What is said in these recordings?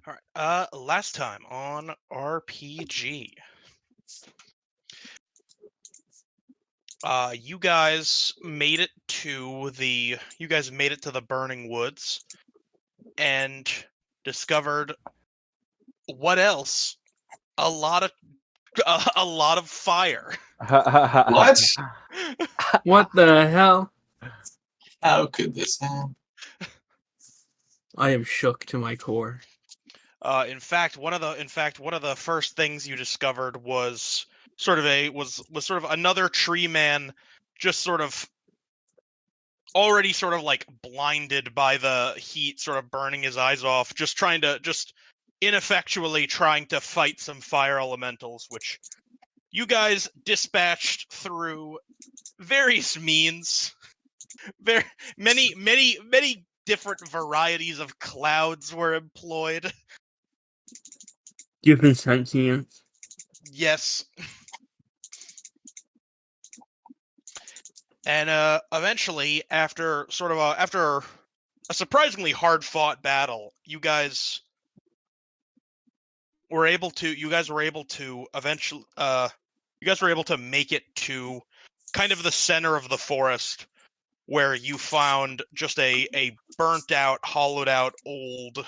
All right. Last time on RPG, you guys made it to the burning woods and discovered what else? A lot of a lot of fire. What? What the hell? How could this happen? I am shook to my core. In fact, one of the first things you discovered was sort of another tree man, just sort of already sort of like blinded by the heat, sort of burning his eyes off, just ineffectually trying to fight some fire elementals, which you guys dispatched through various means. Very many different varieties of clouds were employed. Given sentience. Yes. And eventually, after a surprisingly hard-fought battle, you guys were able to make it to kind of the center of the forest, where you found just a burnt out, hollowed out, old,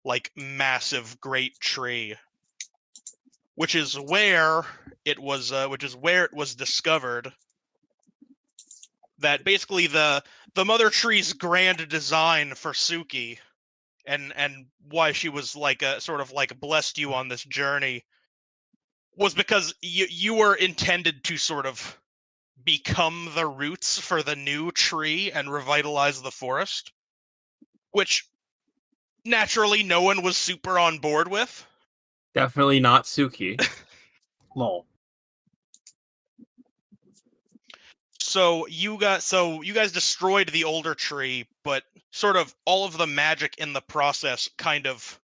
like massive great tree, which is where it was discovered that basically the mother tree's grand design for Suki and why she was like sort of like blessed you on this journey was because you were intended to sort of become the roots for the new tree and revitalize the forest, which naturally no one was super on board with. Definitely not Suki. Lol. So you guys destroyed the older tree, but sort of all of the magic in the process kind of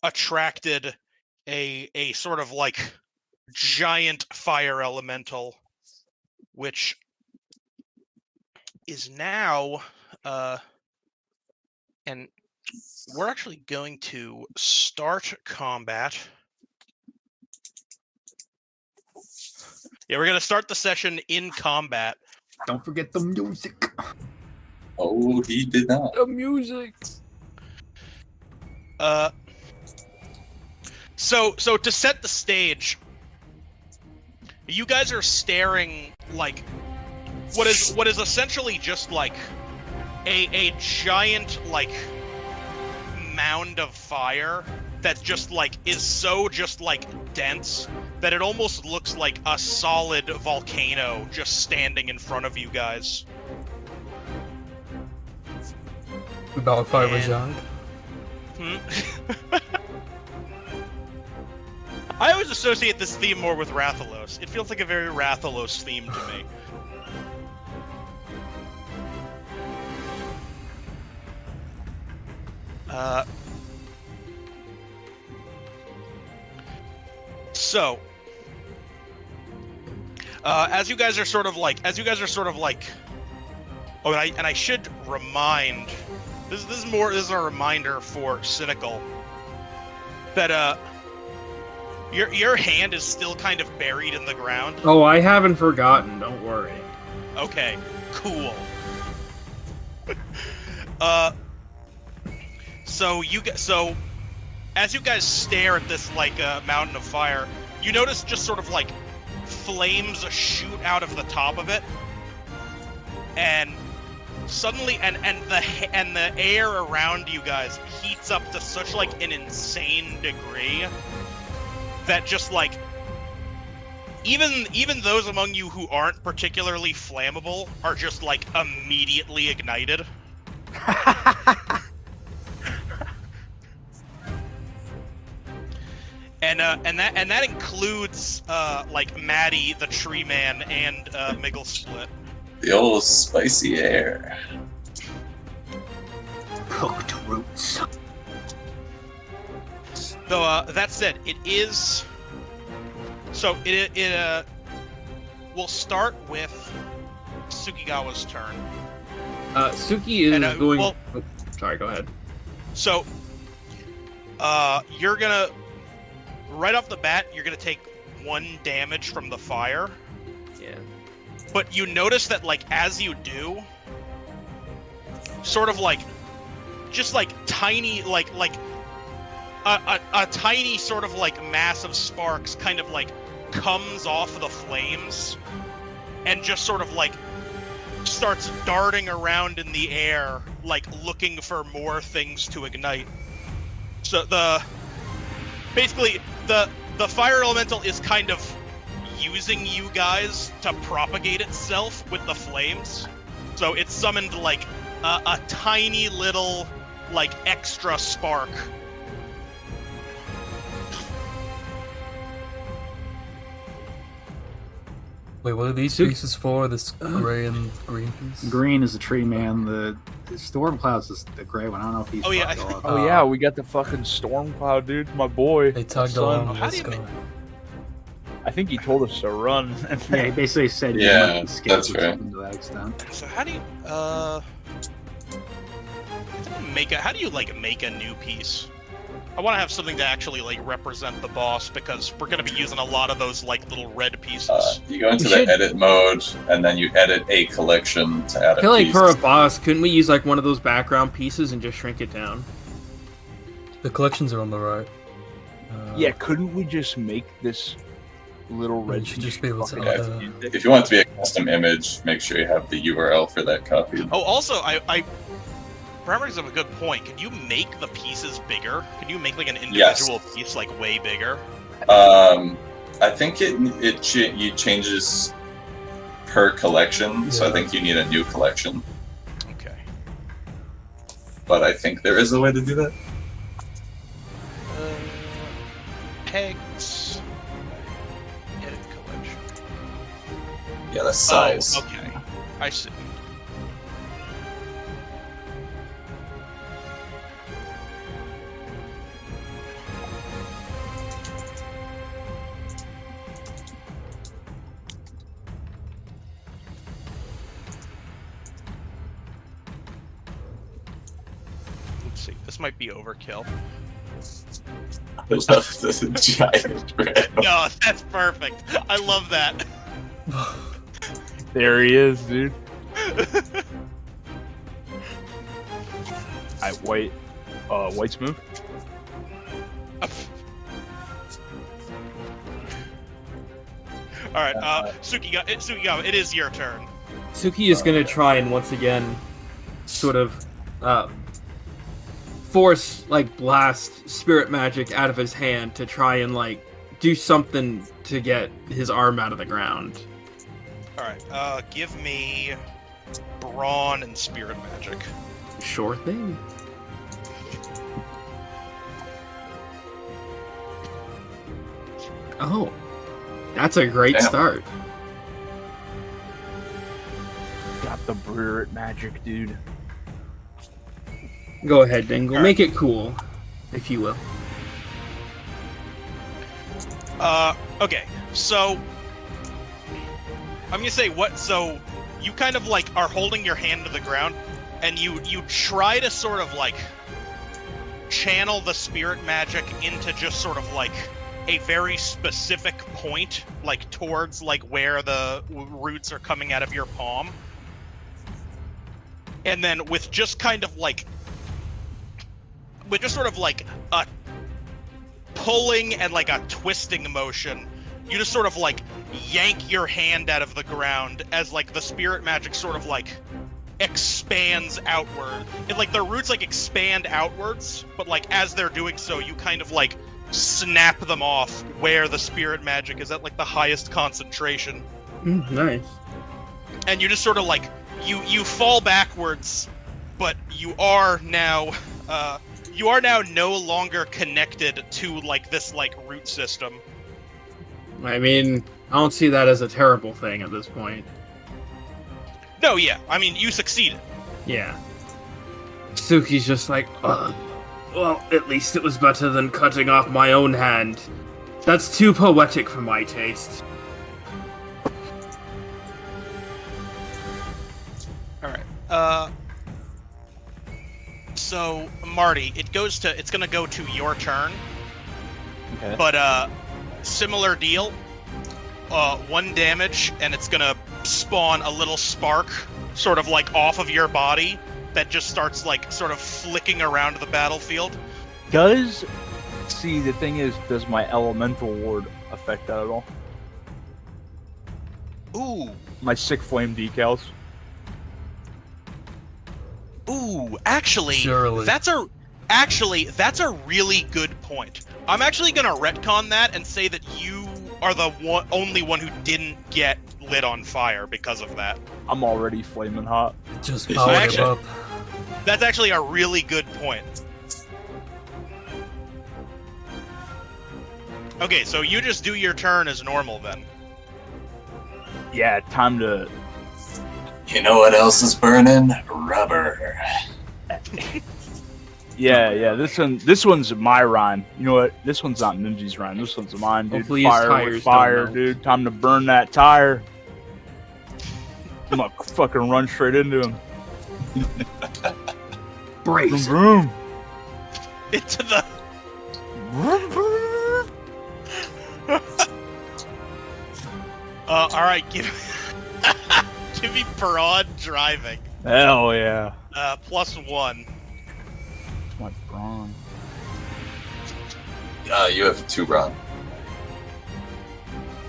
attracted a sort of like giant fire elemental, which is now and we're actually going to start combat. Yeah, we're gonna start the session in combat. Don't forget the music. Oh, he did not. The music. So to set the stage, you guys are staring like what is essentially just like a giant like mound of fire that just like is so just like dense that it almost looks like a solid volcano just standing in front of you guys. About if I was young. I always associate this theme more with Rathalos. It feels like a very Rathalos theme to me. So, as you guys are sort of like, oh, and I should remind, this is a reminder for Cynical that your hand is still kind of buried in the ground. Oh, I haven't forgotten. Don't worry. Okay, cool. So as you guys stare at this like mountain of fire, you notice just sort of like flames shoot out of the top of it, and suddenly and the air around you guys heats up to such like an insane degree that just like even those among you who aren't particularly flammable are just like immediately ignited. And that includes like Maddie, the tree man, and Miggle Split. The old spicy air. Cooked roots. Though that said, it is. So it will start with Sukigawa's turn. Suki is going. Well, oh, sorry, go ahead. So You're gonna right off the bat, you're gonna take 1 damage from the fire. Yeah. But you notice that, like, as you do, sort of like, just like tiny, like a tiny sort of like mass of sparks kind of like comes off the flames and just sort of like starts darting around in the air, like looking for more things to ignite. So basically the fire elemental is kind of using you guys to propagate itself with the flames. So it summoned like a tiny little like extra spark. Wait, what are these pieces for? This gray and green piece? Green is the tree man. The storm clouds is the gray one. I don't know if he's. Oh, yeah, fucked off. Oh yeah, we got the fucking storm cloud, dude. My boy. They tugged Son. along How this do you guy. I think he told us to run. Yeah, he basically said. Yeah, you might escape that's or right. something to that extent. So how do you how do you like make a new piece? I want to have something to actually like represent the boss, because we're gonna be using a lot of those like little red pieces. You go into We the should- edit mode, and then you edit a collection to add I feel a like piece. for a boss, couldn't we use like one of those background pieces and just shrink it down? The collections are on the right. Yeah, couldn't we just make this little We red should piece just be able to fucking add Yeah, that. if you want it to be a custom image, make sure you have the URL for that copy. Oh, also, I Brammer's have a good point. Can you make the pieces bigger? Can you make like an individual piece like way bigger? I think it changes per collection, so I Yeah. think you need a new collection. Okay. But I think there is a way to do that. Pegs. Edit collection. Yeah, the size. Oh, okay. I see. Let's see. This might be overkill. I love the giant red. No, that's perfect. I love that. There he is, dude. White's move. All right, Sukigawa, it is your turn. Suki is gonna try and once again, sort of, force like blast spirit magic out of his hand to try and like do something to get his arm out of the ground. All right, give me brawn and spirit magic. Sure thing. Oh, that's a great Damn. start. Got the Brewer magic, dude. Go ahead, Dingle. Alright. Make it cool, if you will. Okay, so I'm gonna say so you kind of like are holding your hand to the ground, and you try to sort of like channel the spirit magic into just sort of like a very specific point, like towards like where the roots are coming out of your palm, and then with just kind of like with just sort of like a pulling and like a twisting motion, you just sort of like yank your hand out of the ground as like the spirit magic sort of like expands outward. And like the roots like expand outwards, but like as they're doing so, you kind of like snap them off where the spirit magic is at like the highest concentration. Nice. And you just sort of like you fall backwards, but you are now no longer connected to like this like root system. I mean, I don't see that as a terrible thing at this point. No, yeah, I mean you succeeded. Yeah. Suki's just like, ugh. Well, at least it was better than cutting off my own hand. That's too poetic for my taste. All right. So Marty, it's gonna go to your turn, Okay. but similar deal. 1 damage, and it's gonna spawn a little spark, sort of like off of your body, that just starts like sort of flicking around the battlefield. See, the thing is, does my elemental ward affect that at all? Ooh, My sick flame decals. actually, Surely. that's a really good point. I'm actually gonna retcon that and say that you are the only one who didn't get lit on fire because of that. I'm already flaming hot. Just It's powered him actually- up. That's actually a really good point. Okay, so you just do your turn as normal then. Yeah, time to. You know what else is burning? Rubber. Yeah. This one's my rhyme. You know what? This one's not Ninja's rhyme. This one's mine, dude. Hopefully his Fire tires with don't fire, melt. dude. Time to burn that tire. I'm gonna fucking run straight into him. Brace. Vroom, Into the vroom. alright, give me broad driving. Hell yeah. +1. It's my brawn. You have 2 Ron.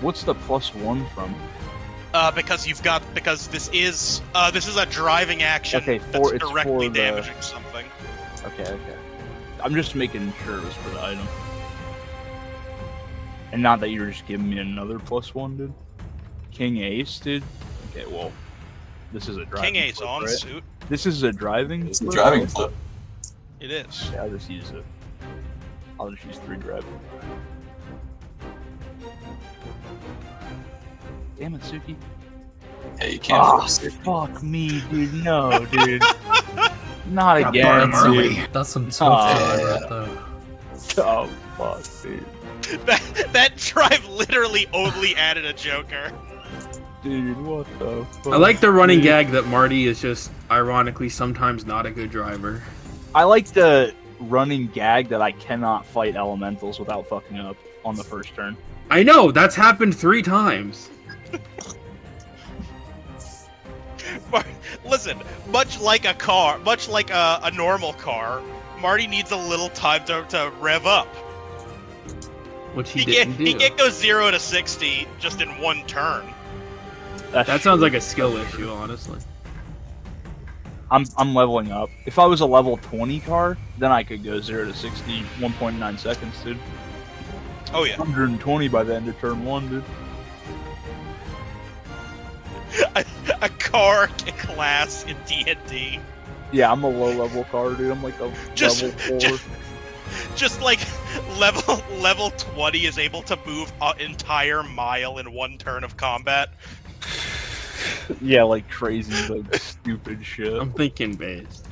What's the +1 from? Because this is a driving action Okay, that's it's directly for the- damaging something. Okay. I'm just making sure it was for the item. And not that you were just giving me another +1, dude. King Ace, dude? Okay, well, this is a driving King Ace flip, on right? suit. This is a driving It's a flip? driving flip. It is. Yeah, I'll just use it. I'll just use 3 driving. Damn it, Suki. Hey, you can't Oh, force it. fuck me, dude. No, dude. Not Got again, burned early. dude. That's some tough Oh, drive yeah. right there. Oh, fuck, dude. That drive literally only added a Joker. Dude, what the fuck? I like the running dude? gag that Marty is just ironically sometimes not a good driver. I like the running gag that I cannot fight elementals without fucking up on the first turn. I know, that's happened 3 times. Listen, much like a car, much like a normal car, Marty needs a little time to rev up. Which he He can't didn't do. he can't go 0 to 60 just in 1 turn. That sounds like a skill issue, honestly. I'm leveling up. If I was a level 20 car, then I could go 0 to 60 1.9 seconds, dude. Oh yeah. 120 by the end of turn 1, dude. A car class in D&D. Yeah, I'm a low level car, dude. I'm like a Just- level 4. Just like level 20 is able to move an entire mile in 1 turn of combat. Yeah, like crazy, like stupid shit. I'm thinking based.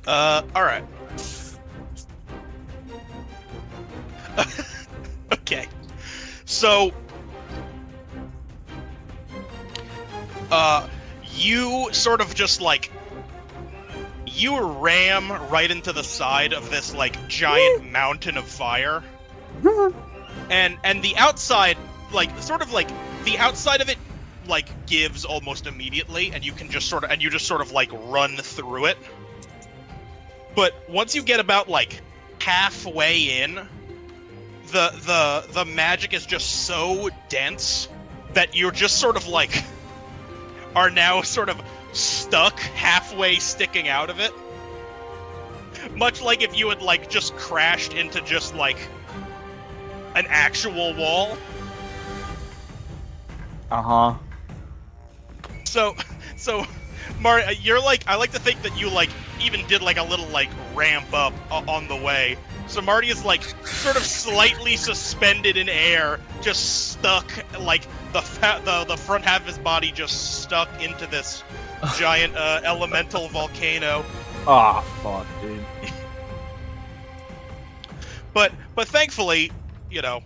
Alright. Okay. So you sort of just like you ram right into the side of this like giant mountain of fire. And the outside, like sort of like the outside of it like gives almost immediately, and you can just sort of like run through it. But once you get about like halfway in, the magic is just so dense that you're just sort of like are now sort of stuck halfway sticking out of it. Much like if you had like just crashed into just like an actual wall. Uh-huh. So Mar, you're like, I like to think that you like even did like a little like ramp up on the way. So Marty is like sort of slightly suspended in air, just stuck, like the front half of his body just stuck into this giant elemental volcano. Ah, fuck, dude. But thankfully, you know,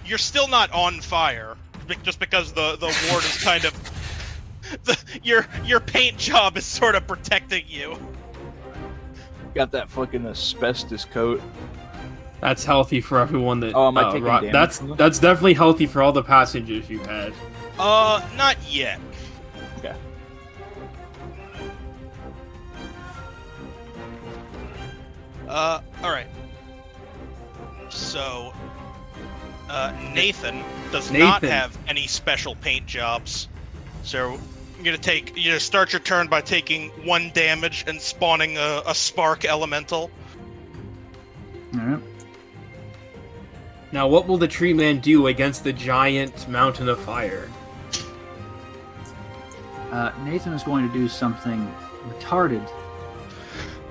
you're still not on fire, just because the ward is kind of your paint job is sort of protecting you. Got that fucking asbestos coat. That's healthy for everyone that. Oh, am I taking damage That's from this? that's definitely healthy for all the passengers you had. Not yet. Okay. Alright. So, Nathan does not Nathan. have any special paint jobs. So, you're gonna start your turn by taking 1 damage and spawning a spark elemental. Alright. Now, what will the tree man do against the giant mountain of fire? Nathan is going to do something retarded.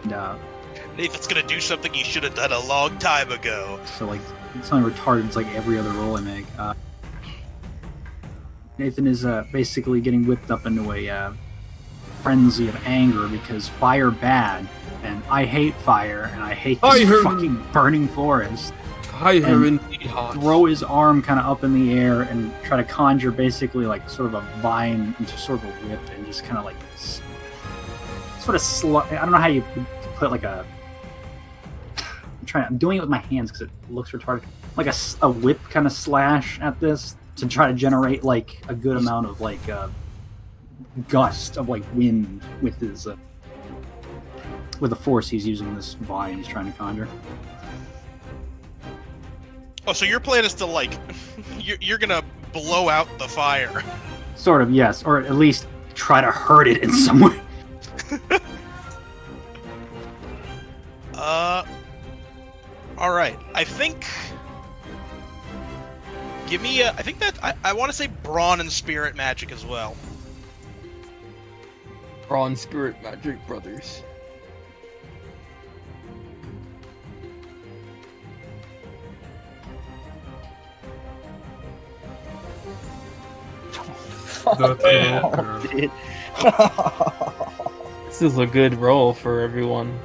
And, Nathan's gonna do something he should have done a long time ago. so, like, something retarded is like every other roll I make. Nathan is basically getting whipped up into a frenzy of anger because fire bad, and I hate fire, and I hate this Fire! fucking burning forest. Fire And indeed hot. Throw his arm kind of up in the air and try to conjure basically like sort of a vine into sort of a whip and just kind of like sort of I don't know how you put like a. I'm doing it with my hands because it looks retarded. Like a whip kind of slash at this to try to generate like a good amount of like gust of like wind with his with the force he's using this vine he's trying to conjure. Oh, so your plan is to, like, you're gonna blow out the fire. Sort of, yes, or at least try to hurt it in some way. Alright. I think... Give me a... I think that... I want to say Brawn and Spirit Magic as well. Brawn Spirit Magic Brothers. This is a good roll for everyone.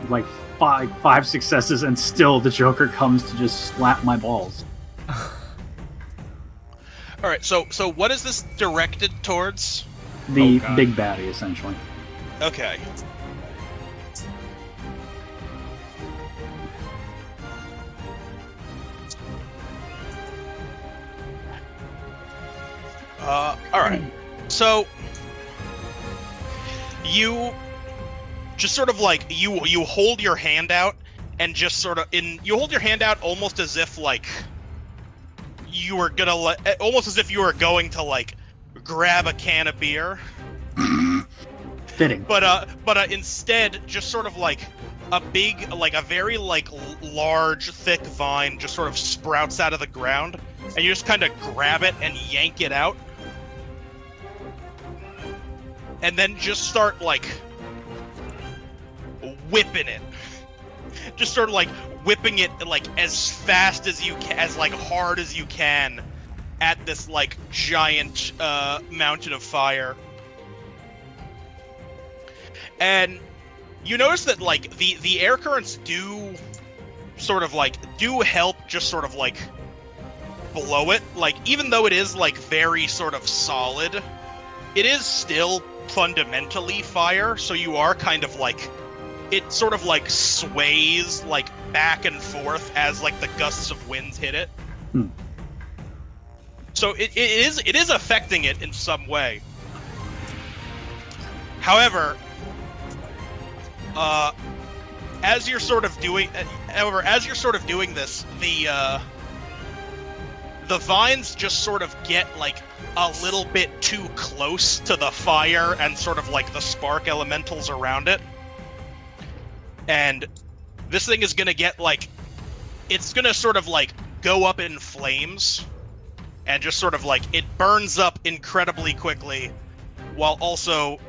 Like five successes, and still the Joker comes to just slap my balls. Alright, so what is this directed towards? The God. big baddie, essentially. Okay. Alright. So you just sort of like you hold your hand out and just sort of you hold your hand out almost as if like you were gonna almost as if you were going to like grab a can of beer. Fitting. But instead just sort of like a big, like a very like large thick vine just sort of sprouts out of the ground, and you just kind of grab it and yank it out. And then just start, like, whipping it. Just sort of, like, whipping it, like, as fast as you can, as, like, hard as you can at this, like, giant, mountain of fire. And you notice that, like, the air currents do sort of, like, do help just sort of, like, blow it. Like, even though it is, like, very sort of solid, it is still fundamentally fire, so you are kind of like, it sort of like sways like back and forth as like the gusts of winds hit it. So it is affecting it in some way. However, as you're sort of doing this, the vines just sort of get like a little bit too close to the fire and sort of like the spark elementals around it. And this thing is gonna get like, it's gonna sort of like go up in flames and just sort of like, it burns up incredibly quickly while also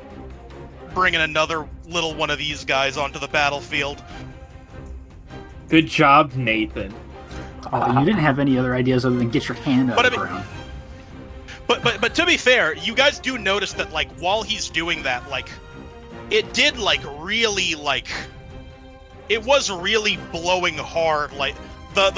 bringing another little one of these guys onto the battlefield. Good job, Nathan. Oh, you didn't have any other ideas other than get your hand out But of I the mean- ground. But to be fair, you guys do notice that like while he's doing that, like it did like really like it was really blowing hard. Like the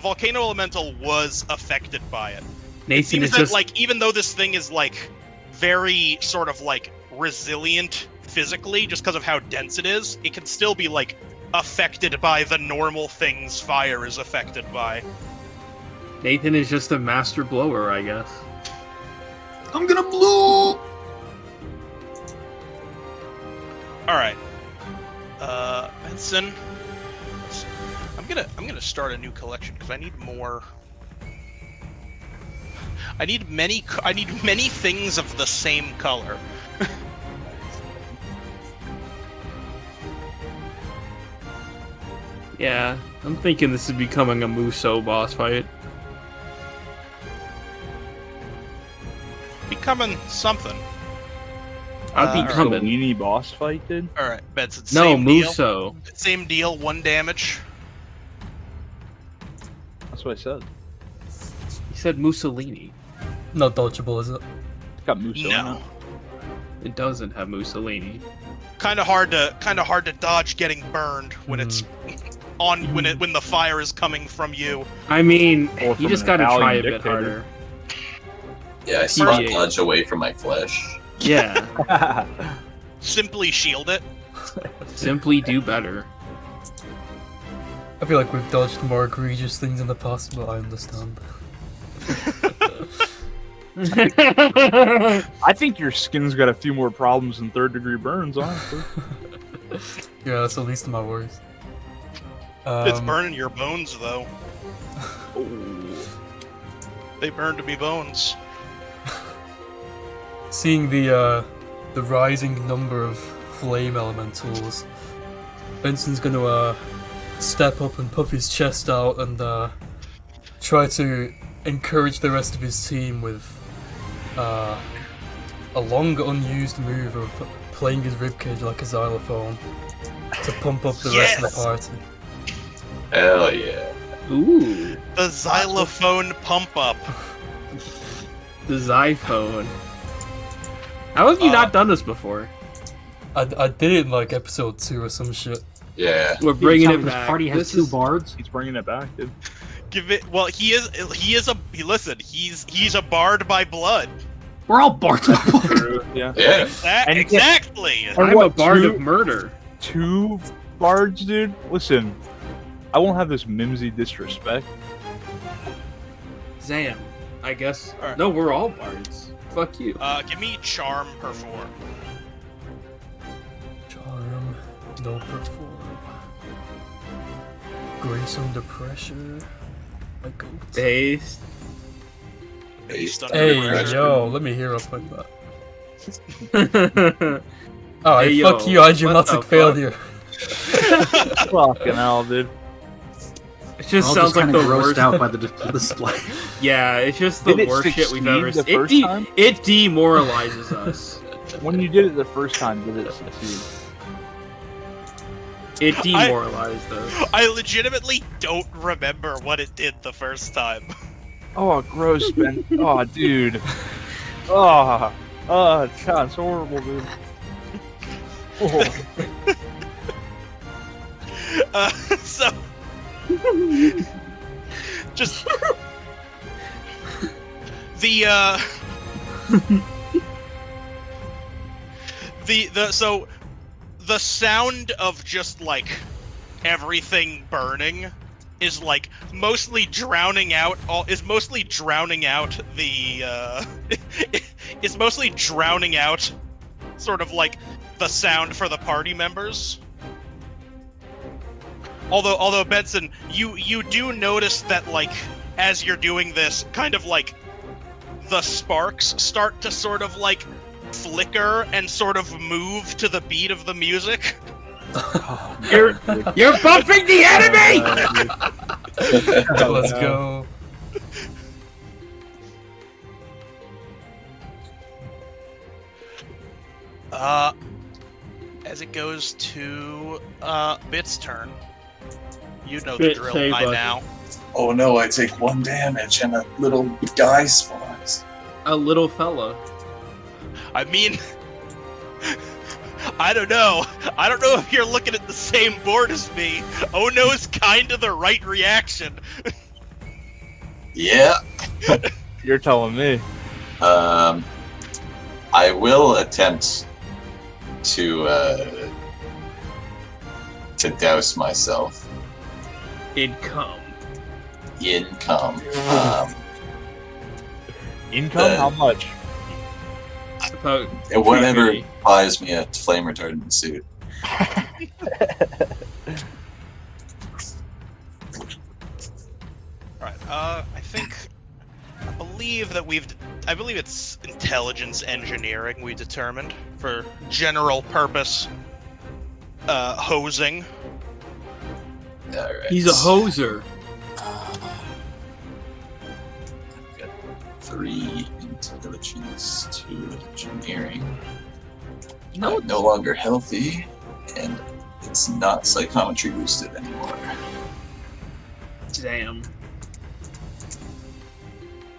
volcano elemental was affected by it. Nathan seems is that just like even though this thing is like very sort of like resilient physically, just because of how dense it is, it can still be like affected by the normal things fire is affected by. Nathan is just a master blower, I guess. I'm gonna blow. All right, Benson. I'm gonna start a new collection because I need more. I need many things of the same color. Yeah, I'm thinking this is becoming a Muso boss fight. Becoming something. I'm becoming. Mussolini boss fight, dude. All right, Benson. No, Same deal. Muso. Same deal. 1 damage. That's what I said. He said Mussolini. Not dodgeable, is it? It's got Musso in No. it. It doesn't have Mussolini. Kind of hard to dodge getting burned when it's on when the fire is coming from you. I mean, Or you from just an gotta try a Italian bit dictator. harder. Yeah, I spot PGA. dodge away from my flesh. Yeah, Simply shield it. simply do better. I feel like we've dodged more egregious things in the past, but I understand. I think your skin's got a few more problems than 3rd-degree burns, honestly. Yeah, that's the least of my worries. It's burning your bones though. They burn to be bones. Seeing the rising number of flame elementals, Benson's gonna step up and puff his chest out and try to encourage the rest of his team with a long unused move of playing his ribcage like a xylophone to pump up the rest of the party. Hell yeah. Ooh, The xylophone pump up. the Zyphone. How have you not done this before? I did it in like episode 2 or some shit. Yeah. We're bringing Tell it me this back. party has This 2 is- bards. He's bringing it back, dude. Give it. Well, he's a bard by blood. We're all bards. Yeah. Yeah. And- Exactly. And I'm a what, bard 2 of murder. 2 bards, dude? Listen, I won't have this mimsy disrespect. Zam, I guess. Alright. No, we're all bards. Fuck you. Give me charm perform. Charm, no perform. Grace under pressure. My goat. Based. Based on Hey, pressure. yo, let me hear up like that. Oh, Hey, fuck yo, you, I'm what dramatic the failure. Fucking hell, dude. It just All sounds like kinda the grossed worst. out by the display. Yeah, it's just the Did it worst shit we've ever succeed the seen. first time? It demoralizes us. When you did it the first time, did it succeed? It demoralized us. I legitimately don't remember what it did the first time. Oh, gross, Ben. Oh, dude. Oh, God, it's horrible, dude. Oh. So just the sound of just like everything burning is like mostly drowning out the it's mostly drowning out sort of like the sound for the party members. Although Benson, you do notice that like as you're doing this, kind of like the sparks start to sort of like flicker and sort of move to the beat of the music. You're buffing the enemy! Let's go. As it goes to Bit's turn. You know the Bit, drill say, by bud. now. Oh no, I take 1 damage and a little guy spawns. A little fella. I mean, I don't know. I don't know if you're looking at the same board as me. Oh no's kind of the right reaction. Yeah. You're telling me. I will attempt to douse myself. Income. Income. Income? How much? About Whatever 350. buys me a flame retardant suit. All right. I believe it's intelligence engineering we determined for general purpose hosing. Alright. He's a hoser. I've got 3 intelligence, 2 engineering. No, I'm no longer healthy, and it's not psychometry boosted anymore. damn.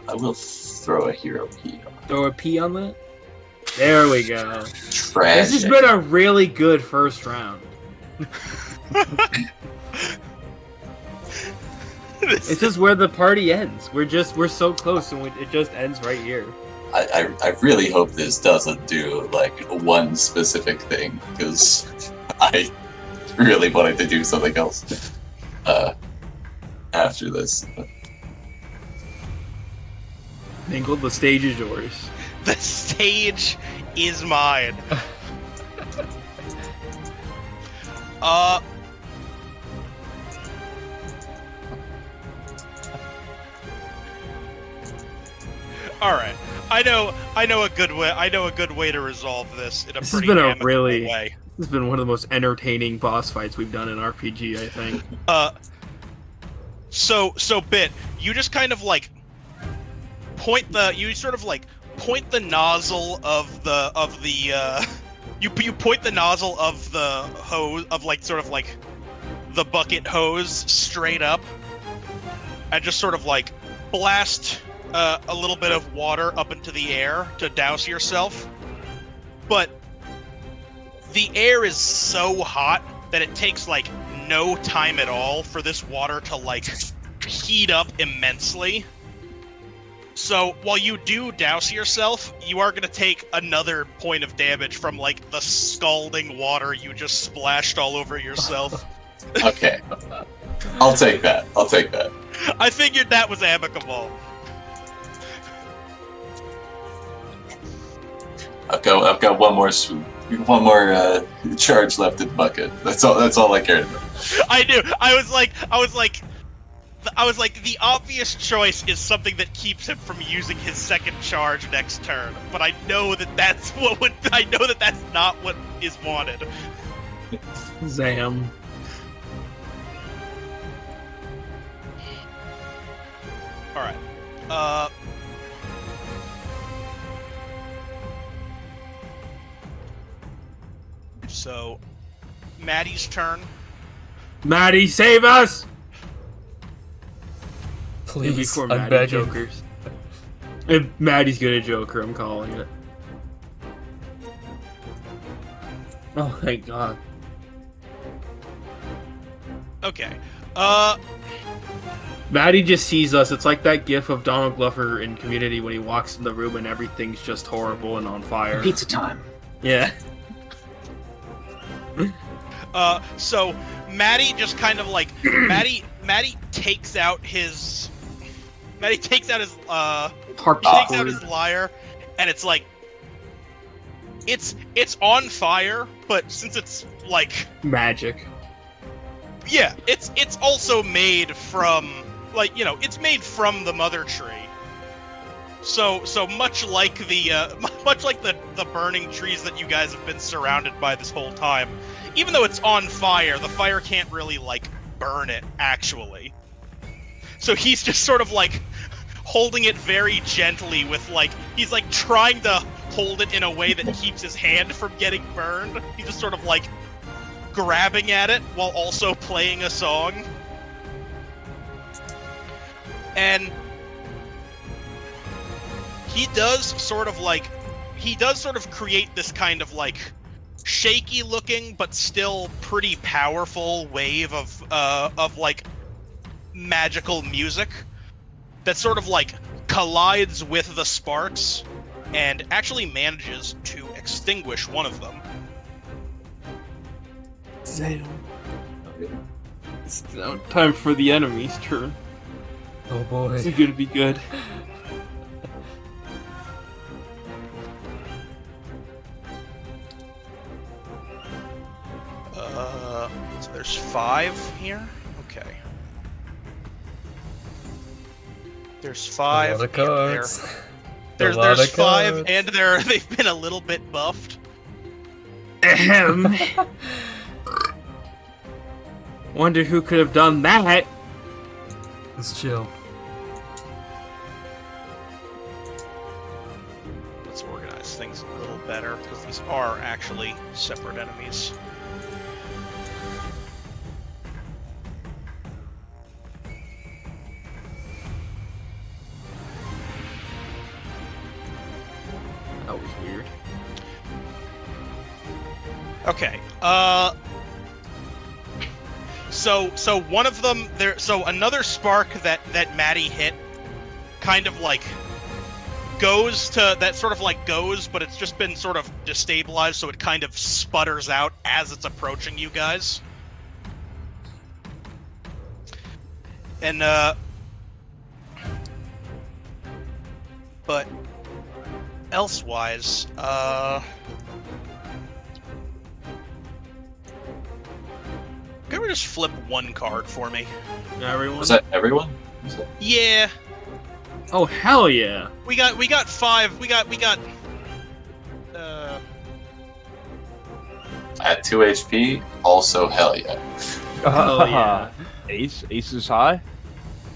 I will throw a hero key on. Throw a P on that. There we go. Tragic. This has been a really good first round. This is where the party ends. We're so close, and it just ends right here. I really hope this doesn't do like one specific thing, because I really wanted to do something else after this. Mingle, the stage is yours. The stage is mine. All right. I know a good way to resolve this in a This has pretty been a amicable really- way. This has been one of the most entertaining boss fights we've done in RPG, I think. So Bit, you just kind of like point the nozzle of the you point the nozzle of the hose of like sort of like the bucket hose straight up and just sort of like blast a little bit of water up into the air to douse yourself. But the air is so hot that it takes like no time at all for this water to like heat up immensely. So while you do douse yourself, you are going to take another point of damage from like the scalding water you just splashed all over yourself. Okay. I'll take that. I figured that was amicable. I've got one more charge left in the bucket. That's all I cared about. I knew. I was like, the obvious choice is something that keeps him from using his second charge next turn. But I know that's not what is wanted. Zam. All right. So, Maddie's turn. Maddie, save us! Please, Before I'm Maddie begging. jokers. If Maddie's good at Joker, I'm calling it. Oh, thank God. Okay. Maddie just sees us. It's like that gif of Donald Glover in Community when he walks in the room and everything's just horrible and on fire. Pizza time. Yeah. So Maddie just kind of like Maddie takes out his lyre, and it's like it's on fire, but since it's like Magic. yeah, it's also made from like, you know, it's made from the mother tree. So much like the burning trees that you guys have been surrounded by this whole time, even though it's on fire, the fire can't really like burn it actually. So he's just sort of like holding it very gently with like he's like trying to hold it in a way that keeps his hand from getting burned. He's just sort of like grabbing at it while also playing a song. And he does sort of create this kind of like shaky looking but still pretty powerful wave of like magical music that sort of like collides with the sparks and actually manages to extinguish one of them. Damn. It's now time for the enemy's turn. Oh boy. This is gonna be good. So there's 5 here? Okay. There's 5 A lot of and cards. there's A lot of 5 cards. and they've been a little bit buffed. Ahem. Wonder who could have done that. Let's chill. Let's organize things a little better because these are actually separate enemies. That was weird. Okay. So one of them so another spark that Maddie hit kind of like goes to that sort of like goes, but it's just been sort of destabilized, so it kind of sputters out as it's approaching you guys. And but elsewise, can we just flip one card for me? Everyone? Was that everyone? Was that... Yeah, Oh, hell yeah. we got 5. We got. At 2 HP, also hell yeah. Hell yeah. Ace is high.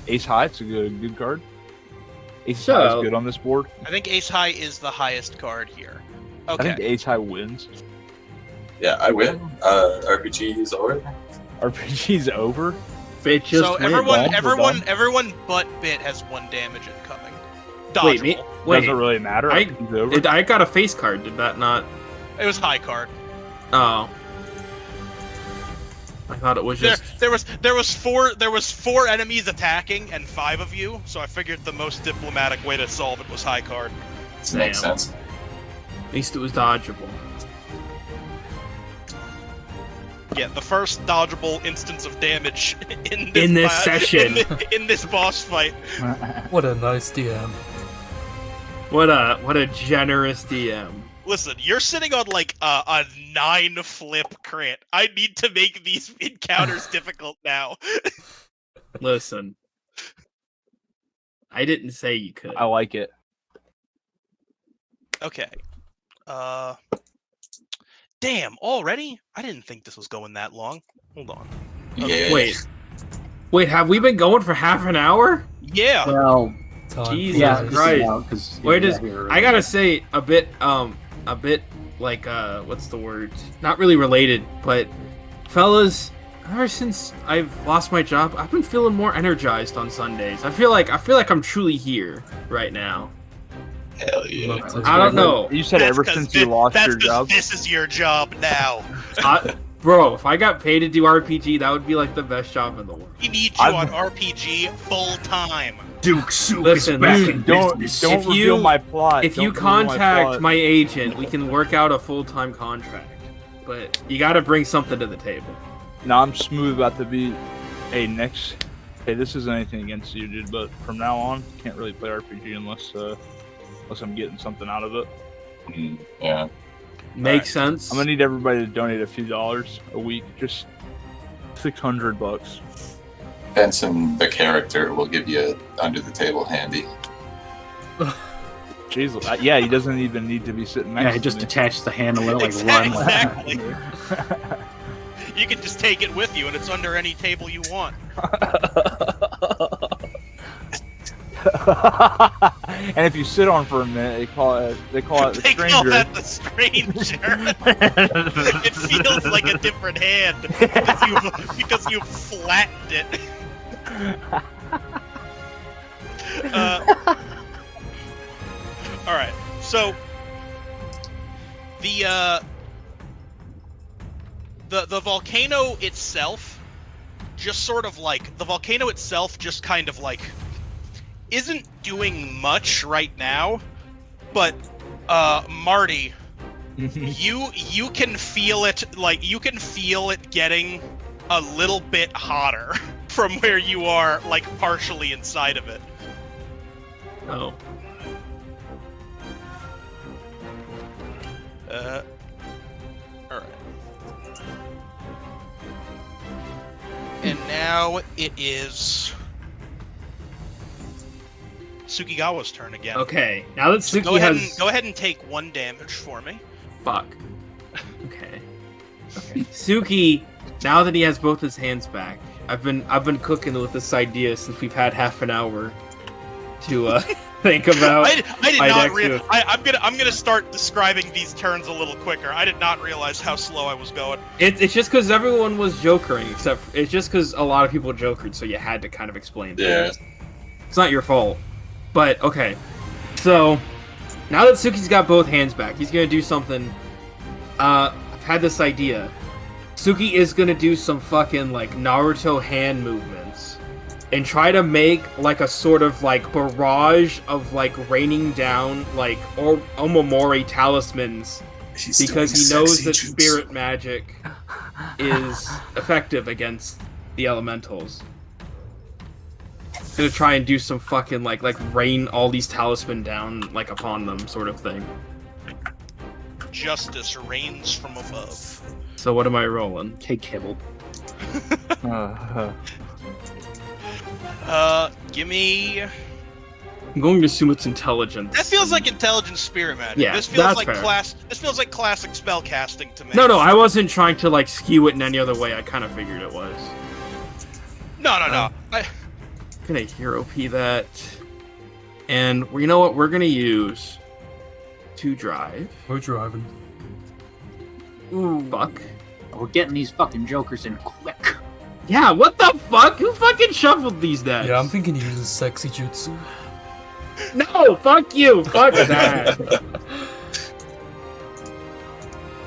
Ace high. It's a good card. Ace So- high is good on this board. I think Ace High is the highest card here. I Okay. think Ace high wins. Yeah, I win. RPG is over. RPG's over. Bitch just So went. everyone but Bit has 1 damage incoming. Dodgeable. Wait, me? Wait. Doesn't really matter. I- RPG's over. I got a face card, did that not? It was high card. Oh. I thought it was just... There was 4 enemies attacking and 5 of you, so I figured the most diplomatic way to solve it was high card. This makes Damn. sense. At least it was dodgeable. Yeah, the first dodgeable instance of damage in this session. in this boss fight. What a nice DM. What a generous DM. Listen, you're sitting on like a 9 flip crit. I need to make these encounters difficult now. Listen. I didn't say you could. I like it. Okay. Damn, already? I didn't think this was going that long. Hold on. Yeah. Wait, have we been going for half an hour? Yeah. Well, Time Jesus yeah, flies. Christ. because Wait, I gotta say a bit like what's the word? Not really related, but fellas, ever since I've lost my job, I've been feeling more energized on Sundays. I feel like I'm truly here right now. Hell yeah. I don't know, You said ever since you lost your job. This is your job now. bro. If I got paid to do RPG, that would be like the best job in the world. We need you on RPG full time. Duke Soup Listen, is back dude, in Don't business. don't If reveal you- my plot. If Don't you reveal my contact plot. my agent, we can work out a full-time contract. But you got to bring something to the table. Now I'm smooth about to be. Hey, next. Hey, this isn't anything against you, dude. But from now on, can't really play RPG unless I'm getting something out of it. Yeah. Makes sense. I'm gonna need everybody to donate a few dollars a week, just $600. Benson, the character, will give you under the table handy. Jeez, yeah, he doesn't even need to be sitting next Yeah, to he just me. detached the hand and let it like Exactly. run. You can just take it with you, and it's under any table you want. And if you sit on for a minute, they call it the They call stranger. that the stranger. It feels like a different hand because you flattened it. All right, so the volcano itself just sort of like kind of like isn't doing much right now, but Marty, you can feel it, like you can feel it getting a little bit hotter from where you are, like partially inside of it. Oh. Alright. And now it is Sukigawa's turn again. Okay, now that Suki Go ahead, has... go ahead and take 1 damage for me. Fuck. Okay. Suki, now that he has both his hands back, I've been cooking with this idea since we've had half an hour to think about. I did not. I'm gonna start describing these turns a little quicker. I did not realize how slow I was going. It's just because everyone was jokering, it's just because a lot of people jokered, so you had to kind of explain things. It's not your fault. But, okay. So, now that Suki's got both hands back, he's gonna do something. I've had this idea. Suki is gonna do some fucking, like, Naruto hand movements. And try to make, like, a sort of, like, barrage of, like, raining down, like, Omamori talismans. Because he knows that spirit magic is effective against the elementals. Gonna try and do some fucking, like rain all these talisman down, like, upon them, sort of thing. Justice reigns from above. So what am I rolling? Okay, Kibble. Give me... I'm going to assume it's intelligence. That feels like intelligent spirit magic. Yeah, this feels that's like fair. This feels like classic spell casting to me. No, I wasn't trying to, like, skew it in any other way. I kind of figured it was. No. Gonna hero P that. And you know what? We're gonna use 2 drive. We're driving. Ooh. Fuck. We're getting these fucking jokers in quick. Yeah, what the fuck? Who fucking shuffled these decks? Yeah, I'm thinking he uses sexy jutsu. No, fuck you. Fuck that.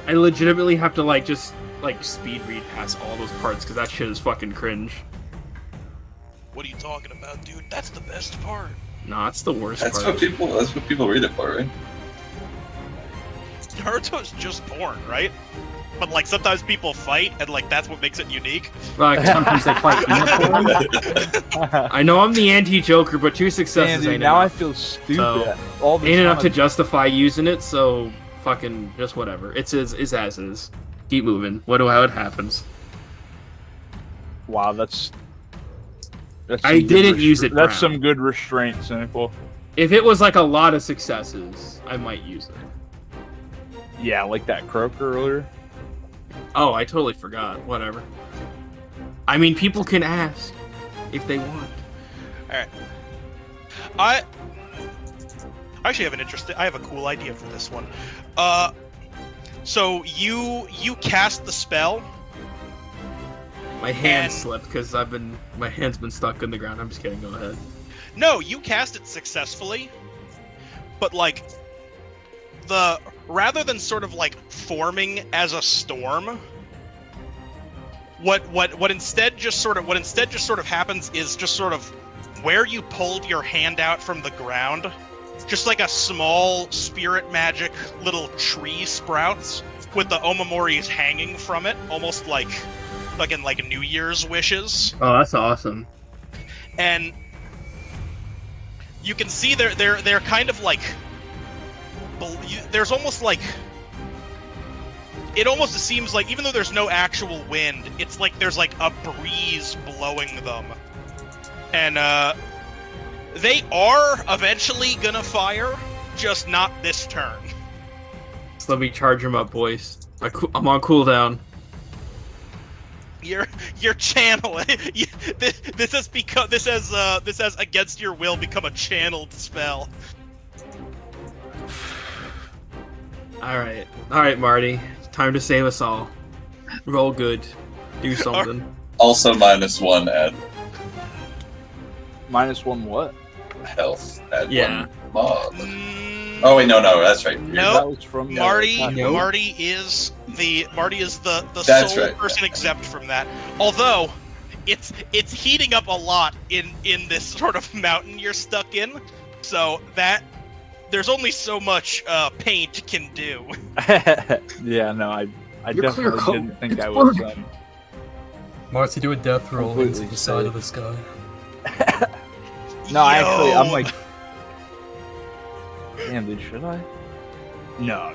I legitimately have to, like, just, like, speed read past all those parts because that shit is fucking cringe. What are you talking about, dude? That's the best part. Nah, it's the worst That's part. what people read it for, right? Naruto's just born, right? But, like, sometimes people fight, and, like, that's what makes it unique. Fuck. Sometimes they fight. I know I'm the anti-Joker, but 2 successes dude, ain't now enough. I feel stupid. So, All this Ain't enough to time. justify using it, so fucking just whatever. It's as is. Keep moving. How it happens. Wow, that's I some good didn't use it, That's Brown. some good restraint, Cynical. If it was like a lot of successes, I might use it. Yeah, like that croaker earlier. Oh, I totally forgot. Whatever. I mean, people can ask if they want. Alright. I actually have I have a cool idea for this one. So you cast the spell. My hand And- slipped because my hand's been stuck in the ground. I'm just kidding. Go ahead. No, you cast it successfully, but like rather than sort of like forming as a storm, what instead just sort of happens is just sort of where you pulled your hand out from the ground, just like a small spirit magic little tree sprouts with the Omamoris hanging from it, almost like in like New Year's wishes. Oh, that's awesome. And you can see they're kind of like there's almost like it almost seems like even though there's no actual wind, it's like there's like a breeze blowing them, and they are eventually gonna fire, just not this turn. So let me charge him up, boys. I'm on cooldown. Your channel. This has against your will become a channeled spell. All right, Marty. It's time to save us all. Roll good. Do something. Also -1 at -1 what? health. At Yeah. 1 mob. Oh wait, no, that's right. No. That was from Marty Nope. Marty is the That's sole right. person exempt from that. Although, it's heating up a lot in this sort of mountain you're stuck in, so that there's only so much paint can do. Yeah, no, I You're clear definitely coat. didn't think It's I was. burning. Marty, do a death roll into Completely the side of safe. this guy. No, actually, I'm Yo! like, damn, dude, should I? No.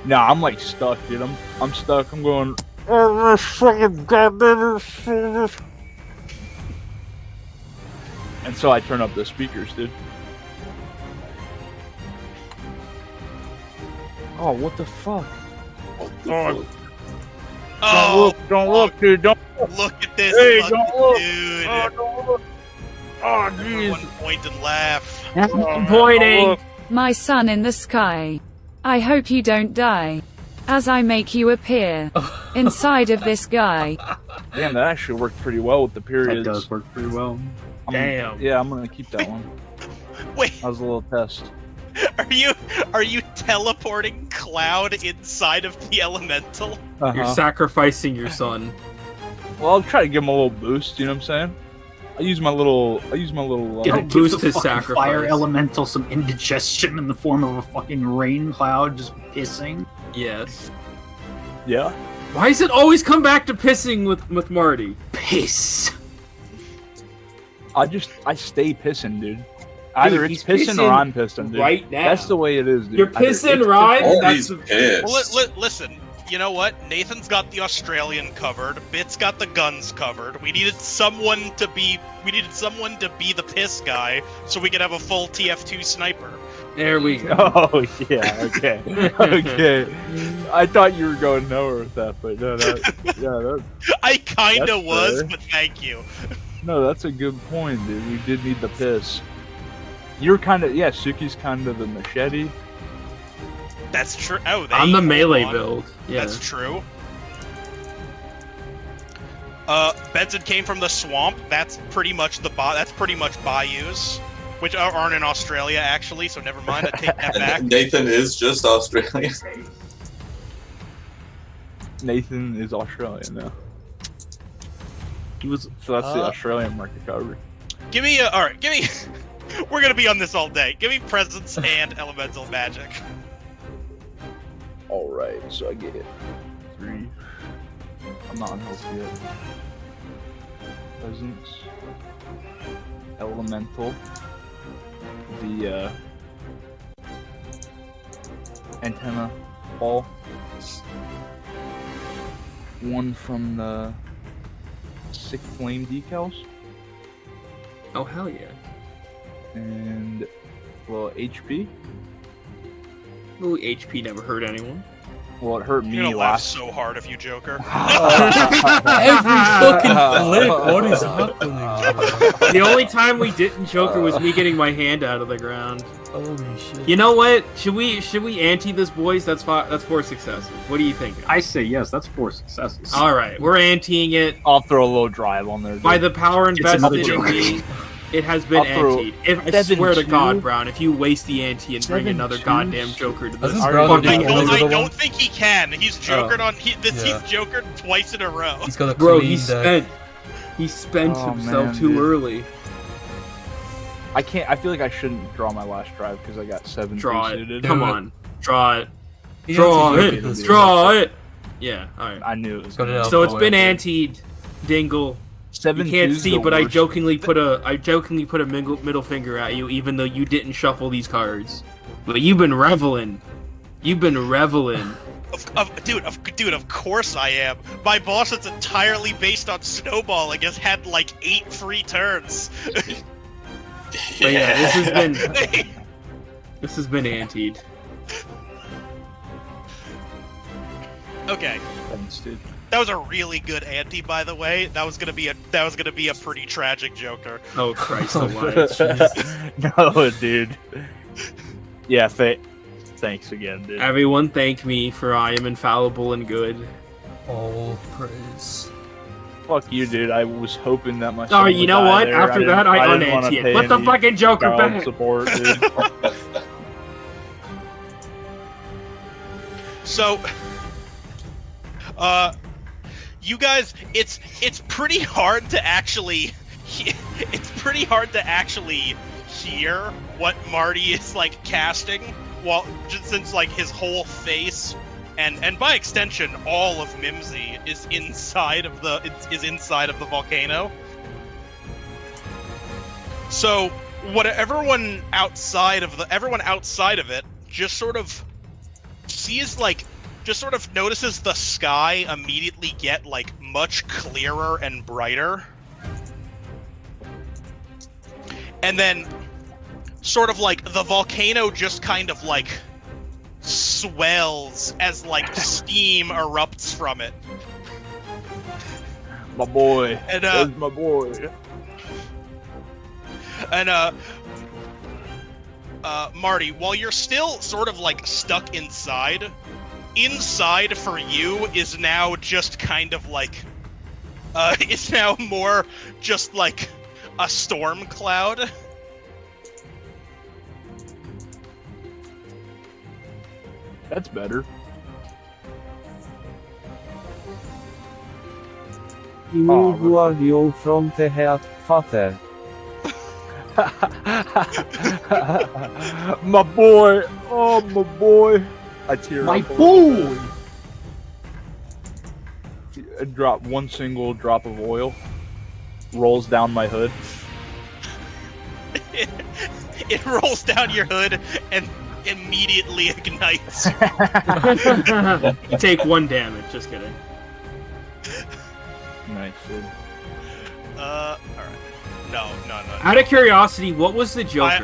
No, I'm like stuck, dude. I'm stuck. I'm going. Oh, this fucking goddamn shit. And so I turn up the speakers, dude. Oh, what the fuck? Oh, Oh, don't look, dude. Don't. look at this Hey, fucking don't look. dude. Oh, don't look. Oh, Everyone jeez. point and laugh. Oh, Pointing. look. My son in the sky. I hope you don't die. As I make you appear inside of this guy. Damn, that actually worked pretty well with the periods. That does work pretty well. Damn. Yeah, I'm gonna keep that one. Wait, That was a little test. are you teleporting Cloud inside of the elemental? You're sacrificing your son. Well, I'll try to give him a little boost. You know what I'm saying? I use my little. It'll Give boost the his fucking sacrifice. Fire elemental some indigestion in the form of a fucking rain cloud just pissing. Yes. Yeah. Why does it always come back to pissing with Marty? Piss. I stay pissing, dude. Either he's it's pissing or pissing I'm pissing, dude. right now. That's the way it is, dude. You're Either pissing, it's right? Oh, That's he's the- pissed. Well, listen, you know what? Nathan's got the Australian covered. Bit's got the guns covered. We needed someone to be the piss guy, so we could have a full TF2 sniper. There we go. Oh yeah, okay, okay. I thought you were going nowhere with that, but no, I kinda That's was, fair. but thank you. no, that's a good point, dude. We did need the piss. You're kind of Suki's kind of the machete. That's true. Oh, I'm the hold melee on. build. Yeah. That's true. Benson came from the swamp. That's pretty much that's pretty much bayous, which aren't in Australia actually. So never mind. I take that back. Nathan is just Australian. Nathan is Australian now, He was. so that's the Australian market covered. Give me all right. Give me. We're gonna be on this all day. Give me presence and elemental magic. All right, so I get it. 3. I'm not on health yet. Presence. Elemental. The antenna ball. 1 from the sick flame decals. Oh hell yeah. And well, HP. Ooh, HP never hurt anyone. Well, it hurt me You're gonna laugh last. so hard if you Joker. Every fucking flip, what is happening? The only time we didn't Joker was me getting my hand out of the ground. Holy shit. You know what? Should we ante this, boys? That's 4 successes. What do you think? I say yes, that's 4 successes. All right, we're anteing it I'll throw a little drive on there. Dude. by the power It's another invested in Joker. me. It has been I'll throw anteed. I 7-2. swear to God, Brown, if you waste the ante and bring 7-2. another goddamn Joker to this Doesn't Are Brown you have fucking- I the don't, only I other don't one? think he can. He's Jokered on. He's Yeah. Jokered twice in a row. He's got a Bro, clean deck. he spent Oh, himself man, too dude. early. I can't. I feel like I shouldn't draw my last drive because I got 7 Draw it. suited. Come Do it. on. Draw it. He Draw has to it. look at this. Draw it. Yeah, alright. I knew it was Got it gonna out. So it's Oh, been yeah. anteed, Dingle. 7. You can't see, but I jokingly put a middle finger at you, even though you didn't shuffle these cards. But you've been reveling. You've been reveling. Dude, of course I am. My boss that's entirely based on snowballing has had like 8 free turns. But yeah, this has been anteed. Okay, Thanks, dude. that was a really good ante, by the way. That was gonna be a pretty tragic Joker. Oh Christ alive. No, dude. Yeah, thanks again, dude. Everyone thank me, for I am infallible and good. All praise. Fuck you, dude. I was hoping that my. Oh, son you would know die what? there. After didn't- that, I didn't wanna unante pay it. Put the any fucking Joker child back! support, dude. So, you guys, it's pretty hard to actually, it's pretty hard to actually hear what Marty is like casting, while since like his whole face and by extension all of Mimsy is inside of the volcano. So everyone outside of it just sort of sees like. Just sort of notices the sky immediately get, like, much clearer and brighter. And then, sort of like, the volcano just kind of, like, swells as, like, steam erupts from it. My boy. And, That's my boy. And, Marty, while you're still sort of, like, stuck inside for you is now just kind of like, it's now more just like a storm cloud. That's better. Who are you from the heart, father? My boy. Oh, my boy. I tear My up. boy! I drop one single drop of oil, rolls down my hood. It rolls down your hood and immediately ignites. You take 1 damage. Just kidding. Nice, dude. Alright. No. Out of curiosity, what was the Joker?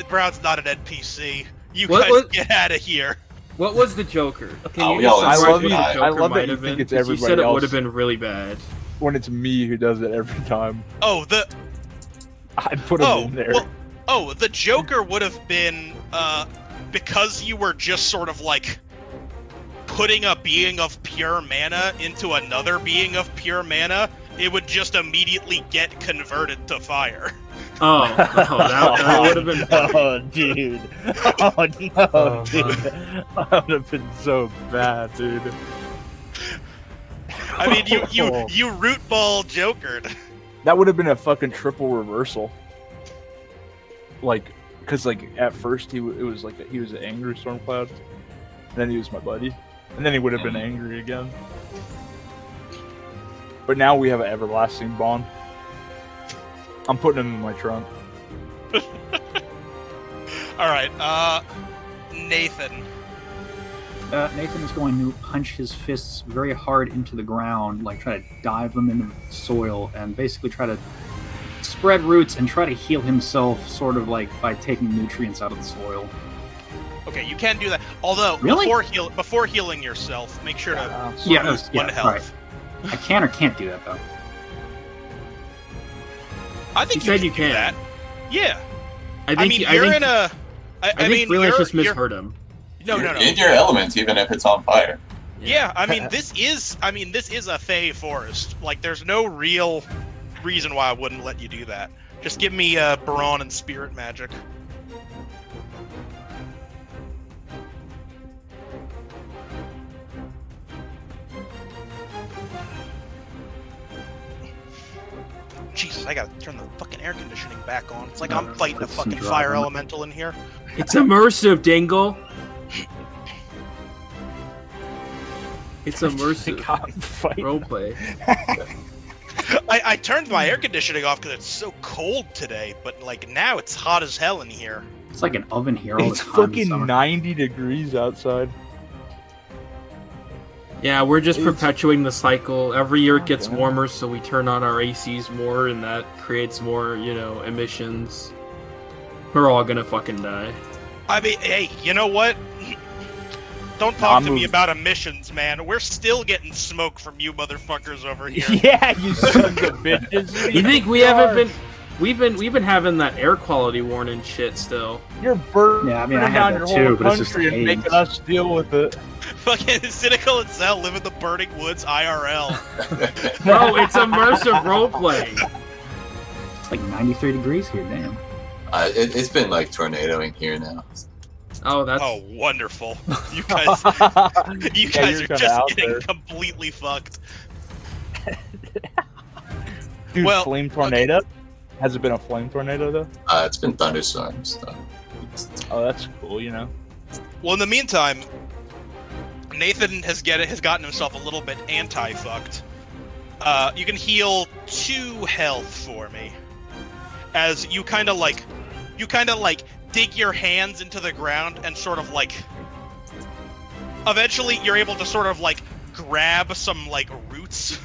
Brown's not an NPC. You What guys was- get out of here. What was the Joker? Can Oh, you we all just love summarize it. what the I Joker love that might you have think been? it's 'Cause you said everybody it would have else. been really bad. When it's me who does it every time, Oh, I put him in there. The Joker would have been, because you were just sort of like putting a being of pure mana into another being of pure mana, it would just immediately get converted to fire. That would have been. Oh, dude. Oh, no, Oh, dude. man. That would have been so bad, dude. I mean, you root ball Jokered. That would have been a fucking triple reversal. Like, because, like, at first it was like he was an angry Stormcloud, and then he was my buddy, and then he would have been angry again. But now we have an everlasting bond. I'm putting him in my trunk. Alright, Nathan. Nathan is going to punch his fists very hard into the ground, like try to dive them into the soil, and basically try to spread roots and try to heal himself, sort of like by taking nutrients out of the soil. Okay, you can do that. Although, Really? before healing yourself, make sure to Yeah, lose yeah, one health. right. I can or can't do that though. I think You said can you do can. that. Yeah. I I mean, you're in a. I think Freelance just misheard him. No. You're in your element, even if it's on fire. Yeah, I mean, this is a Fey forest. Like, there's no real reason why I wouldn't let you do that. Just give me Baron and Spirit Magic. Jesus, I gotta turn the fucking air conditioning back on. It's like No, I'm fighting a put some fucking drive fire on it. elemental in here. It's immersive, Dingle. It's immersive I'm fighting. roleplay. I turned my air conditioning off because it's so cold today, but like now it's hot as hell in here. It's like an oven here all It's the time. in fucking summer. 90 degrees outside. Yeah, we're just It's- perpetuating the cycle. Every year it gets Okay. warmer, so we turn on our ACs more, and that creates more, emissions. We're all gonna fucking die. I mean, hey, you know what? Don't talk I'm to me moving. about emissions, man. We're still getting smoke from you motherfuckers over here. Yeah, you sons of bitches. You think we haven't been? We've been having that air quality warning shit still. You're burning Yeah, I mean, I had down that your too, whole but it's just country and haze. making us deal with it. Fucking Cynical and Cell live in the burning woods IRL. Bro, it's immersive roleplay. It's like 93 degrees here, damn. It's been like tornadoing here now. Oh, that's Oh, wonderful. You guys, you Yeah, guys you're are kinda just out getting there. completely fucked. Dude, Well, flame tornado? Has it been a flame tornado, though? It's been thunderstorms. So. Oh, that's cool, you know? Well, in the meantime, Nathan has gotten himself a little bit anti-fucked. You can heal 2 health for me, as you kind of like dig your hands into the ground and sort of like. Eventually, you're able to sort of like grab some like roots,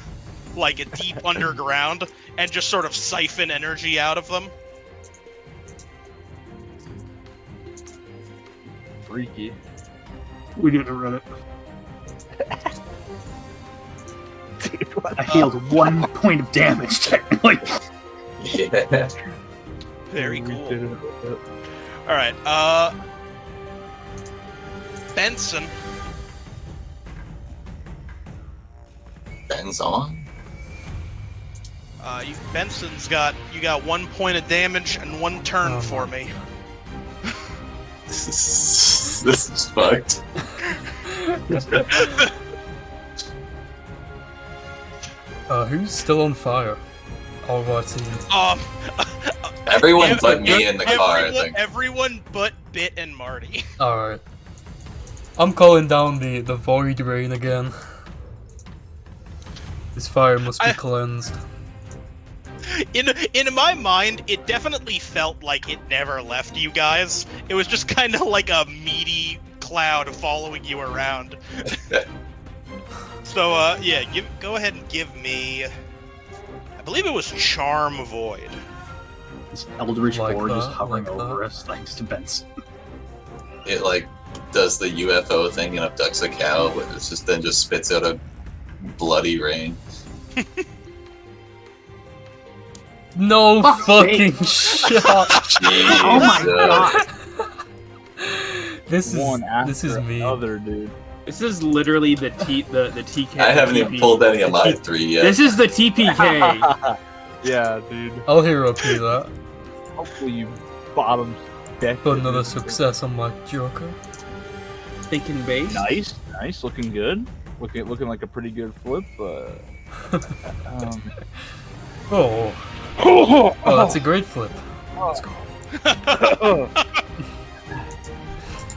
like deep underground, and just sort of siphon energy out of them. Freaky. We need to run it. Dude, what I healed 1 point of damage, technically. Yeah. Very we cool. did it. All right, Benson. Ben's on. Benson's got 1 point of damage and 1 turn for me. This is fucked. Who's still on fire? All of our team. Everyone but me in the car, I think. Everyone but Bit and Marty. Alright. I'm calling down the void rain again. This fire must be cleansed. In my mind, it definitely felt like it never left you guys. It was just kind of like a meaty cloud following you around. So, yeah, go ahead and give me. I believe it was Charm Void. This Eldritch Like Horde just that, hovering like over that. us thanks to Benson. It like does the UFO thing and abducts a cow, but it's just then just spits out a bloody rain. No Fuck's fucking shot. Oh my god! One This is after me. another, dude. This is literally the TK. I haven't even pulled any of my 3 yet. This is the TPK. Yeah, dude. I'll hero P that. Hopefully you bottom deck. But another success on my Joker. Thinking base. Nice, looking good. Looking like a pretty good flip. Oh, that's a great flip. Let's go.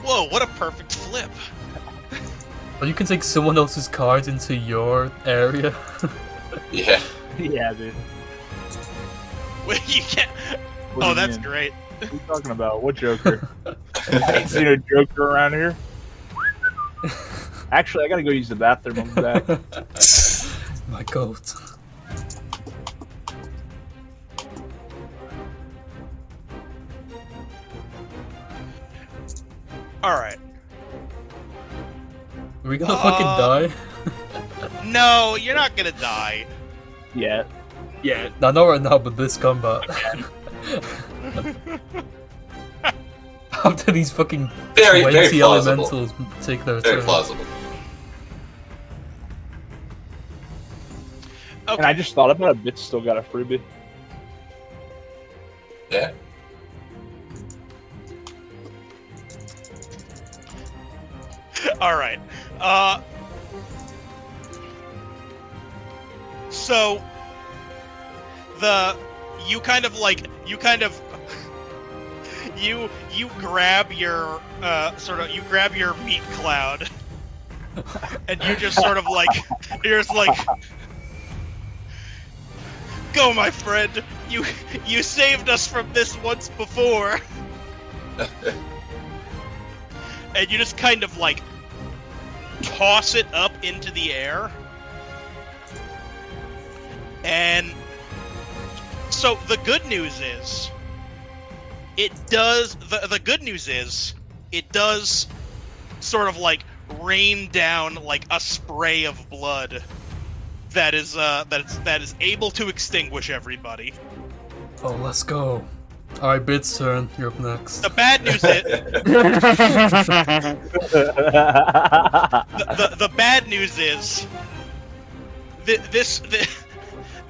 Whoa, what a perfect flip! Well, you can take someone else's cards into your area. Yeah. Yeah, dude. Wait, you can't. What do Oh, you that's mean? great. What are you talking about? What Joker? I ain't seen a Joker around here. Actually, I gotta go use the bathroom. I'll be back. My goat. All right. Are we gonna fucking die? No, you're not gonna die. Yeah. Yeah. No, not right now, but this combat. After these fucking Very 20 plausible. elementals take their Very turn. plausible. Okay. And I just thought about it. Bit's still got a freebie. Yeah. All right. So you grab your you grab your meat cloud, and you just sort of like you're just like, go, my friend. You saved us from this once before. And you just kind of like toss it up into the air. And so the good news is it does sort of like rain down like a spray of blood that is able to extinguish everybody. Oh, let's go. Alright, Bit's turn. You're up next. The bad news is the bad news is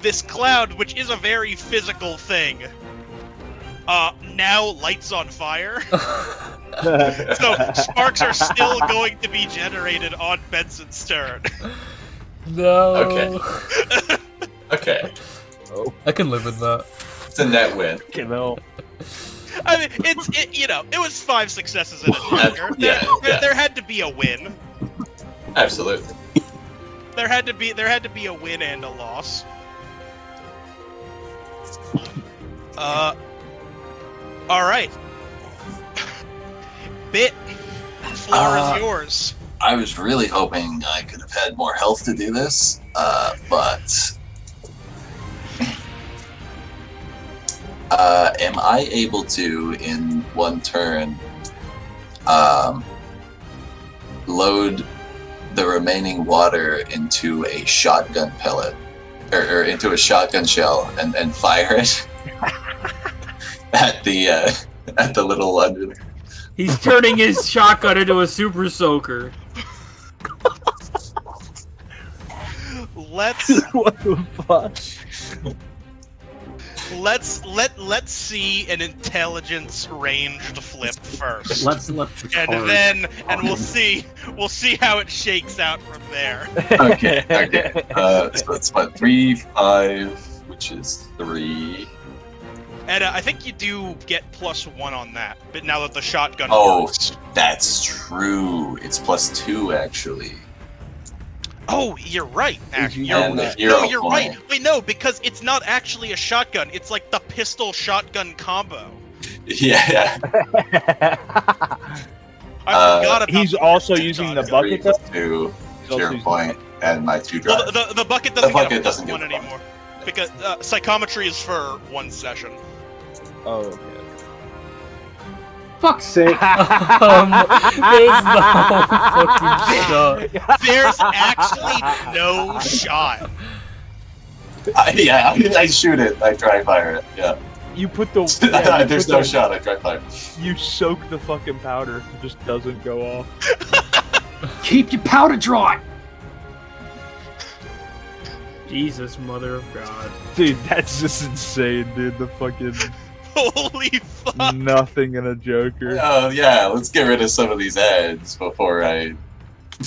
this cloud, which is a very physical thing, now lights on fire. So sparks are still going to be generated on Benson's turn. No. Okay. Okay. I can live with that. It's a net win. You know. I mean, it was 5 successes in a dagger. There had to be a win. Absolutely. There had to be a win and a loss. All right. Bit, floor is yours. I was really hoping I could have had more health to do this, but am I able to, in one turn, load the remaining water into a shotgun pellet, or into a shotgun shell, and fire it at the little under there? He's turning his shotgun into a super soaker. What the fuck? Let's see an intelligence ranged flip first. Let's and we'll see how it shakes out from there. Okay. So it's what, 3, 5, which is 3. And I think you do get +1 on that, but now that the shotgun works. That's true. It's +2 actually. Oh, you're right. Actually, You're you're right. Wait, no, because it's not actually a shotgun. It's like the pistol shotgun combo. Yeah. I forgot about. He's also using the bucket. 2 zero point and my 2 drives. Well, the bucket doesn't get a +1 anymore because psychometry is for 1 session. Oh, okay. Fuck's sake. There's no fucking shot. There's actually no shot. I shoot it. I try fire it. Yeah. You put the. There's no shot. I try fire. You soak the fucking powder. It just doesn't go off. Keep your powder dry. Jesus, mother of God. Dude, that's just insane, dude. The fucking. Holy fuck! Nothing in a Joker. Oh yeah, let's get rid of some of these ads before I die.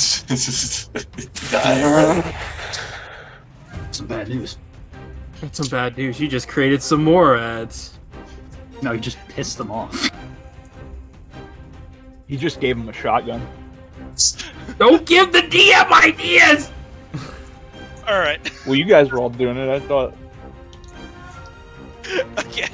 Some bad news. That's some bad news. You just created some more ads. No, you just pissed them off. He just gave him a shotgun. Don't give the DM ideas! Alright. Well, you guys were all doing it, I thought. Okay.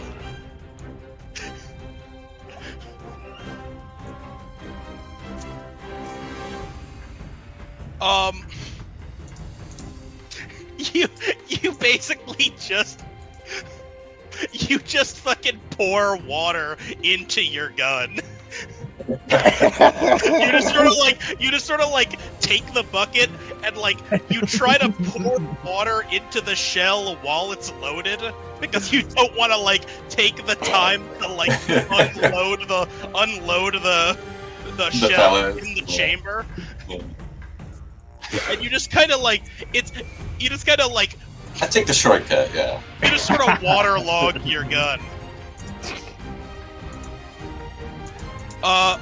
You basically just fucking pour water into your gun. You just sort of like take the bucket and like you try to pour water into the shell while it's loaded because you don't want to like take the time to like unload the shell in the chamber. And you just kind of like I take the shortcut, yeah. You just sort of waterlog your gun. I'm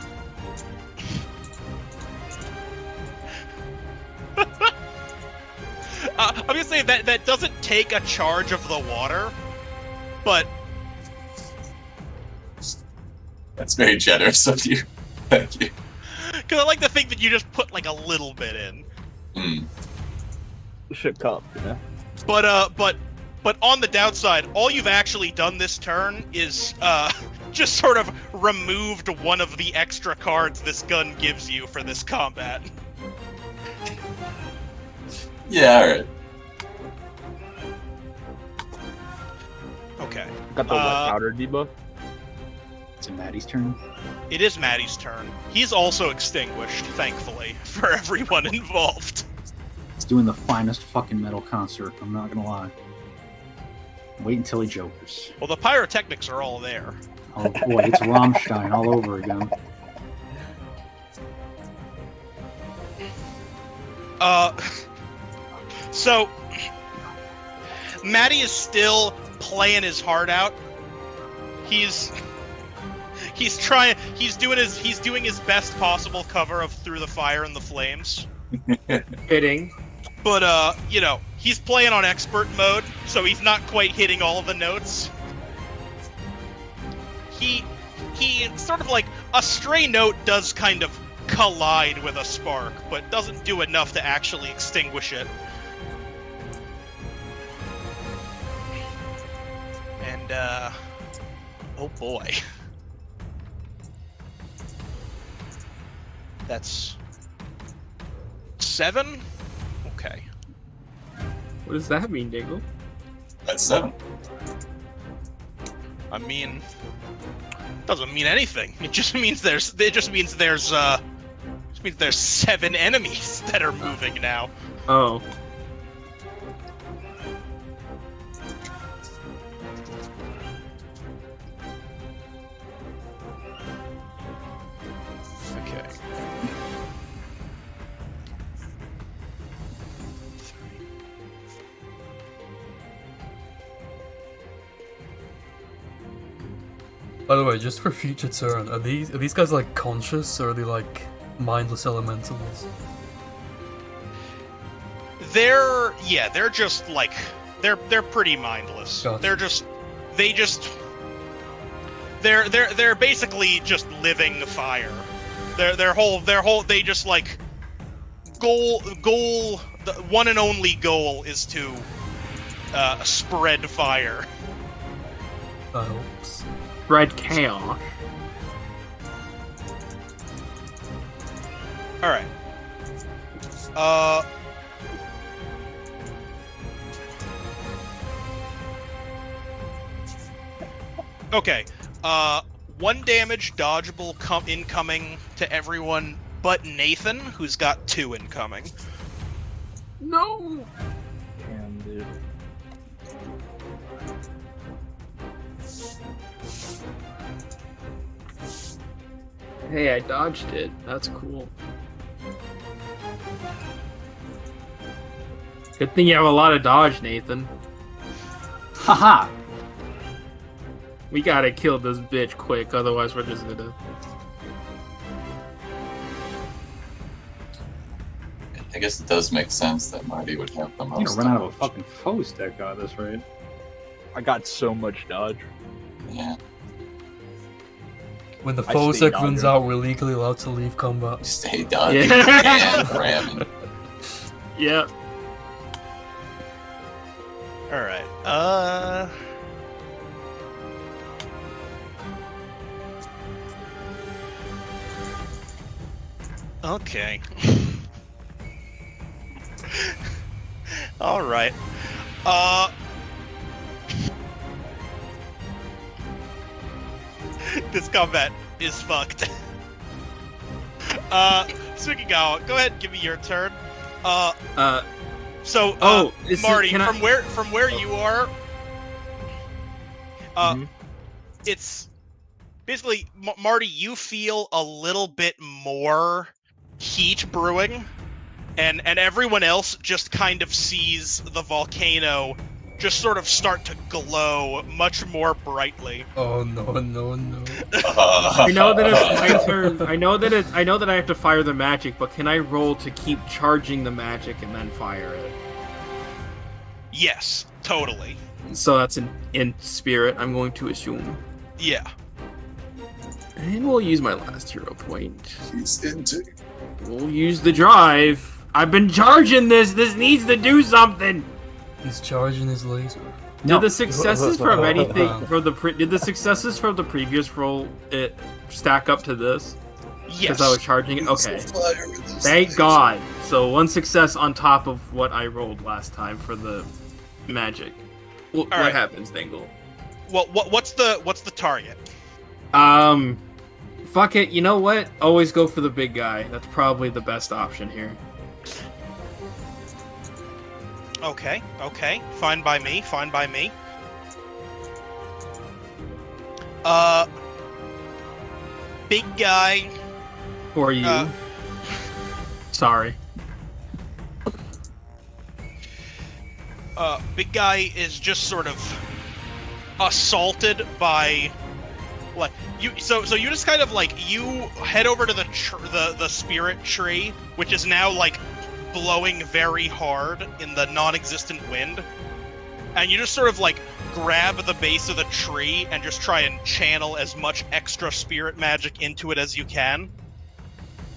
gonna say that doesn't take a charge of the water, but that's very generous of you. Thank you. Because I like to think that you just put like a little bit in. Shit cup, yeah. But on the downside, all you've actually done this turn is just sort of removed one of the extra cards this gun gives you for this combat. Yeah, alright. Okay. Got the wet powder debuff. It's Maddie's turn. It is Maddie's turn. He's also extinguished, thankfully, for everyone involved. He's doing the finest fucking metal concert, I'm not gonna lie. Wait until he jokers. Well, the pyrotechnics are all there. Oh boy, it's Rammstein all over again. So Maddie is still playing his heart out. He's doing his best possible cover of through the fire and the flames. Hitting. But you know, he's playing on expert mode, so he's not quite hitting all the notes. He sort of like a stray note does kind of collide with a spark, but doesn't do enough to actually extinguish it. And oh boy. That's 7? Okay. What does that mean, Dingle? That's 7. I mean, doesn't mean anything. It just means there's 7 enemies that are moving now. Oh. Okay. By the way, just for future turn, are these guys like conscious or are they like mindless elementals? They're just like they're pretty mindless. Gotcha. They're basically just living fire. Their whole they just like goal the one and only goal is to spread fire. Oops. Red chaos. All right. Okay. 1 damage dodgeable incoming to everyone but Nathan, who's got 2 incoming. No. Damn, dude. Hey, I dodged it. That's cool. Good thing you have a lot of dodge, Nathan. Haha! We gotta kill this bitch quick, otherwise we're just gonna... I guess it does make sense that Marty would have the I'm most. gonna run out of a damage. fucking foe stack out of this, right? I got so much dodge. Yeah, When the I foe stay sec runs dodger. out, we're legally allowed to leave combat. stay dodging Yeah. and ramming. Yeah. All right. Okay. All right. This combat is fucked. Sukigawa, go ahead and give me your turn. So, Marty, from where you are, it's basically Marty. You feel a little bit more heat brewing, and everyone else just kind of sees the volcano just sort of start to glow much more brightly. Oh no. I know that it's my turn. I know that I have to fire the magic, but can I roll to keep charging the magic and then fire it? Yes, totally. So that's in spirit, I'm going to assume. Yeah. And we'll use my last hero point. He's into. We'll use the drive. I've been charging this. This needs to do something. He's charging his laser. Did the successes from anything did the successes from the previous roll it stack up to this? Yes. Because I was charging it. Okay. Thank God. So 1 success on top of what I rolled last time for the magic. Well, what right. happens, Dingle? Well, what's the target? Fuck it. You know what? Always go for the big guy. That's probably the best option here. Okay. Fine by me. Big guy. For you. Sorry. Big guy is just sort of assaulted by, like, you. So you just kind of like you head over to the spirit tree, which is now like blowing very hard in the non-existent wind, and you just sort of like grab the base of the tree and just try and channel as much extra spirit magic into it as you can.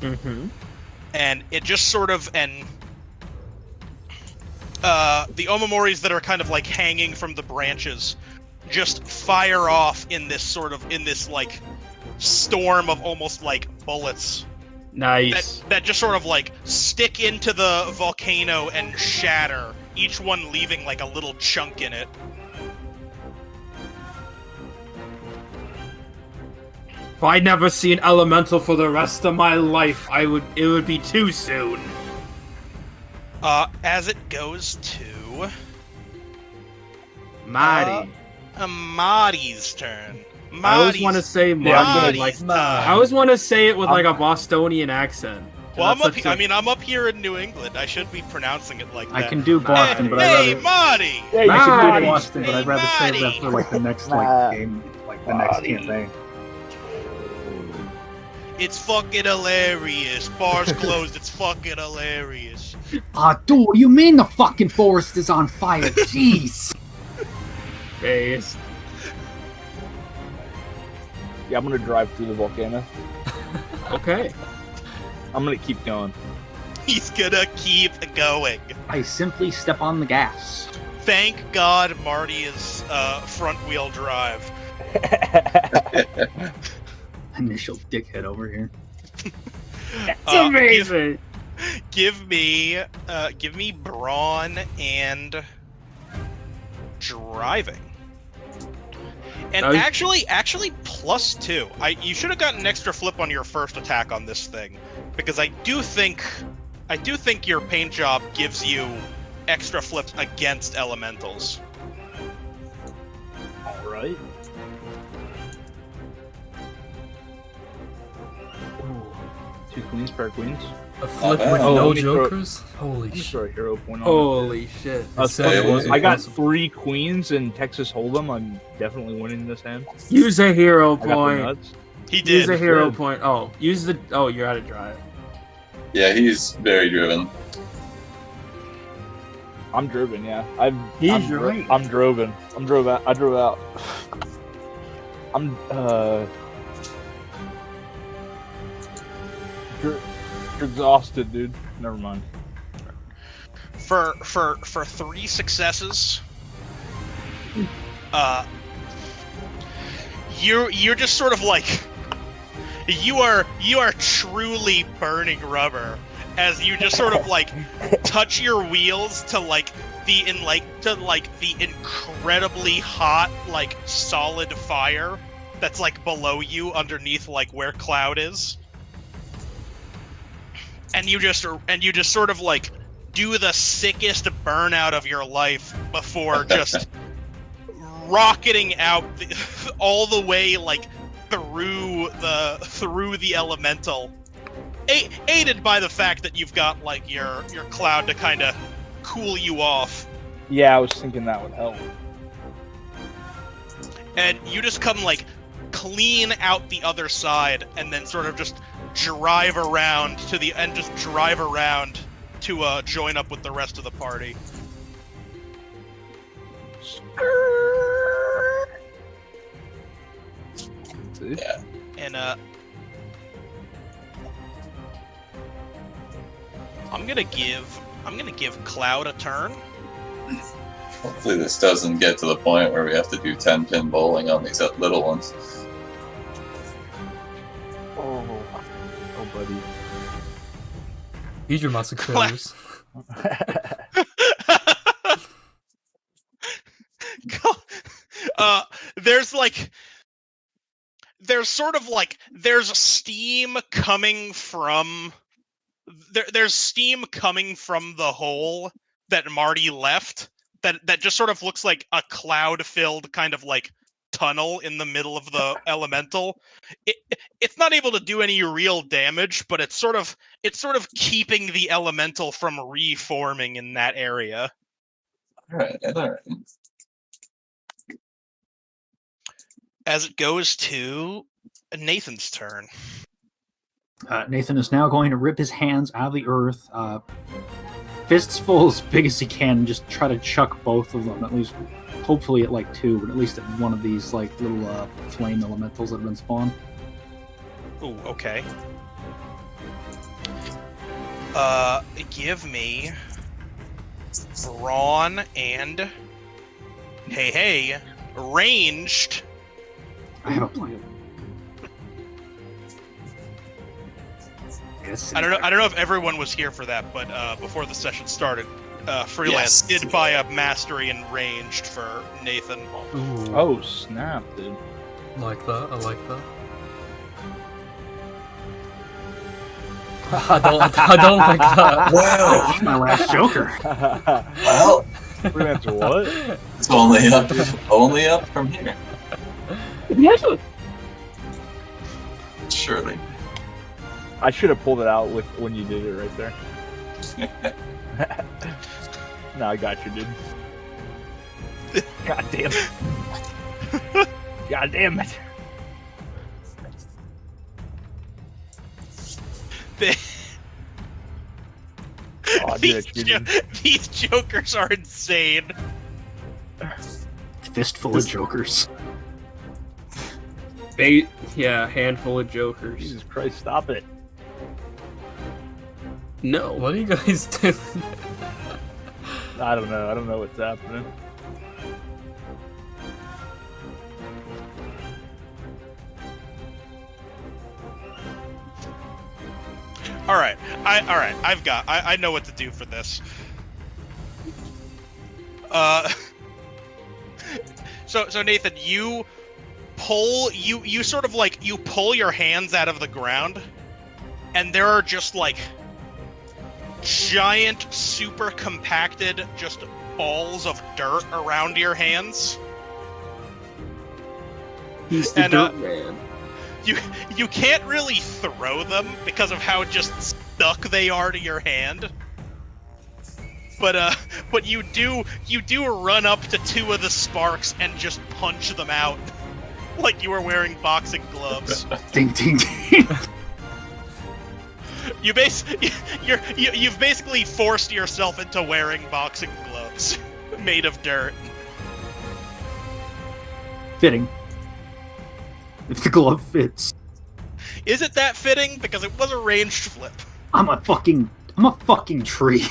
Mm-hmm. And it just sort of the omomoris that are kind of like hanging from the branches just fire off in this like storm of almost like bullets Nice. that just sort of like stick into the volcano and shatter, each one leaving like a little chunk in it. If I never see an elemental for the rest of my life, it would be too soon. As it goes to Marty. Marty's turn. I always want to say Marty. I always want to say it with like a Bostonian accent. Well, I'm up here in New England. I should be pronouncing it like that. I can do Boston, but hey, I'd rather. Marty! I can Marty! do Boston, but I'd rather save that for like the next like game, like the next campaign. It's fucking hilarious. Bar's closed. It's fucking hilarious. Dude, you mean the fucking forest is on fire? Jeez. Face. Yeah, I'm gonna drive through the volcano. Okay. I'm gonna keep going. He's gonna keep going. I simply step on the gas. Thank God Marty is front wheel drive. Initial dickhead over here. It's amazing. Give me brawn and driving. And actually +2. You should have gotten an extra flip on your first attack on this thing, because I do think your paint job gives you extra flips against elementals. All right. Ooh, 2 queens, pair of queens. A flip bad. with Oh, no let me throw- jokers? Holy Just shit. throw a hero point on Holy shit. it. Yeah, I got 3 queens in Texas Hold'em. I'm definitely winning this hand. Use a hero I got the point. nuts. He Use did. a hero Good. point. Oh, use the. Oh, you're out of drive. Yeah, he's very driven. I'm driven, yeah. He's I'm right. I'm driven. I drove out. I'm exhausted, dude. Never mind. For 3 successes, you're just sort of like you are truly burning rubber as you just sort of like touch your wheels to the incredibly hot like solid fire that's like below you underneath like where Cloud is. And you just sort of like do the sickest burnout of your life before just rocketing out all the way like through the elemental, aided by the fact that you've got like your Cloud to kind of cool you off. Yeah, I was thinking that would help. And you just come like clean out the other side, and then sort of just drive around to join up with the rest of the party. Yeah. And I'm gonna give Cloud a turn. Hopefully this doesn't get to the point where we have to do 10-pin bowling on these little ones. Oh, buddy. He's your massive clothes. There's steam coming from there's steam coming from the hole that Marty left that just sort of looks like a cloud-filled kind of like tunnel in the middle of the elemental. It's not able to do any real damage, but it's sort of keeping the elemental from reforming in that area. All right. As it goes to Nathan's turn. Nathan is now going to rip his hands out of the earth, fists full as big as he can. Just try to chuck both of them, at least, hopefully at like 2, but at least at one of these like little flame elementals that have been spawned. Ooh, okay. Give me brawn and hey, ranged. I have a plan. I don't know if everyone was here for that, but before the session started, Freelance Yes. did buy a mastery in ranged for Nathan. Ooh, Oh snap, dude! like that. I like that. I don't like that. Wow. My last Joker. Well, Freelance what? it's only up from here. Surely. I should have pulled it out with when you did it right there. No, I got you, dude. God damn it! God damn it! Oh, I did it, you did. These jokers are insane. Fistful of Jokers. Yeah, handful of jokers. Jesus Christ, stop it! No. What are you guys doing? I don't know. I don't know what's happening. All right, I know what to do for this. So Nathan, you pull your hands out of the ground, and there are just like giant, super compacted, just balls of dirt around your hands. He's the And, dirt man. You can't really throw them because of how just stuck they are to your hand. But you do run up to 2 of the sparks and just punch them out like you were wearing boxing gloves. Ding, ding, ding. You've basically forced yourself into wearing boxing gloves made of dirt. Fitting. If the glove fits. Is it that fitting? Because it was a ranged flip. I'm a fucking tree.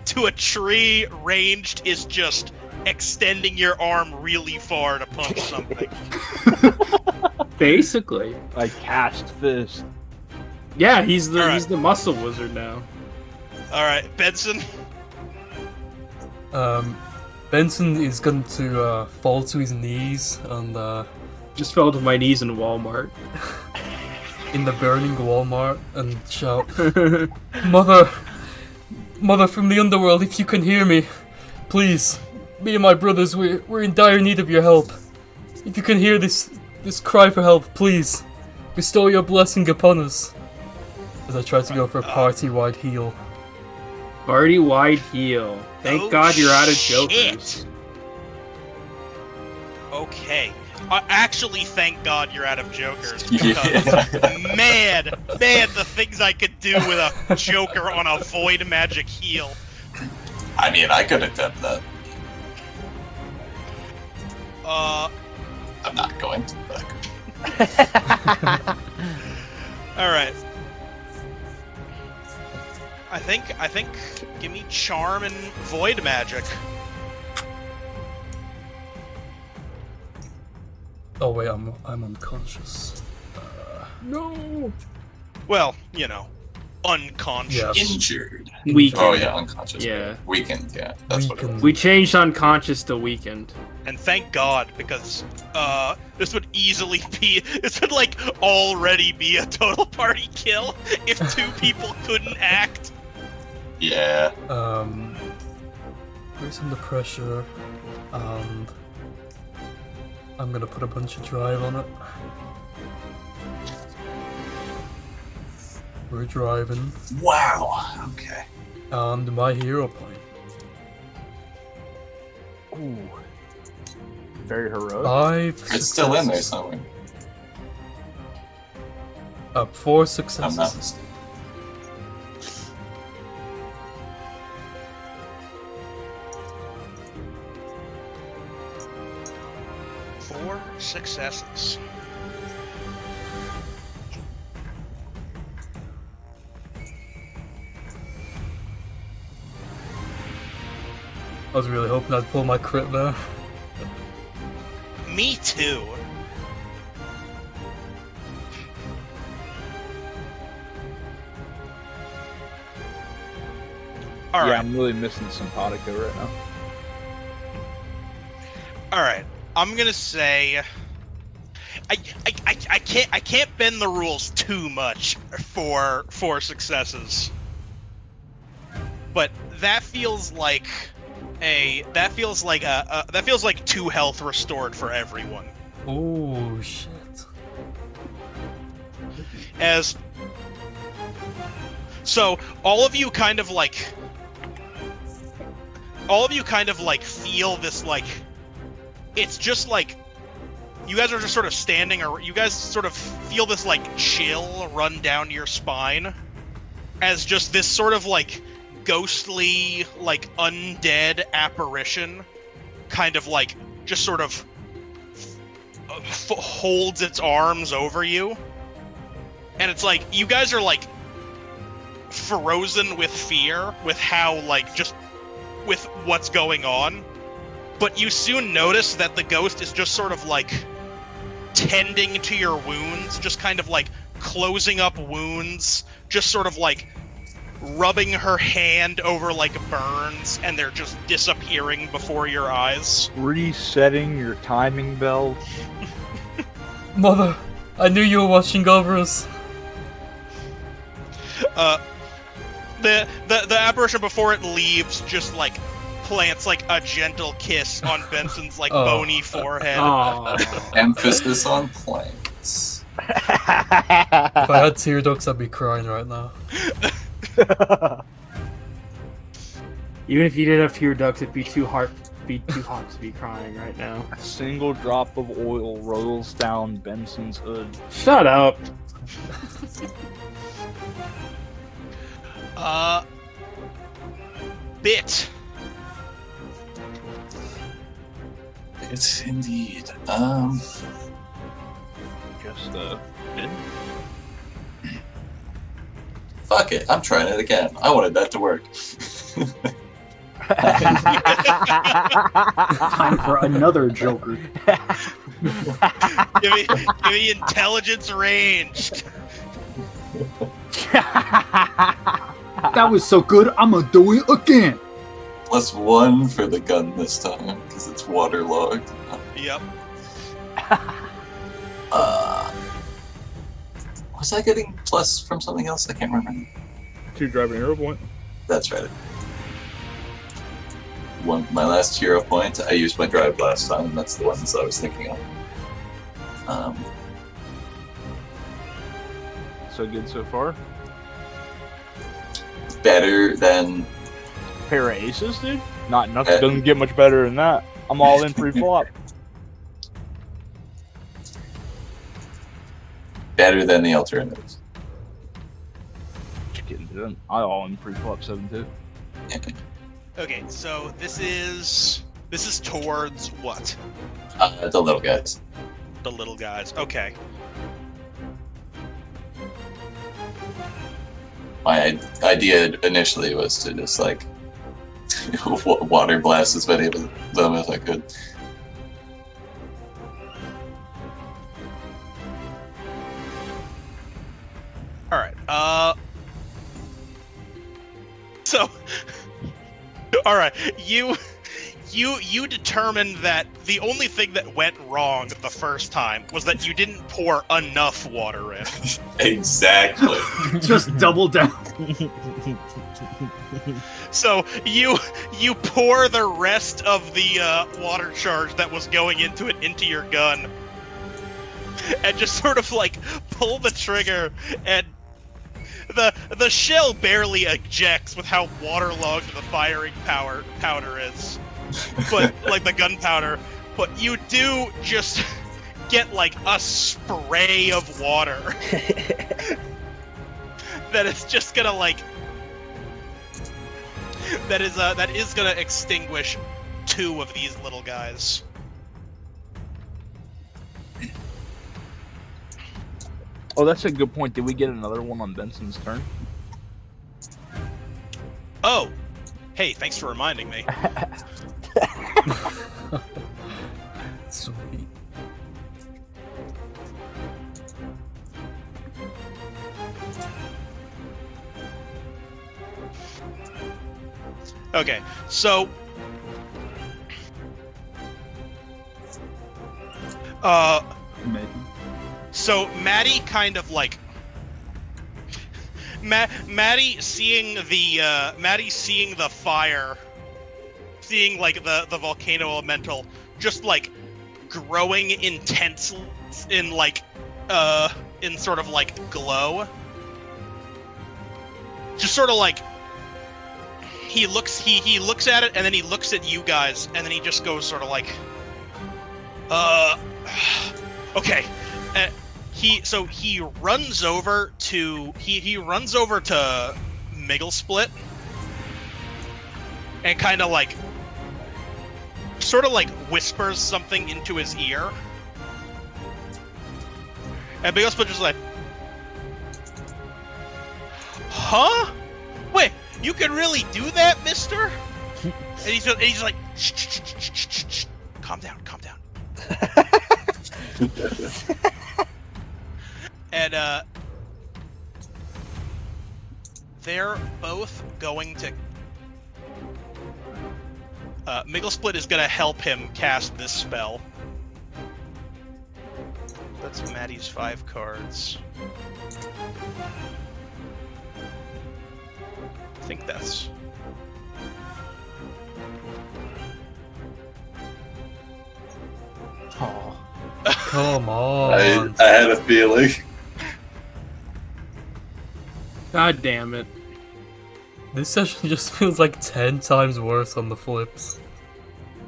to a tree, ranged is just extending your arm really far to punch something. Basically. I cast fist. Yeah, he's the Alright. he's the muscle wizard now. All right, Benson. Benson is going to fall to his knees and Just fell to my knees in Walmart. in the burning Walmart and shout, "Mother, Mother from the underworld, if you can hear me, please, me and my brothers, we're in dire need of your help. If you can hear this cry for help, please, bestow your blessing upon us." As I try to go for a party-wide heal. Party wide heal. Thank Oh, God you're out of shit. jokers. Okay. Actually, thank God you're out of jokers. Yeah. Because, man, the things I could do with a joker on a void magic heal. I mean, I could attempt that. I'm not going to. But... All right. I think. Give me charm and void magic. Oh wait, I'm unconscious. No. Well, unconscious. Yes. Injured. Weakened. Oh yeah, unconscious. Yeah. Weakened, yeah. That's what it Weakened. was. We changed unconscious to weakened. And thank God, because this would already be a total party kill if 2 people couldn't act. Yeah. Raising the pressure, and I'm gonna put a bunch of drive on it. We're driving, Wow. Okay. and my hero point. Ooh. Very heroic. 5 It's still in there successes. somewhere. 4 I'm successes. not mistaken. successes. I was really hoping I'd pull my crit there. Me too. All Yeah, right. I'm really missing Simpatico right now. All right. I'm gonna say, I can't bend the rules too much for successes, but that feels like that feels like 2 health restored for everyone. Oh shit. So all of you kind of like feel this, like, it's just like you guys are just sort of standing, or you guys sort of feel this like chill run down your spine as just this sort of like ghostly, like undead apparition kind of like just sort of holds its arms over you, and it's like you guys are like frozen with fear with how, like, just with what's going on, but you soon notice that the ghost is just sort of like tending to your wounds, just kind of like closing up wounds, just sort of like rubbing her hand over like burns, and they're just disappearing before your eyes. Resetting your timing belt. Mother, I knew you were watching over us. The apparition, before it leaves, just like plants like a gentle kiss on Benson's like bony forehead. Emphasis on plants. If I had tear ducts, I'd be crying right now. Even if you did have tear ducts, it'd be too hot to be crying right now. A single drop of oil rolls down Benson's hood. Shut up. Bit. It's indeed. Just Fuck it. I'm trying it again. I wanted that to work. Time for another Joker. Give me intelligence ranged. That was so good, I'm gonna do it again. +1 for the gun this time, because it's waterlogged. Yep. Was I getting plus from something else? I can't remember. 2 driving hero point. That's right. My last hero point, I used my drive last time, and that's the one that I was thinking of. So good so far. Better than... Pair of aces, dude? Not enough. Doesn't get much better than that. I'm all in pre-flop. Better than the alternatives. Just kidding, dude. I all in pre-flop 7-2. Okay, so this is towards what? The little guys. The little guys. Okay. My idea initially was to just, like, water blast as many of them as I could. Alright, so, alright, you determined that the only thing that went wrong the first time was that you didn't pour enough water in. Exactly. Just double down. So you pour the rest of the water charge that was going into it into your gun, and just sort of like pull the trigger, and the shell barely ejects with how waterlogged the firing powder is. But like the gunpowder, but you do just get like a spray of water that is just gonna like that is gonna extinguish 2 of these little guys. Oh, that's a good point. Did we get another one on Benson's turn? Oh, hey, thanks for reminding me. Sweet. Okay, so Maybe. so Maddie kind of like Maddie seeing the fire, seeing like the volcano elemental just like growing intensely in like in sort of like glow. Just sort of like he looks at it and then he looks at you guys and then he just goes sort of like okay. He runs over to Migglesplit and kind of like sort of like whispers something into his ear. And Migglesplit just like, huh? Wait, you can really do that, mister? And he's like, shh, calm down. And they're both going to Migglesplit is gonna help him cast this spell. That's Maddie's 5 cards. I think that's... Oh. Come on. I had a feeling. God damn it. This session just feels like 10 times worse on the flips.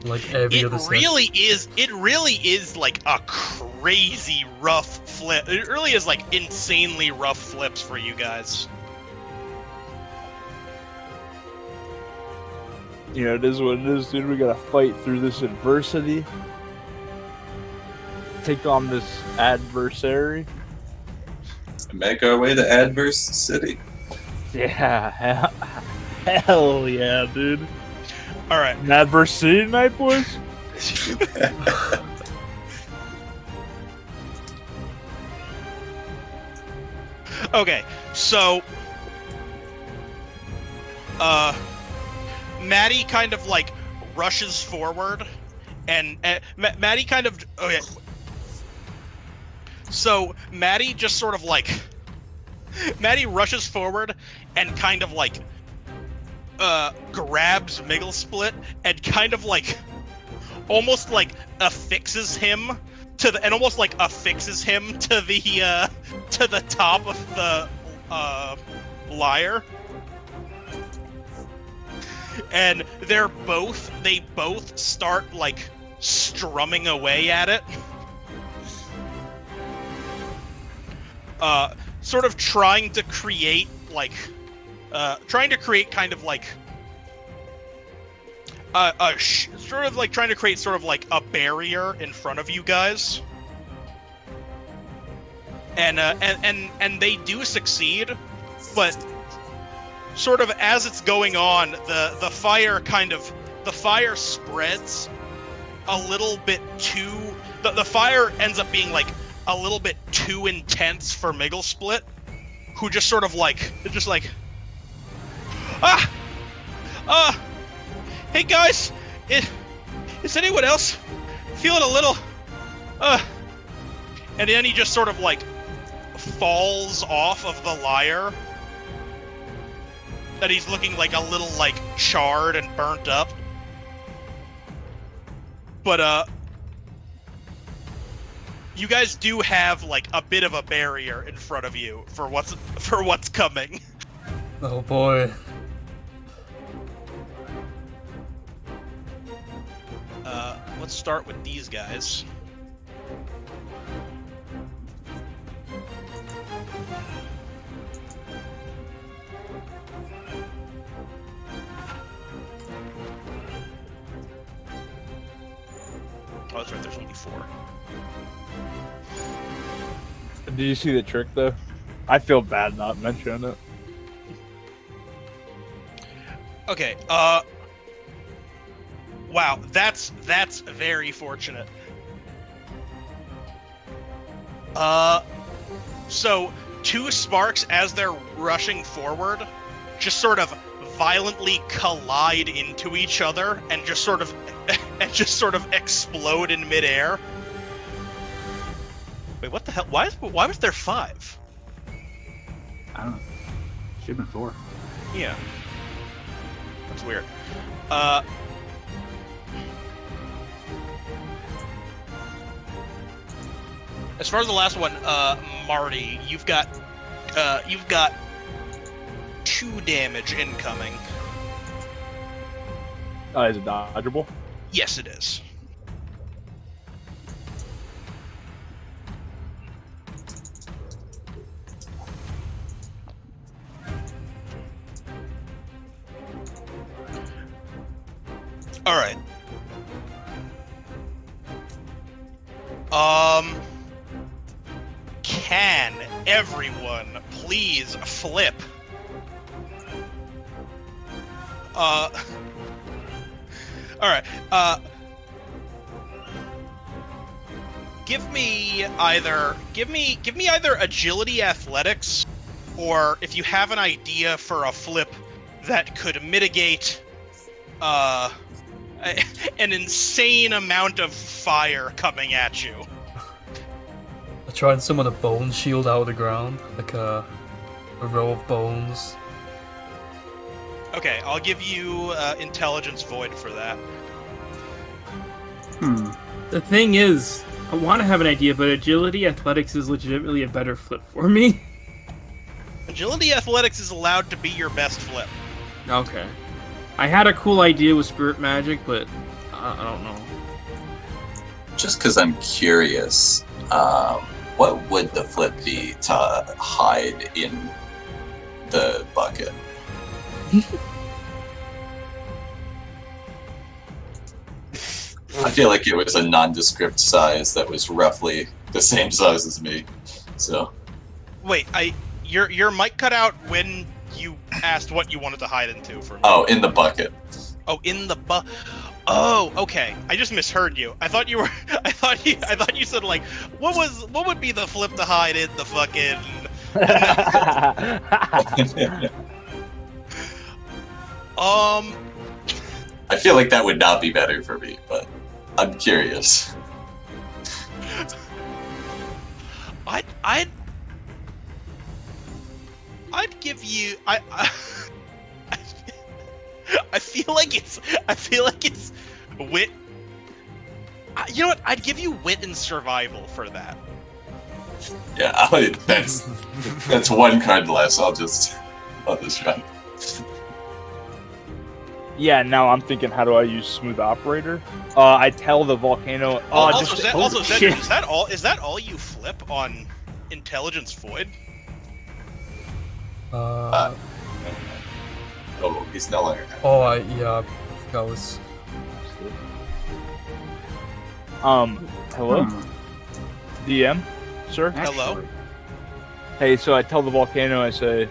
Like every other session. It really is like a crazy rough flip. It really is like insanely rough flips for you guys. You know, it is what it is, dude. We gotta fight through this adversity. Take on this adversary. Make our way to Adverse City. Yeah, hell yeah, dude. All right. An adversity tonight, boys. Okay, so Maddie kind of like rushes forward, and Maddie kind of okay. So Maddie just sort of like Maddie rushes forward and kind of like grabs Migglesplit and kind of like almost like affixes him to the top of the lyre. And they both start like strumming away at it. Sort of trying to create kind of like trying to create sort of like a barrier in front of you guys. And they do succeed, but sort of as it's going on, the fire spreads a little bit too. The fire ends up being like a little bit too intense for Migglesplit, who just sort of like hey guys, is anyone else feeling a little and then he just sort of like falls off of the lyre. That he's looking like a little like charred and burnt up. But you guys do have like a bit of a barrier in front of you for what's coming. Oh boy. Let's start with these guys. Oh, that's right, there's only 4. Did you see the trick though? I feel bad not mentioning it. Okay. Wow, that's very fortunate. So two sparks as they're rushing forward, just sort of violently collide into each other and just sort of explode in midair. Wait, what the hell? Why was there 5? I don't know. Should've been 4. Yeah. That's weird. As far as the last one, Marty, you've got 2 damage incoming. Is it dodgeable? Yes, it is. All right. Can everyone please flip? All right. Give me either agility athletics, or if you have an idea for a flip that could mitigate an insane amount of fire coming at you. I try and summon a bone shield out of the ground, like a row of bones. Okay, I'll give you intelligence void for that. The thing is, I want to have an idea, but agility athletics is legitimately a better flip for me. Agility athletics is allowed to be your best flip. Okay. I had a cool idea with spirit magic, but I don't know. Just because I'm curious, what would the flip be to hide in the bucket? I feel like it was a nondescript size that was roughly the same size as me. So Wait, your mic cut out when you asked what you wanted to hide into for me. oh, in the bucket. Oh, in the Oh, okay. I just misheard you. I thought you were. I thought you said like, what would be the flip to hide in the fucking. I feel like that would not be better for me, but I'm curious. I'd give you. I feel like it's wit. You know what? I'd give you wit and survival for that. Yeah, that's one card less. I'll just try. Yeah, now I'm thinking, how do I use smooth operator? I tell the volcano. Also, shit. is that all you flip on intelligence void? Oh, he's no longer. I forgot it was. Hello, DM, sir. Hello? Hey, so I tell the volcano, I say,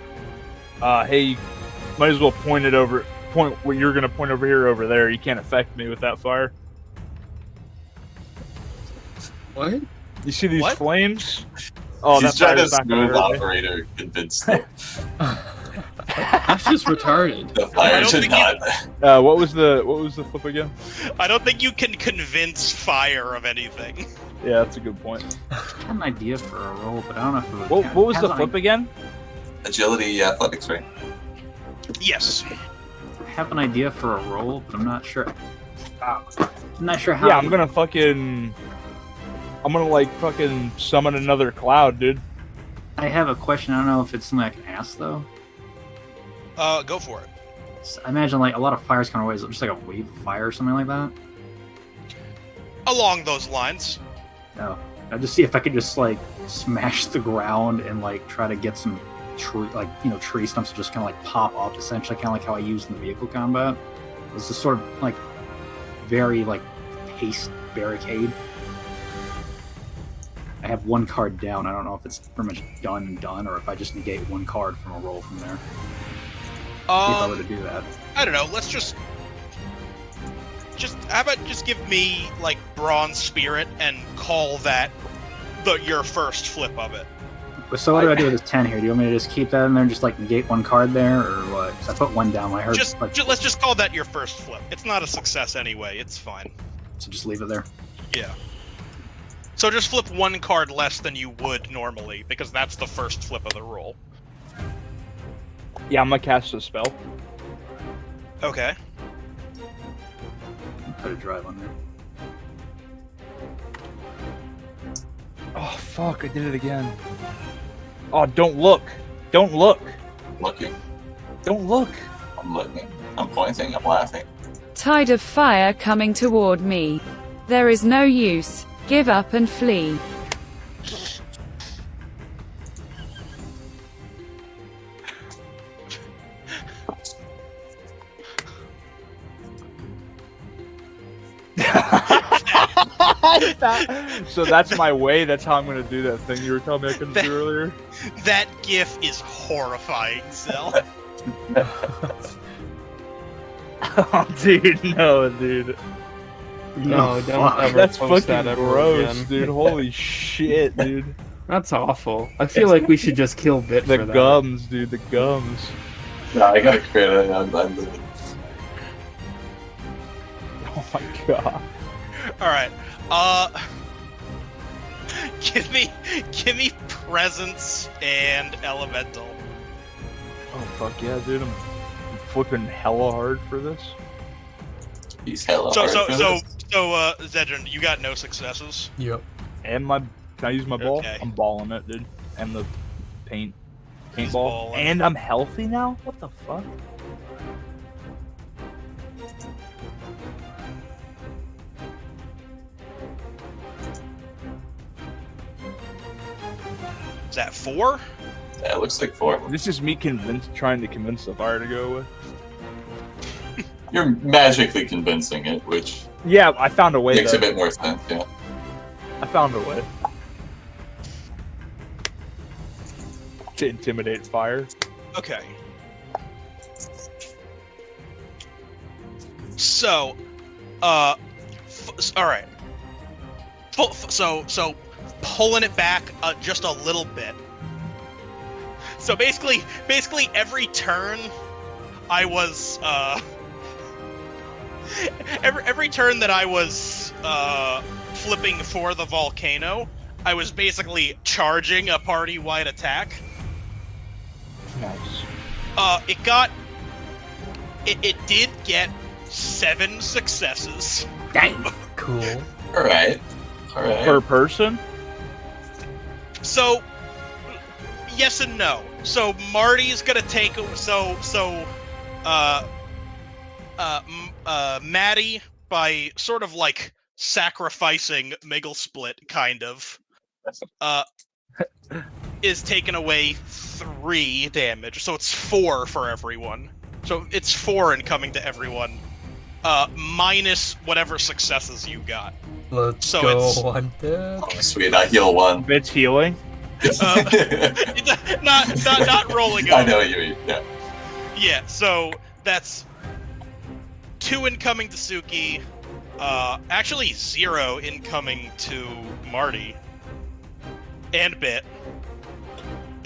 hey, you might as well point what you're gonna point over here, over there. You can't affect me with that fire. What? You see these What? flames? Oh, He's that trying to fire's not gonna smooth hurt me. operator convince them. That's just retarded. The fire don't should think not. What was the flip again? I don't think you can convince fire of anything. Yeah, that's a good point. I had an idea for a roll, but I don't know if it would What count. was It the has flip an again? Agility, athletics, right? Yes. I have an idea for a roll, but I'm not sure. I'm not sure how. Yeah, I'm gonna like fucking summon another cloud, dude. I have a question. I don't know if it's something I can ask though. Go for it. I imagine like a lot of fires kind of ways, just like a wave of fire or something like that. Along those lines. No, I'll just see if I could just like smash the ground and like try to get some tree stumps to just kind of like pop up, essentially kind of like how I used in the vehicle combat. It's just sort of like very like haste barricade. I have one card down. I don't know if it's pretty much done, or if I just negate one card from a roll from there. If I were to do that. I don't know. Let's just how about just give me like Bronze Spirit and call that your first flip of it. So what do I do with this 10 here? Do you want me to just keep that in there and just like negate one card there, or what? 'Cause I put one down. I heard. Let's just call that your first flip. It's not a success anyway. It's fine. So just leave it there. Yeah. So just flip one card less than you would normally, because that's the first flip of the roll. Yeah, I'm gonna cast a spell. Okay. Put a drive on there. Oh fuck! I did it again. Oh, don't look! Don't look! Looking. Don't look! I'm looking. I'm pointing. I'm laughing. Tide of fire coming toward me. There is no use. Give up and flee. So that's my way. That's how I'm gonna do that thing you were telling me I couldn't do earlier. That gif is horrifying, Zell. Oh, dude, no, dude. No, don't ever That's post fucking that ever gross, again. dude. Holy shit, dude. That's awful. I feel like we should just kill Bit The for that. gums, dude. The gums. No, I got credit. I'm leaving. Oh my god. All right. Give me presence and elemental. Oh fuck yeah, dude. I'm flipping hella hard for this. He's hella So hard for this. Zedrin, you got no successes. Yep. And my, can I use my ball? Okay. I'm balling it, dude. And the paintball. balling. And I'm healthy now? What the fuck? Is that 4? Yeah, it looks like 4. This is me trying to convince the fire to go away. You're magically convincing it, which Yeah, I found a way. makes though. a bit more sense, yeah. I found a way. To intimidate fire. Okay. So, all right. So pulling it back just a little bit. So basically every turn, I was every turn that I was flipping for the volcano, I was basically charging a party-wide attack. Nice. It did get 7 successes. Dang. Cool. Alright. Per person? So, yes and no. So Marty's gonna take Maddie, by sort of like sacrificing Miggle Split, kind of, is taken away 3 damage. So it's 4 for everyone. So it's 4 incoming to everyone, minus whatever successes you got. Let's So go. it's- I'm dead. Oh, sweet, I heal 1. It's healing. Not rolling I over. know what you mean, yeah. Yeah, so that's 2 incoming to Suki, actually 0 incoming to Marty and Bit,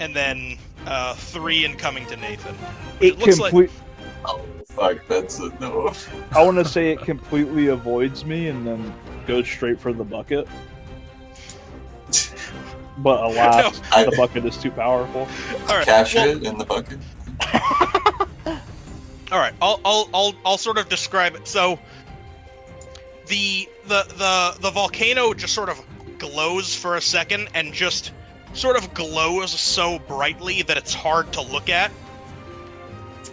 and then 3 incoming to Nathan. It looks like- Oh, fuck, that's a no. I want to say it completely avoids me and then goes straight for the bucket. But alas, No. the bucket is too powerful. All right, Capture well, it in the bucket. all right. I'll sort of describe it. So the volcano just sort of glows for a second and just sort of glows so brightly that it's hard to look at.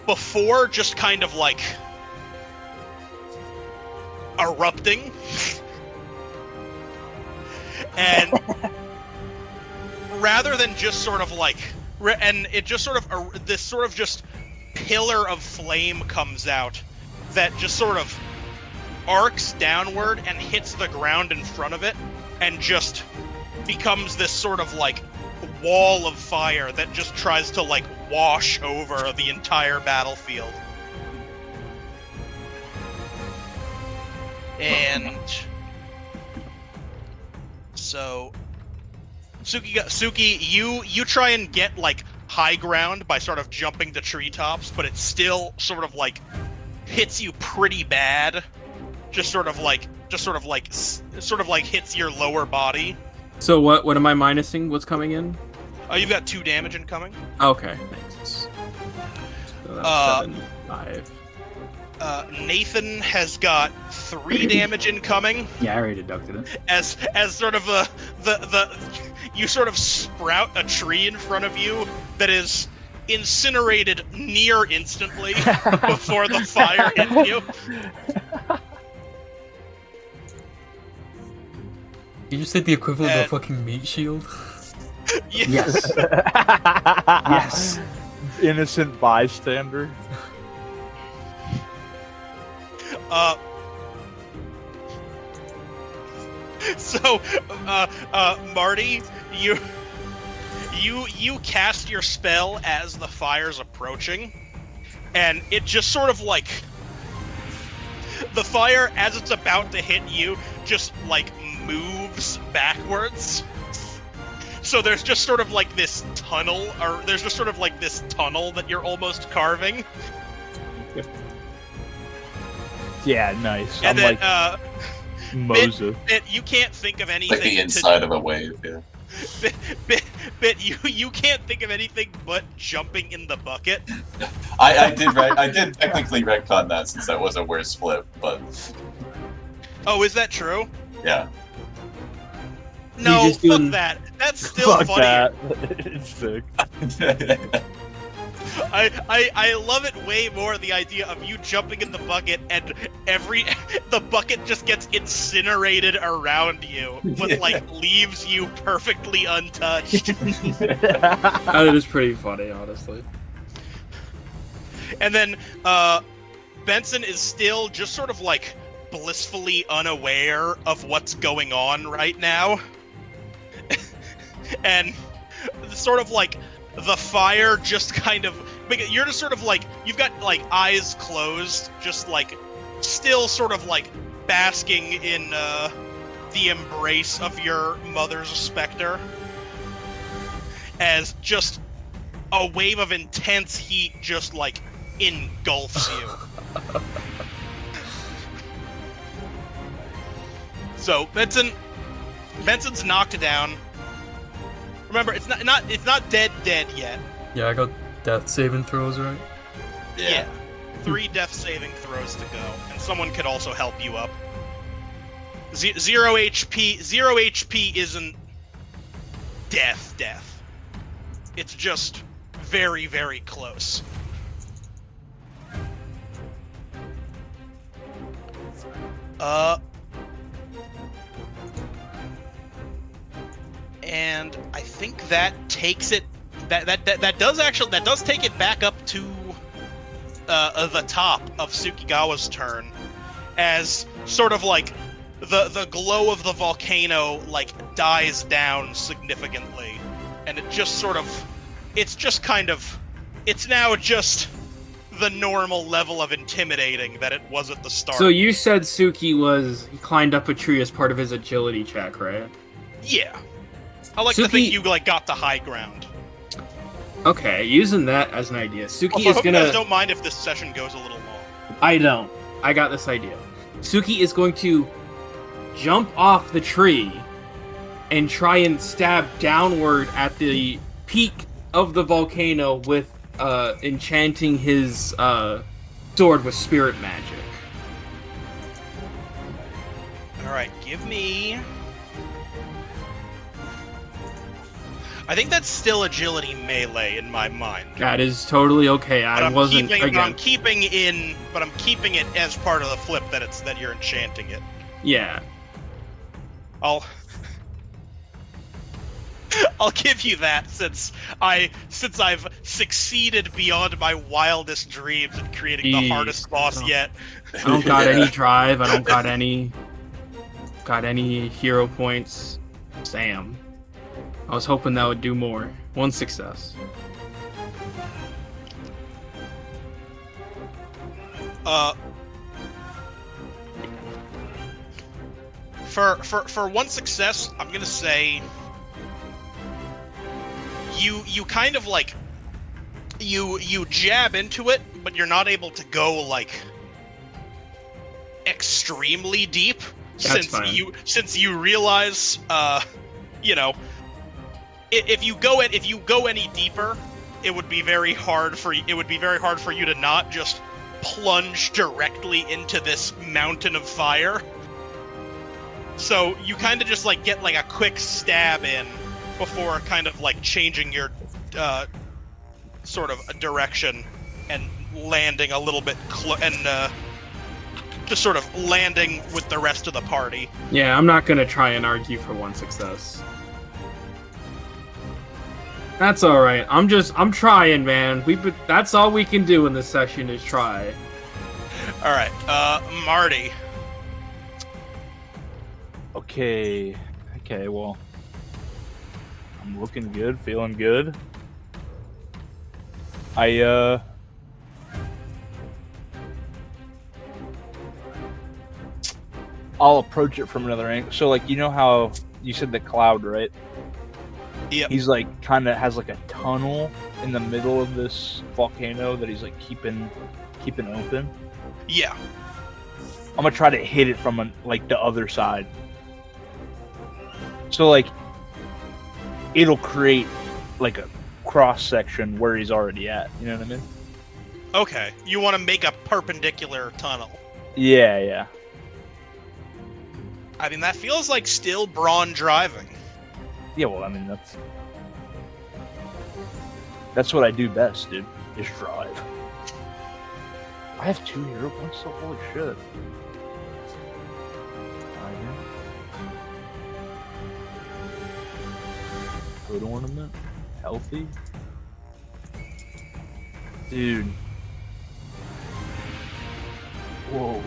Before just kind of like erupting. And rather than just sort of like, and it just sort of, this sort of just pillar of flame comes out that just sort of arcs downward and hits the ground in front of it and just becomes this sort of like wall of fire that just tries to like wash over the entire battlefield. And so Suki, you try and get like high ground by sort of jumping the treetops, but it still sort of like hits you pretty bad. Just sort of like hits your lower body. So what am I minusing? What's coming in? You've got 2 damage incoming. Okay, thanks. So that's 7, 5. Nathan has got 3 damage incoming. Yeah, I already deducted it. As sort of you sort of sprout a tree in front of you that is incinerated near instantly before the fire hits you. You just said the equivalent of a fucking meat shield. Yes. Yes. Innocent bystander. So, Marty, you cast your spell as the fire's approaching, and it just sort of like the fire, as it's about to hit you, just like moves backwards. So there's just sort of like this tunnel, that you're almost carving. Yeah, nice. And I'm then, like Moses. Bit, you can't think of anything. Like the inside of a wave, yeah. Bit, you can't think of anything but jumping in the bucket. I did technically retcon that since that was a worse flip, but Oh, is that true? yeah. No, just fuck doing- that. That's still Fuck funny. that. It's sick. I love it way more, the idea of you jumping in the bucket and the bucket just gets incinerated around you with like leaves you perfectly untouched. That is pretty funny, honestly. And then Benson is still just sort of like blissfully unaware of what's going on right now. And sort of like the fire just kind of, you're just sort of like, you've got like eyes closed, just like still sort of like basking in the embrace of your mother's specter, as just a wave of intense heat just like engulfs you. So Benson's knocked down. Remember, it's not dead yet. Yeah, I got death saving throws, right? Yeah. 3 death saving throws to go, and someone could also help you up. 0 HP. 0 HP isn't death. It's just very, very close. And I think that takes it. That does take it back up to the top of Tsukigawa's turn, as sort of like the glow of the volcano like dies down significantly, and it just sort of, it's now just the normal level of intimidating that it was at the start. So you said Suki he climbed up a tree as part of his agility check, right? Yeah. I like to think you like got the high ground. Okay, using that as an idea, Suki Also, I is hope gonna. you guys don't mind if this session goes a little long. I don't. I got this idea. Suki is going to jump off the tree and try and stab downward at the peak of the volcano with enchanting his sword with spirit magic. Alright, give me... I think that's still agility melee in my mind. That is totally okay. But I'm keeping it as part of the flip that you're enchanting it. Yeah. I'll give you that since I've succeeded beyond my wildest dreams in creating the hardest boss yet. I don't got any drive. I don't got any hero points. Sam. I was hoping that would do more. 1 success. For 1 success, I'm gonna say you kind of like you jab into it, but you're not able to go like extremely deep. That's fine. Since you realize you know, if you go any deeper, it would be very hard for you to not just plunge directly into this mountain of fire. So you kind of just like get like a quick stab in before kind of like changing your sort of a direction and landing a little bit just sort of landing with the rest of the party. Yeah, I'm not gonna try and argue for 1 success. That's alright. I'm trying, man. That's all we can do in this session is try. Alright, Marty. Okay, well, I'm looking good, feeling good. I'll approach it from another angle. So, like, you know how you said the cloud, right? Yeah. He's like kind of has like a tunnel in the middle of this volcano that he's like keeping open. Yeah. I'm gonna try to hit it from like the other side. So like it'll create like a cross section where he's already at. You know what I mean? Okay. You want to make a perpendicular tunnel. Yeah. I mean, that feels like still brawn driving. Yeah, well, I mean that's what I do best, dude. Is drive. I have 2 hero points, so holy shit. Hood ornament, healthy, dude. Whoa.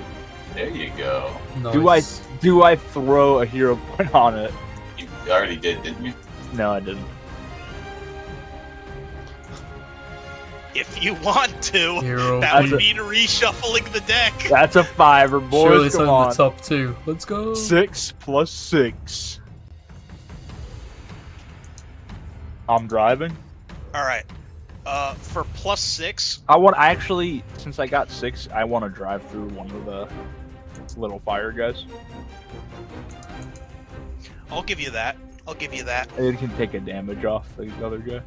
There you go. Nice. Do I throw a hero point on it? You already did, didn't you? No, I didn't. If you want to, Hero that point. would mean reshuffling the deck. That's a 5er, boys. Surely it's Come on on. the top 2. Let's go. 6 plus 6. I'm driving. All right. For +6, I actually, since I got 6, I want to drive through one of the little fire guys. I'll give you that. It can take a damage off the other guy.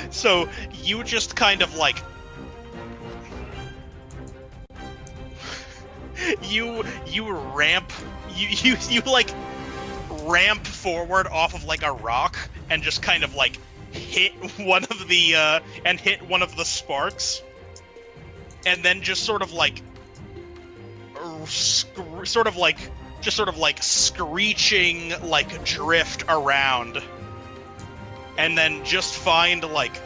So you just kind of like you ramp you like ramp forward off of like a rock and just kind of like hit one of the sparks, and then just sort of like screeching like drift around, and then just find like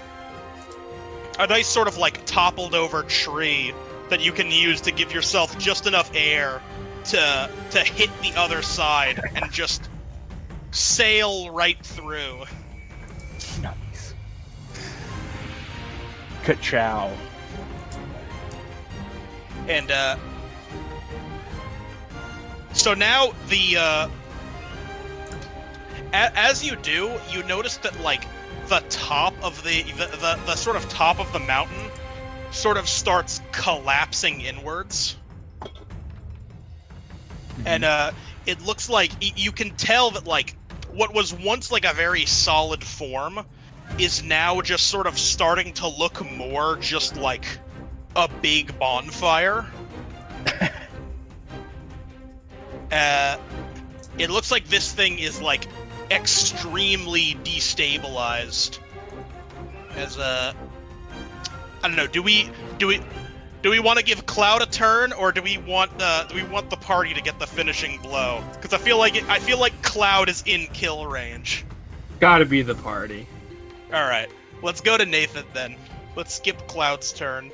a nice sort of like toppled over tree that you can use to give yourself just enough air to hit the other side and just sail right through. Nice. Ka-chow. And so now the as you do, you notice that like the top of the sort of top of the mountain sort of starts collapsing inwards. And it looks like you can tell that like what was once like a very solid form is now just sort of starting to look more just like a big bonfire. It looks like this thing is like extremely destabilized. As I don't know, do we want to give Cloud a turn, or do we want the party to get the finishing blow? Because I feel like Cloud is in kill range. Gotta be the party. All right, let's go to Nathan then. Let's skip Cloud's turn.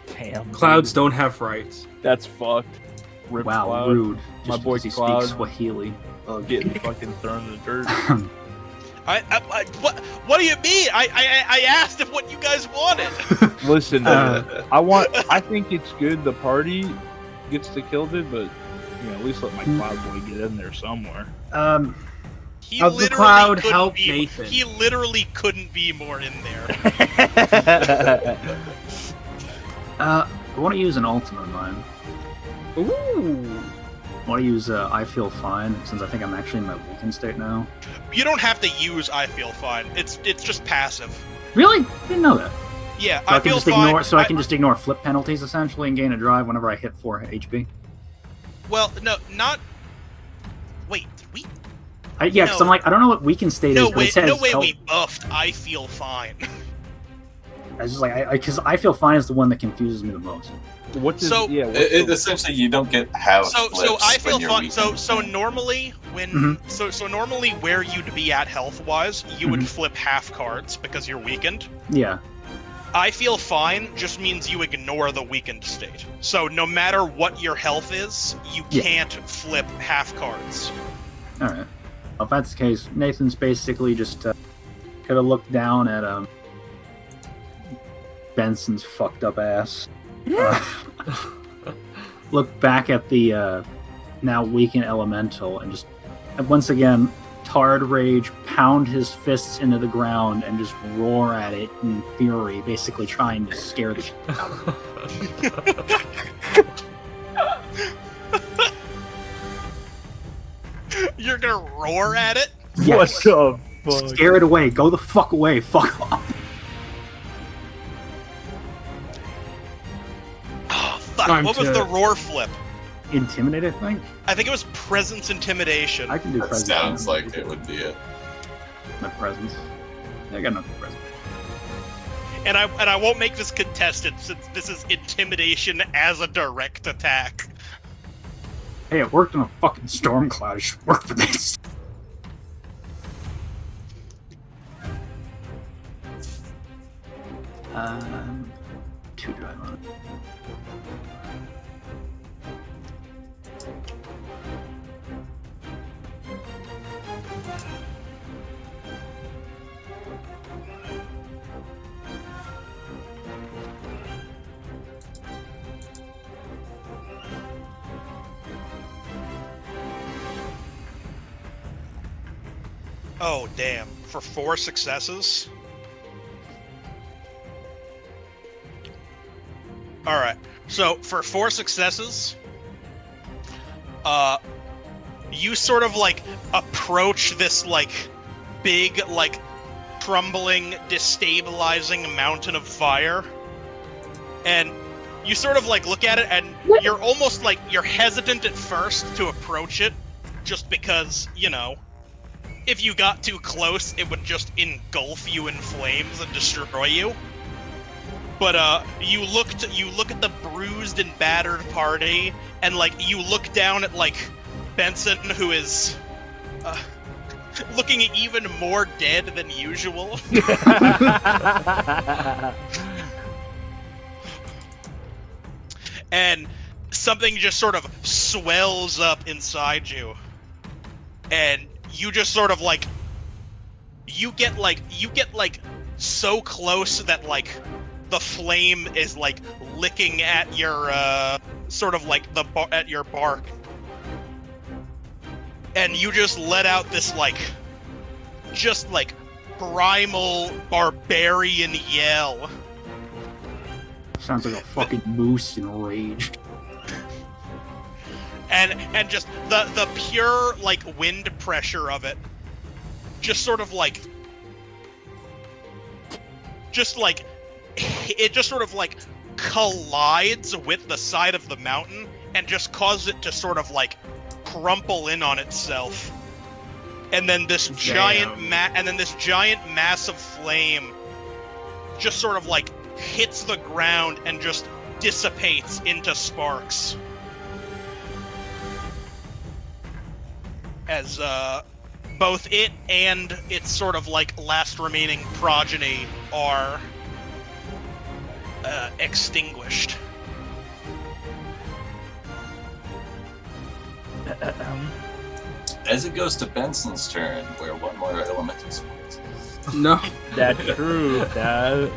Damn. Clouds don't have rights. That's fucked. Rip Wow, Cloud, rude. my Just boy because he Cloud. speaks Swahili. getting fucking thrown in the dirt. What do you mean? I asked if what you guys wanted. Listen, I think it's good the party gets to kill it, but at least let my Cloud boy get in there somewhere. He Of the literally cloud, couldn't help be, Nathan. He literally couldn't be more in there. I want to use an ultimate of mine. Ooh. I want to use I Feel Fine, since I think I'm actually in my weakened state now. You don't have to use I Feel Fine. It's just passive. Really? Didn't know that. Yeah, So I can feel just fine. ignore. So I can just ignore flip penalties essentially and gain a drive whenever I hit 4 HP. Well, no, not. Wait, did we? Yeah, because No. I'm like, I don't know what weakened state is, but it says no way help. we buffed I Feel Fine. I was just like, because I Feel Fine is the one that confuses me the most. What does, So- Essentially, you don't get half So flips I feel when you're fine. weakened. So normally when so normally where you'd be at health wise, you would flip half cards because you're weakened. Yeah. I Feel Fine just means you ignore the weakened state. So no matter what your health is, you can't flip half cards. All right. Well, if that's the case, Nathan's basically just could have looked down at Benson's fucked up ass. Look back at the now weakened elemental and just once again Tard Rage pound his fists into the ground and just roar at it in fury, basically trying to scare the shit out of it. You're gonna roar at it? Yes. What the fuck? Scare it away. Go the fuck away. Fuck off. Oh fuck! Time What was to- the roar flip? Intimidate, I think. I think it was presence intimidation. I can do That presence. sounds like it would be it. My presence. I got nothing present. And I won't make this contested since this is intimidation as a direct attack. Hey, it worked on a fucking storm cloud. It should work for this. Two drive on it. Oh damn! For 4 successes. All right. So for 4 successes, you sort of like approach this like big like crumbling, destabilizing mountain of fire, and you sort of like look at it, and you're almost like you're hesitant at first to approach it, just because if you got too close, it would just engulf you in flames and destroy you. But you look at the bruised and battered party, and like you look down at like Benson, who is looking even more dead than usual. And something just sort of swells up inside you, and you just sort of like you get so close that like the flame is like licking at your sort of like at your bark, and you just let out this like just like primal barbarian yell. Sounds like a fucking moose enraged. And just the pure like wind pressure of it just sort of like it just sort of like collides with the side of the mountain and just causes it to sort of like crumple in on itself. And then this giant mass of flame just sort of like hits the ground and just dissipates into sparks. As both it and its sort of like last remaining progeny are extinguished. As it goes to Benson's turn, where one more elemental spawns. No. That's true.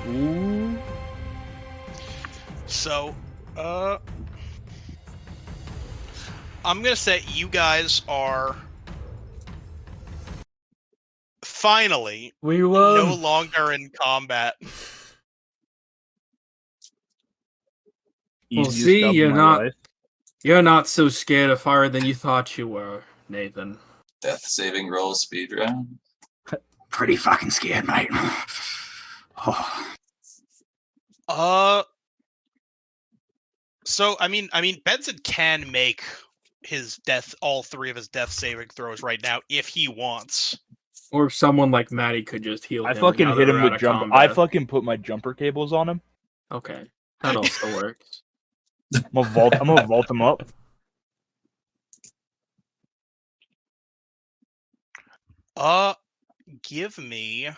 Ooh. So, I'm gonna say you guys are finally We no won. longer in combat. Well, Easiest see, dub of you're my not- life. You're not so scared of fire than you thought you were, Nathan. Death saving roll speed round. Pretty fucking scared, mate. Oh. So I mean, Benson can make all three of his death saving throws right now if he wants. Or someone like Maddie could just heal I him. fucking now hit that him we're out with of jump. combat. I fucking put my jumper cables on him. Okay, that also works. I'm gonna vault him up. Give me.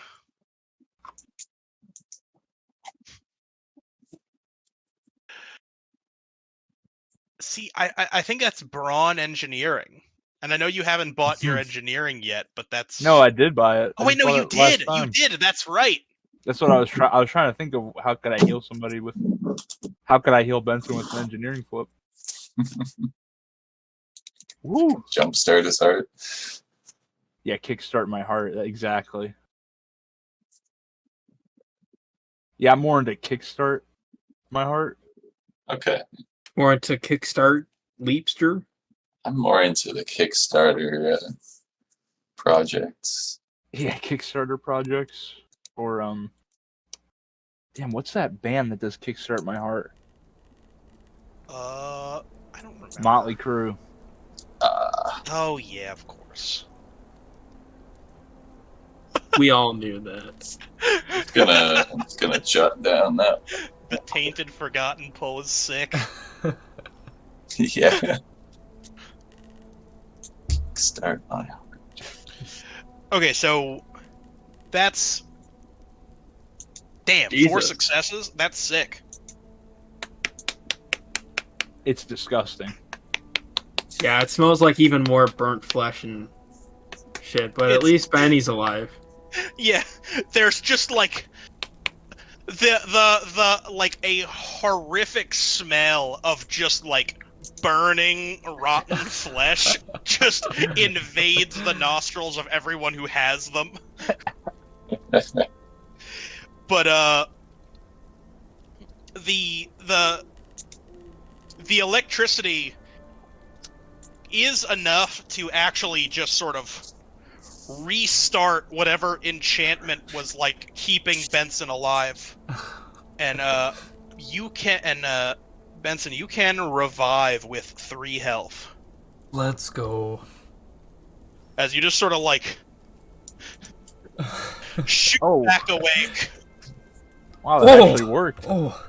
See, I think that's brawn engineering, and I know you haven't bought your engineering yet, but that's No, I did buy it. Oh I wait, just no, bought you it last did. You time. did. That's right. That's what I was trying. I was trying to think of how could I heal somebody with. How could I heal Benson with an engineering flip? Woo! Jumpstart his heart. Yeah, kickstart my heart. Exactly. Yeah, I'm more into kickstart my heart. Okay. Or into Kickstart Leapster. I'm more into the Kickstarter projects. Yeah, Kickstarter projects or Damn, what's that band that does kickstart my heart? I don't remember. Motley Crue. Oh yeah, of course. We all knew that. Gonna jot down that. The tainted, forgotten pose sick. Yeah. Start my heart. Okay, so that's damn 4 Jesus. successes. That's sick. It's disgusting. Yeah, it smells like even more burnt flesh and shit, but at It's- least Benny's alive. Yeah, there's just like the like a horrific smell of just like burning rotten flesh just invades the nostrils of everyone who has them. But the electricity is enough to actually just sort of restart whatever enchantment was like keeping Benson alive. And Benson, you can revive with 3 health. Let's go. As you just sort of like shoot Oh. back awake. Wow, that Oh. actually worked. Oh,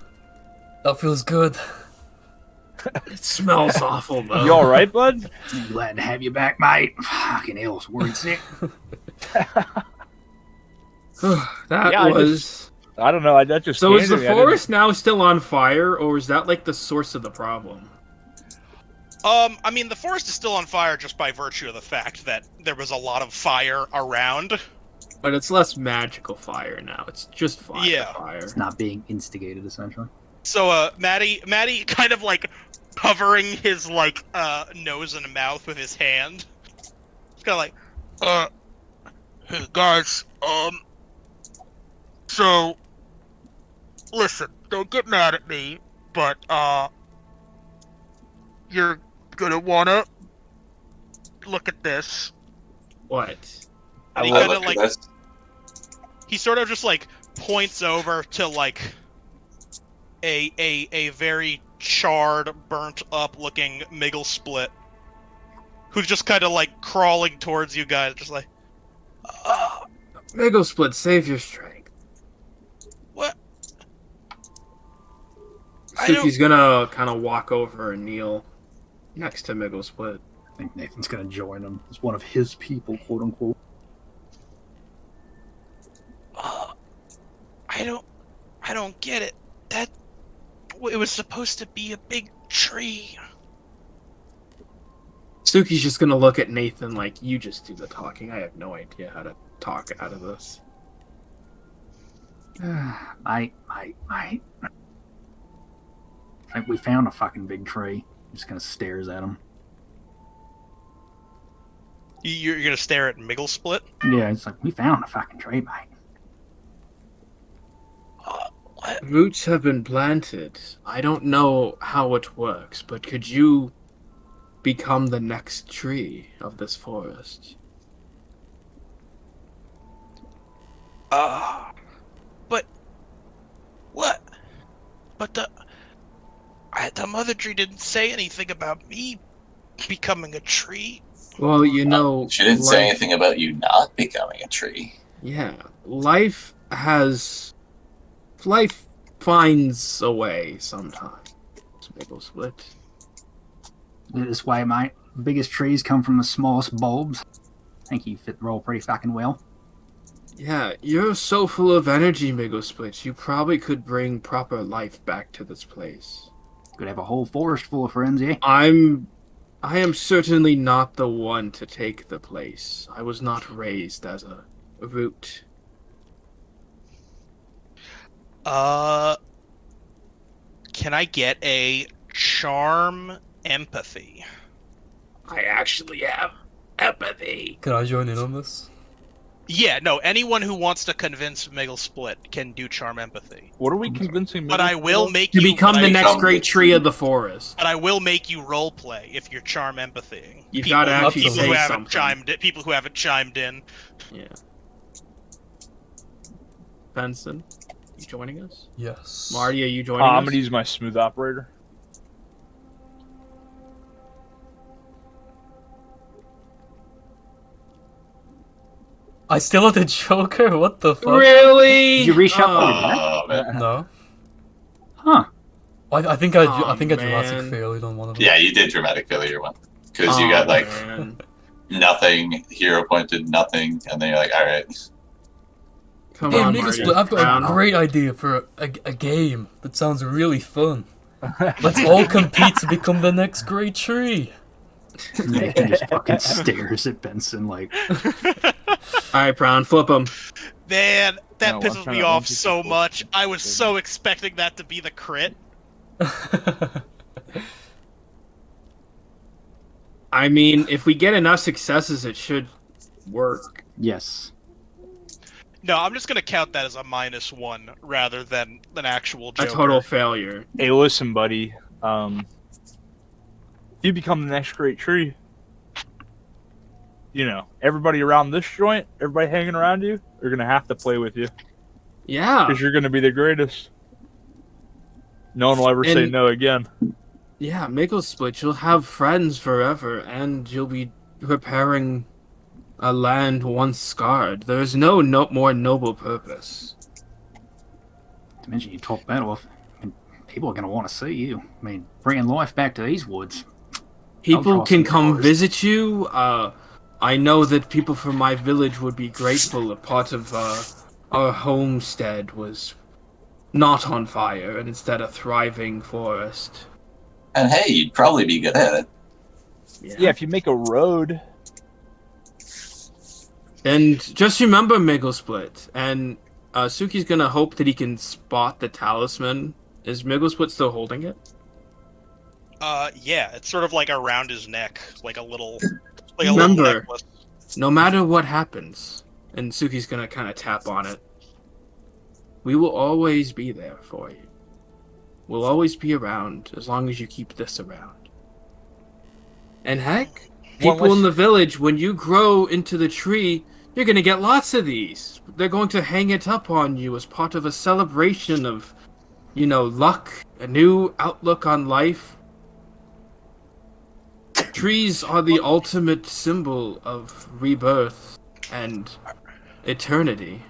that feels good. It smells awful, though. You alright, bud? I'm glad to have you back, mate. Fucking hell, it's worried sick. That Yeah, was... I don't know. That just So is the scared me. I didn't- forest now still on fire, or is that like the source of the problem? I mean, the forest is still on fire just by virtue of the fact that there was a lot of fire around. But it's less magical fire now. It's just fire. Yeah. Fire. It's not being instigated, essentially. So, Maddie kind of like covering his like nose and mouth with his hand. It's kind of like, hey guys, so listen, don't get mad at me, but you're gonna wanna look at this. What? And he Look kind of at like this. he sort of just like points over to like a very charred, burnt up looking Miggle Split, who's just kind of like crawling towards you guys, just like, Mego Split, save your strength. what? I don't- Suki's gonna kind of walk over and kneel next to Mego Split. I think Nathan's gonna join him. It's one of his people, quote unquote. I don't get it. It was supposed to be a big tree. Suki's just gonna look at Nathan like, you just do the talking. I have no idea how to talk out of this. I think we found a fucking big tree. Just kind of stares at him. You're gonna stare at Miggle Split? Yeah, it's like, we found a fucking tree, mate. What? Roots have been planted. I don't know how it works, but could you become the next tree of this forest? But what? But the mother tree didn't say anything about me becoming a tree. Well, you know, She didn't say anything about you not becoming a tree. Yeah, life finds a way sometimes. Maple Split. This way, mate. The biggest trees come from the smallest bulbs. I think you fit the role pretty fucking well. Yeah, you're so full of energy, Miggle Split. You probably could bring proper life back to this place. Could have a whole forest full of friends, yeah? I am certainly not the one to take the place. I was not raised as a root. Can I get a charm empathy? I actually have empathy. Can I join in on this? Yeah, no, anyone who wants to convince Miggle Split can do charm empathy. What are we convincing? But I will make To you become but the I- next become great the tree of tree. the forest. But I will make you role play if you're charm empathying. You've People- gotta actually people say who haven't something. chimed in, people who haven't chimed in. Yeah. Benson, you joining us? Yes. Marty, are you joining I'm us? gonna use my smooth operator. I still have the Joker? What the fuck? Really? Did you reshuffle Oh. it? Man. No. Huh. I think I Aw, think I dramatic man. failed on one of them. Yeah, you did dramatic failure one. Because you Aw, got like man. nothing, hero pointed nothing, and then you're like, alright. Come Hey, on, Miggle Marty. Split, I've got Brown. a great idea for a game that sounds really fun. Let's all compete to become the next great tree. Nathan just fucking stares at Benson like, Alright, Brown, flip him. Man, that No, I'm pisses trying me to off unpick so the much. book. I was so expecting that to be the crit. I mean, if we get enough successes, it should work. yes. No, I'm just gonna count that as a -1 rather than an actual A Joker. total failure. Hey, listen, buddy. If you become the next great tree, you know, everybody around this joint, everybody hanging around you, are gonna have to play with you Yeah. because you're gonna be the greatest. No one will ever say And- no again. Yeah, Miggle Split, you'll have friends forever, and you'll be preparing a land once scarred. There is no more noble purpose. To mention you top that off, I mean, people are going to want to see you. I mean, bringing life back to these woods. People cross can the come doors. visit you. I know that people from my village would be grateful. A part of our homestead was not on fire, and instead a thriving forest. And hey, you'd probably be good at it. Yeah, if you make a road, And just remember, Miggle Split, and Suki's gonna hope that he can spot the talisman. Is Miggle Split still holding it? Yeah, it's sort of like around his neck, like a little Remember- necklace. No matter what happens, and Suki's gonna kind of tap on it, we will always be there for you. We'll always be around as long as you keep this around. And heck, One people less- in the village, when you grow into the tree, you're gonna get lots of these. They're going to hang it up on you as part of a celebration of, luck, a new outlook on life. Trees are the ultimate symbol of rebirth and eternity.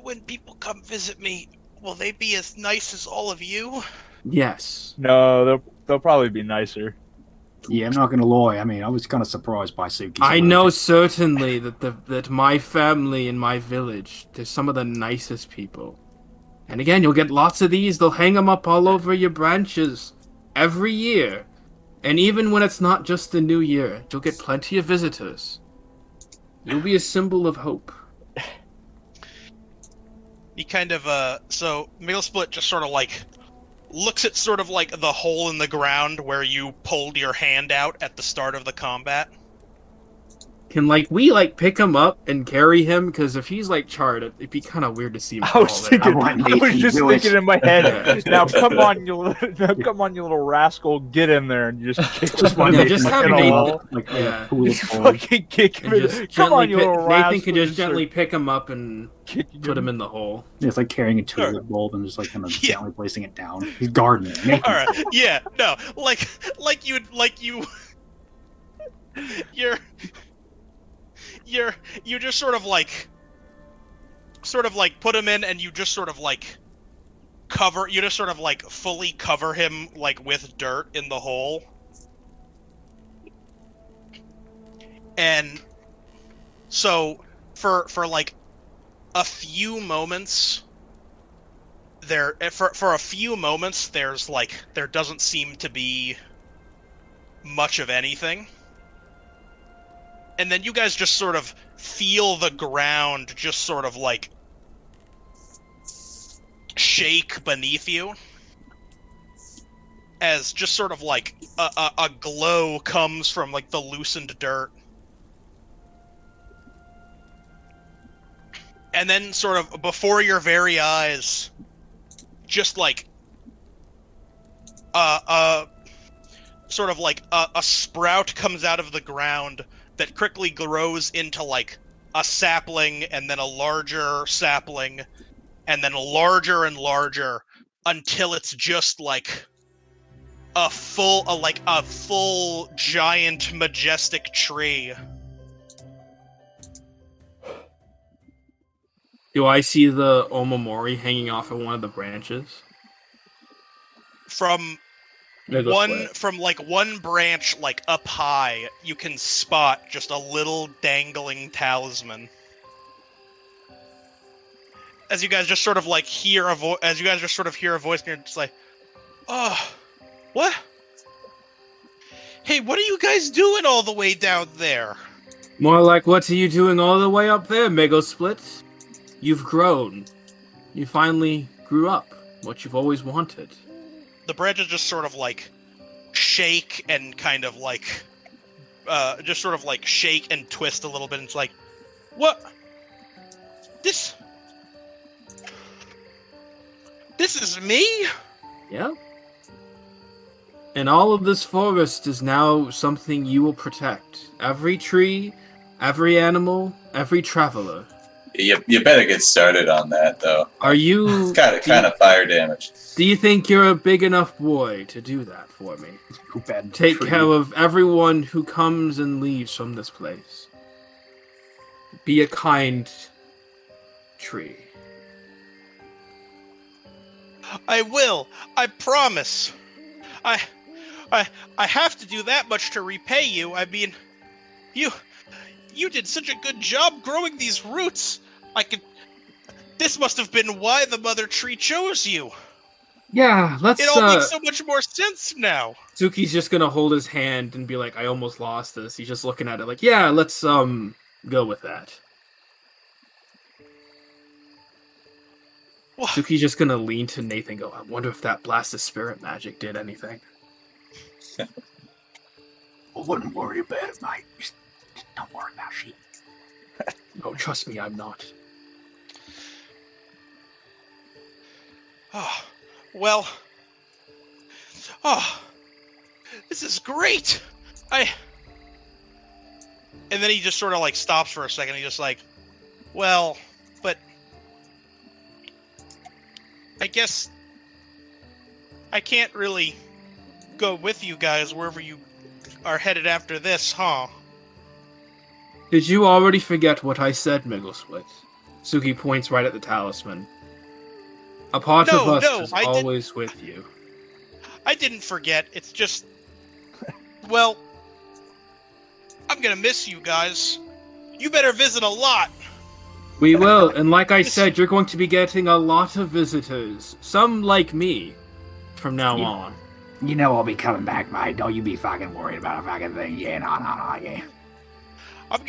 When people come visit me, will they be as nice as all of you? Yes. no, they'll probably be nicer. Yeah, I'm not going to lie. I mean, I was kind of surprised by Suki's I work. know certainly that my family and my village, they're some of the nicest people. And again, you'll get lots of these. They'll hang them up all over your branches every year. And even when it's not just the new year, you'll get plenty of visitors. You'll be a symbol of hope. He kind of, so Split just sort of like looks at sort of like the hole in the ground where you pulled your hand out at the start of the combat. Can, we, pick him up and carry him? Because if he's, charred, it'd be kind of weird to see him I was fall there. thinking, want I was Nathan just to do thinking it. in my head. Now come on, you little rascal, get in there and you just kick Just him one Yeah, in Nathan just the have fucking Nathan- hole. Yeah. a pool of Just blood. fucking kick him And in. just Come on, gently you little Nathan rascal. can just gently pick him up and kick put him in the hole. It's like carrying a tulip bulb and just kind of Yeah. gently placing it down. He's gardening. Nathan's All right, doing it. yeah, no, you just sort of put him in, and you just sort of fully cover him with dirt in the hole, and so for a few moments. There doesn't seem to be much of anything, and then you guys just sort of feel the ground just sort of shake beneath you as just sort of a glow comes from the loosened dirt, and then sort of before your very eyes, just a sprout comes out of the ground that quickly grows into a sapling, and then a larger sapling, and then larger and larger until it's just a full giant majestic tree. Do I see the Omamori hanging off of one of the branches? From one branch up high, you can spot just a little dangling talisman. As you guys just sort of hear a voice, and you're just like, "Oh, what? Hey, what are you guys doing all the way down there?" More like, what are you doing all the way up there, Split? You've grown. You finally grew up. What you've always wanted. The branches just sort of shake and kind of just sort of shake and twist a little bit, and it's like, what? This is me? Yeah. And all of this forest is now something you will protect. Every tree, every animal, every traveler. You better get started on that, though. Are you... It's kind of fire damage. Do you think you're a big enough boy to do that for me? Bad Take tree. care of everyone who comes and leaves from this place. Be a kind tree. I will. I promise. I have to do that much to repay you. I mean, you did such a good job growing these roots. This must have been why the mother tree chose you. Yeah, let's... It all makes so much more sense now. Suki's just gonna hold his hand and be like, I almost lost this. He's just looking at it like, yeah, let's, go with that. What? Suki's just gonna lean to Nathan and go, I wonder if that blast of spirit magic did anything. I wouldn't worry about it, mate. Just don't worry about shit. Oh, trust me, I'm not. Oh, well. Oh, this is great. And then he just sort of stops for a second. He's just well, but I guess I can't really go with you guys wherever you are headed after this, huh? Did you already forget what I said, Migglesplit? Suki points right at the talisman. A part of us is always with you. I didn't forget. It's just, well, I'm gonna miss you guys. You better visit a lot. We will, and like I said, you're going to be getting a lot of visitors. Some like me, from now on. You know I'll be coming back, mate. Don't you be fucking worried about a fucking thing. Yeah, no, yeah. I'm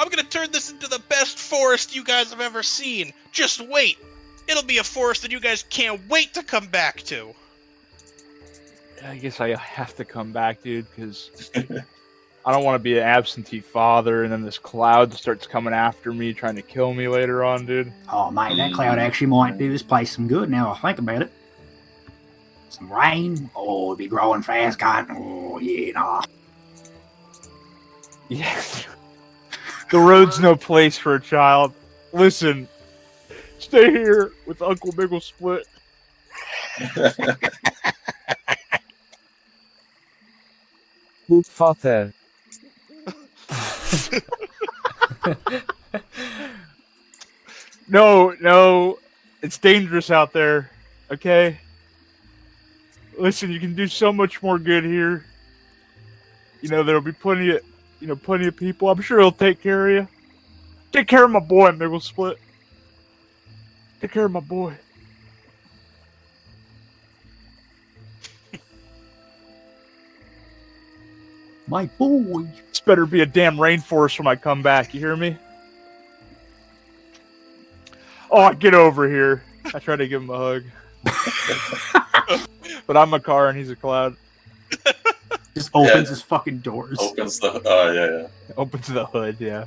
gonna turn this into the best forest you guys have ever seen. Just wait. It'll be a forest that you guys can't wait to come back to. I guess I have to come back, dude, because I don't want to be an absentee father, and then this cloud starts coming after me, trying to kill me later on, dude. Oh, mate, that cloud actually might do this place some good now I think about it. Some rain. Oh, it'll be growing fast, God. Oh, yeah, nah. Yes. The road's no place for a child. Listen, stay here with Uncle Biggle Split. Good father. No, it's dangerous out there. Okay? Listen, you can do so much more good here. You know, there'll be plenty of people. I'm sure he'll take care of you. Take care of my boy, Biggle Split. Take care of my boy. My boy. This better be a damn rainforest when I come back. You hear me? Oh, get over here. I try to give him a hug. But I'm a car and he's a cloud. Just opens his fucking doors. Opens the. Oh, yeah. Opens the hood, yeah.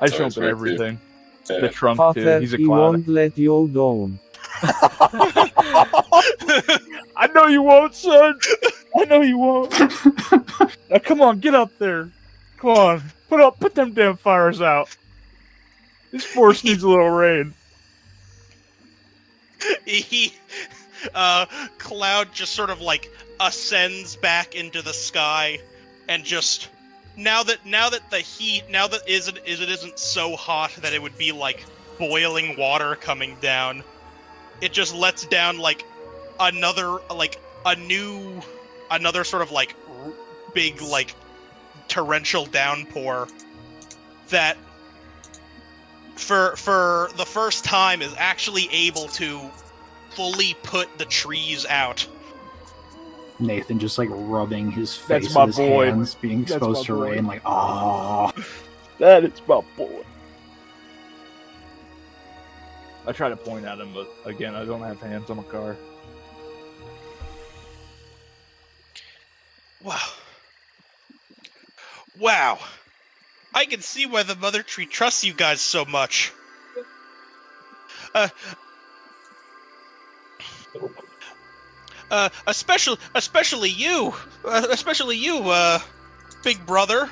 I just open everything. Yeah. The trunk, Father, too. He's a he cloud. won't let you down. I know you won't, son. I know you won't. Now, come on, get up there. Come on, put them damn fires out. This forest needs a little rain. Cloud just sort of like ascends back into the sky, and just now that the heat it isn't so hot that it would be like boiling water coming down. It just lets down like another sort of like big like torrential downpour that for the first time is actually able to fully put the trees out. Nathan just like rubbing his face That's my with his boy. hands, being That's exposed to my boy. rain, like, oh. That is my boy. I try to point at him, but again, I don't have hands on my car. Wow. I can see why the Mother Tree trusts you guys so much. Especially you, big brother.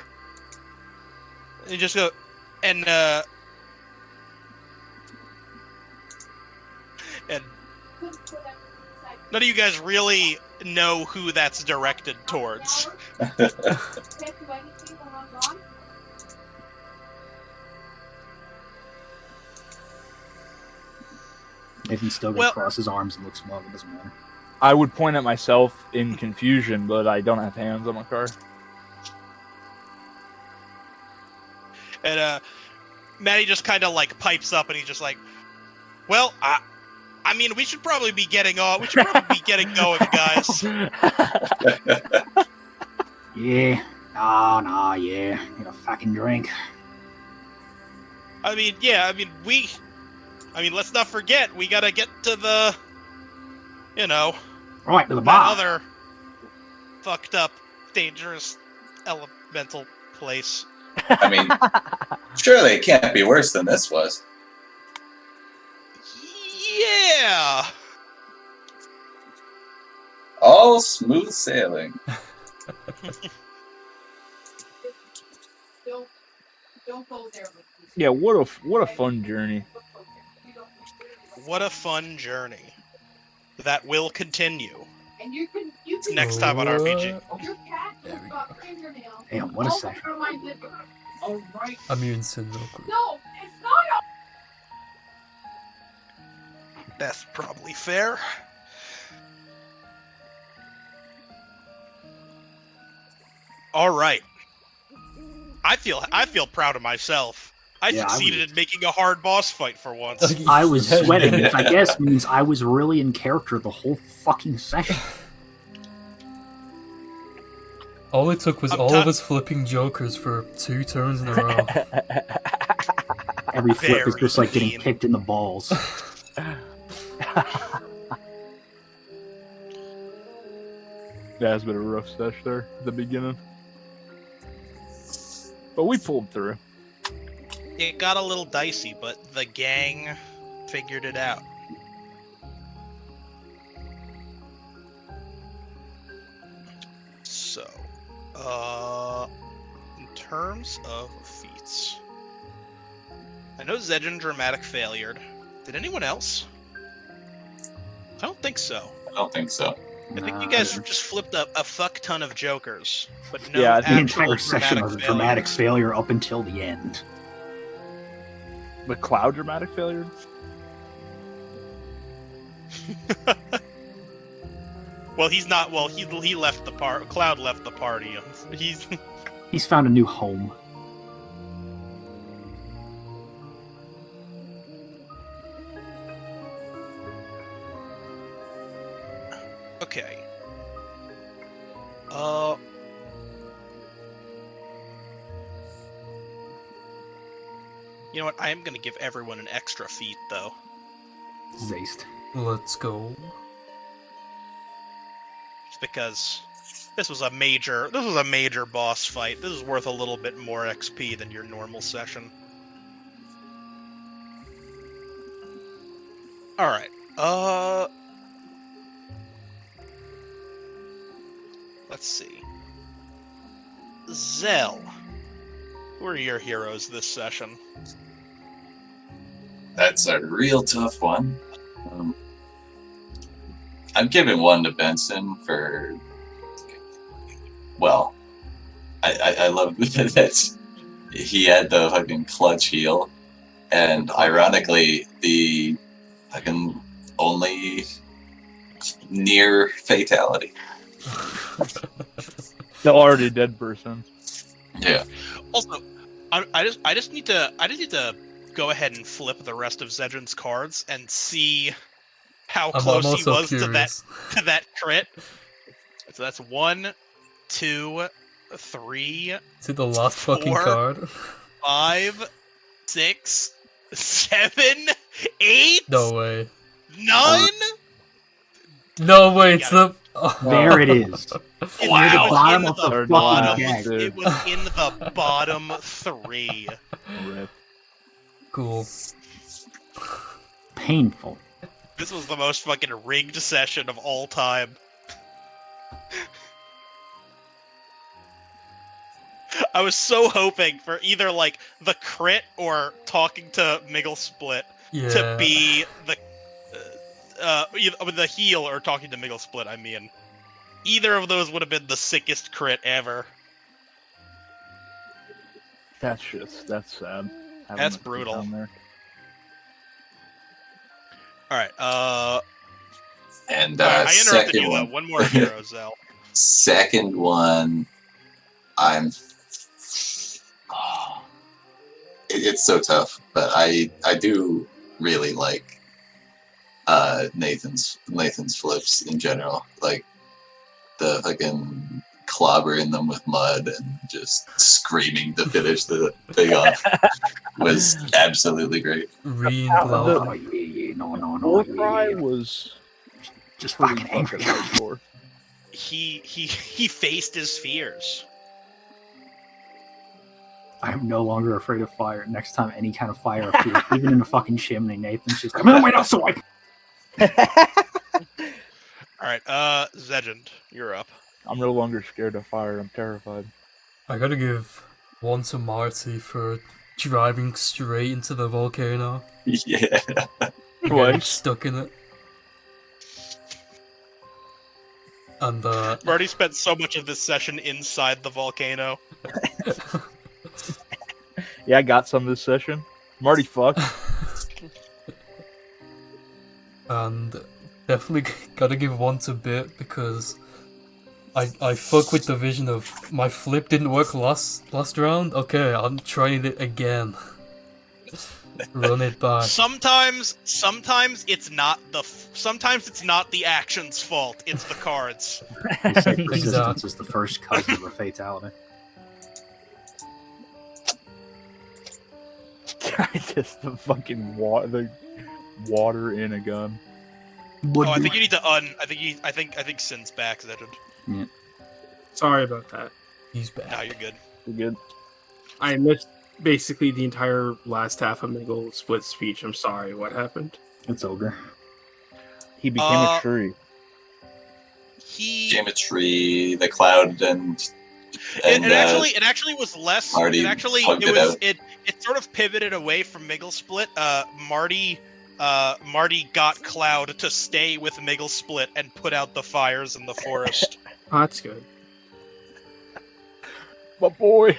You just go, and none of you guys really know who that's directed towards. Nathan still Well- crosses his arms and looks him up. It doesn't matter. I would point at myself in confusion, but I don't have hands on my car. And Matty just kind of like pipes up, and he's just like, "Well, I mean, we should probably be getting on. We should probably be getting going, guys." Yeah. No, yeah. Need a fucking drink. I mean, let's not forget, we gotta get to the, Right, to the that bar. other fucked up, dangerous, elemental place. I mean, surely it can't be worse than this was. Yeah. All smooth sailing. Don't go there with me. Yeah, what a fun journey. What a fun journey. That will continue And you can next time on RPG. Your cat has got fingernails. Damn, what a all section. over my living room. All right. Immune syndrome. No, it's not. That's probably fair. All right. I feel proud of myself. I Yeah, I succeeded was- in making a hard boss fight for once. I was sweating, which I guess means I was really in character the whole fucking session. All it took was I'm all ti- of us flipping jokers for 2 turns in a row. Every flip is Very just like getting mean. kicked in the balls. Yeah, it's been a rough sesh there at the beginning. But we pulled through. It got a little dicey, but the gang figured it out. So, in terms of feats, I know Zedgen dramatic failured. Did anyone else? I don't think so. I don't think so. I think you guys just flipped a fuck ton of jokers, but no Yeah, actual The entire session dramatic was a failure. dramatic failure up until the end. The Cloud dramatic failure? Well, he's not. Well, he left the part. Cloud left the party. He's He's found a new home. okay. You know what? I am gonna give everyone an extra feat, though. Zaced. Let's go. Just because this was a major boss fight. This is worth a little bit more XP than your normal session. All right. Let's see. Zell, who are your heroes this session? That's a real tough one. I'm giving one to Benson for. Well, I love that he had the fucking clutch heal, and ironically, the fucking only near fatality. The already dead person. Yeah. Also, I just need to go ahead and flip the rest of Zedgen's cards and see how I'm close he also was curious. to that crit. So that's 1, 2, 3, Is it the last fucking 4. card? 5, 6, 7, 8, No way. 9. No way, it's the... There it is. It Near the was bottom in of the Third fucking bottom. bag. It was in the bottom 3. Rip. Cool. Painful. This was the most fucking rigged session of all time. I was so hoping for either like the crit or talking to Miggle Split Yeah. to be either the heal or talking to Miggle Split. I mean, either of those would have been the sickest crit ever. That's sad. Having That's that brutal. down there. All right. And I interrupted second you though. one. One more hero, Zell. Second one, I'm. It's so tough, but I do really like Nathan's flips in general. Like the fucking clobbering them with mud and just screaming to finish the thing off was absolutely great. Green The- glove. Oh, yeah, no, Warcry yeah. was Just pretty fucking angry. hardcore. He faced his fears. I am no longer afraid of fire. Next time any kind of fire appears, even in a fucking chimney, Nathan's just like, I'm gonna wait out so I All right. Zedgen, you're up. I'm no longer scared of fire. I'm terrified. I gotta give one to Marty for driving straight into the volcano. Yeah. and getting Twice. stuck in it. And Marty spent so much of this session inside the volcano. Yeah, I got some this session. Marty fucked. and definitely gotta give one to Bit because I fuck with the vision of my flip didn't work last round. Okay, I'm trying it again. Run it back. Sometimes it's not the action's fault. It's the cards. They say persistence Exactly. is the first cousin of a fatality. Just the fucking water in a gun. Oh, I think you need to I think Sin's back, Zedred. Sorry about that. He's back. No, you're good. You're good. I missed basically the entire last half of Miguel's split speech. I'm sorry. What happened? It's ogre. He became a tree. Game of tree, the cloud, and it actually was less. Marty hugged it out. It sort of pivoted away from Miggle Split. Marty got Cloud to stay with Miggle Split and put out the fires in the forest. Oh, that's good. My boy.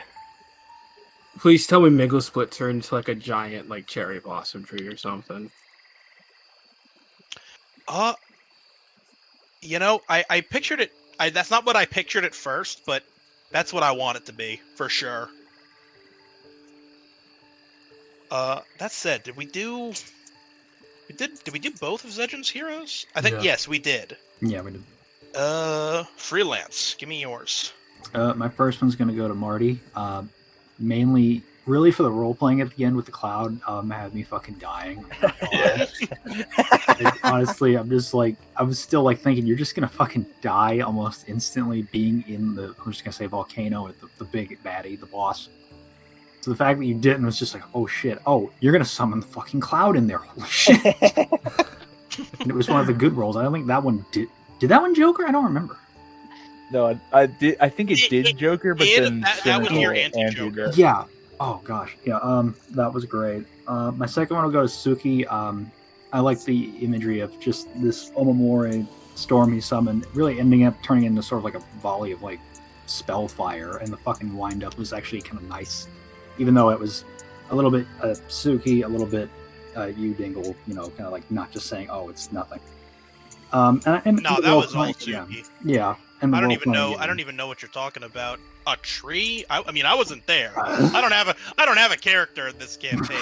Please tell me Miggle Split turned into like a giant like cherry blossom tree or something. You know, I pictured it. That's not what I pictured at first, but that's what I want it to be for sure. That said, did we do both of Zedgen's heroes? I think Yeah. yes, we did. Yeah, we did. Freelance. Give me yours. My first one's gonna go to Marty. Mainly, really for the role playing at the end with the cloud. Had me fucking dying. Yeah. Honestly, I'm just like, I was still like thinking you're just gonna fucking die almost instantly being in the, I'm just gonna say volcano with the big baddie, the boss. So the fact that you didn't was just like, oh shit, oh, you're gonna summon the fucking cloud in there. Holy shit. And it was one of the good rolls. I don't think that one did that one Joker? I don't remember. No, I did. I think it did Joker, but did. then That was your Cynical anti-Joker. did. Yeah. Oh gosh. Yeah. That was great. My second one will go to Suki. I like the imagery of just this Omamori storm he summoned, really ending up turning into sort of like a volley of like spell fire, and the fucking wind up was actually kind of nice, even though it was a little bit Suki, a little bit you Dingle, you know, kind of like not just saying, oh, it's nothing. And No, that was all Suki. Yeah. And I don't even know what you're talking about. A tree? I mean, I wasn't there. I don't have a character in this campaign.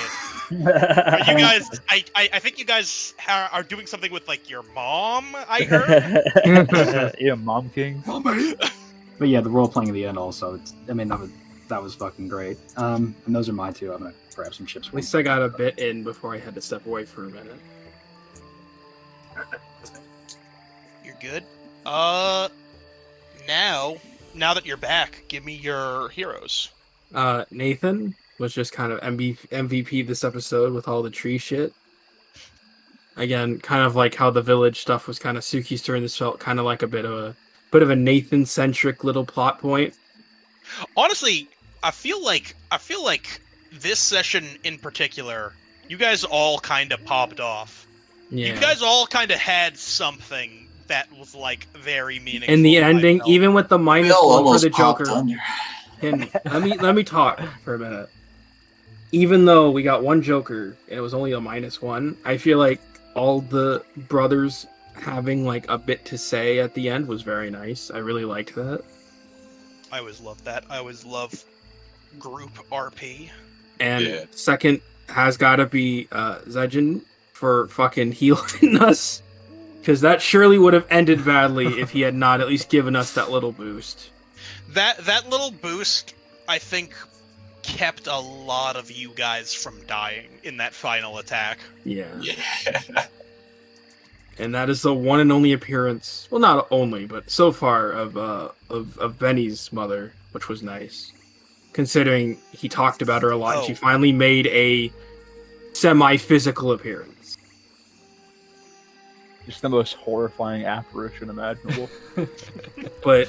You guys, I think you guys are doing something with like your mom. I heard. Yeah, Mom King. But yeah, the role playing at the end also. That was fucking great. And those are my two. I'm gonna grab some chips. At least I got a bit in before I had to step away for a minute. You're good. Now that you're back, give me your heroes. Nathan was just kind of MVP this episode with all the tree shit. Again, kind of like how the village stuff was kind of Suki's turn. This felt kind of like a bit of a Nathan-centric little plot point. Honestly, I feel like this session in particular, you guys all kind of popped off. Yeah. You guys all kind of had something that was like very meaningful. In the I ending, felt. even with the minus We all one for almost the popped Joker. under. Let me talk for a minute. Even though we got one Joker and it was only a -1, I feel like all the brothers having like a bit to say at the end was very nice. I really liked that. I always love that. I always love group RP. And Yeah. second has got to be Zedgen for fucking healing us. Because that surely would have ended badly if he had not at least given us that little boost. That little boost, I think, kept a lot of you guys from dying in that final attack. Yeah. Yeah. And that is the one and only appearance, well, not only, but so far of Benny's mother, which was nice. Considering he talked about her a lot, and she finally made a semi-physical appearance. Just the most horrifying apparition imaginable. But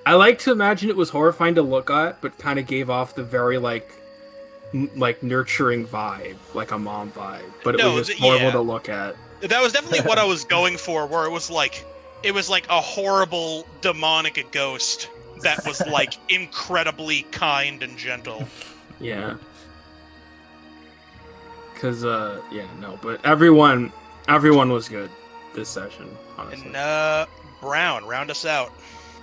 I like to imagine it was horrifying to look at, but kind of gave off the very like nurturing vibe, like a mom vibe. But it was just horrible to look at. That was definitely what I was going for, where it was like a horrible demonic ghost that was like incredibly kind and gentle. Yeah. Cause but everyone was good this session, honestly. And Brown, round us out.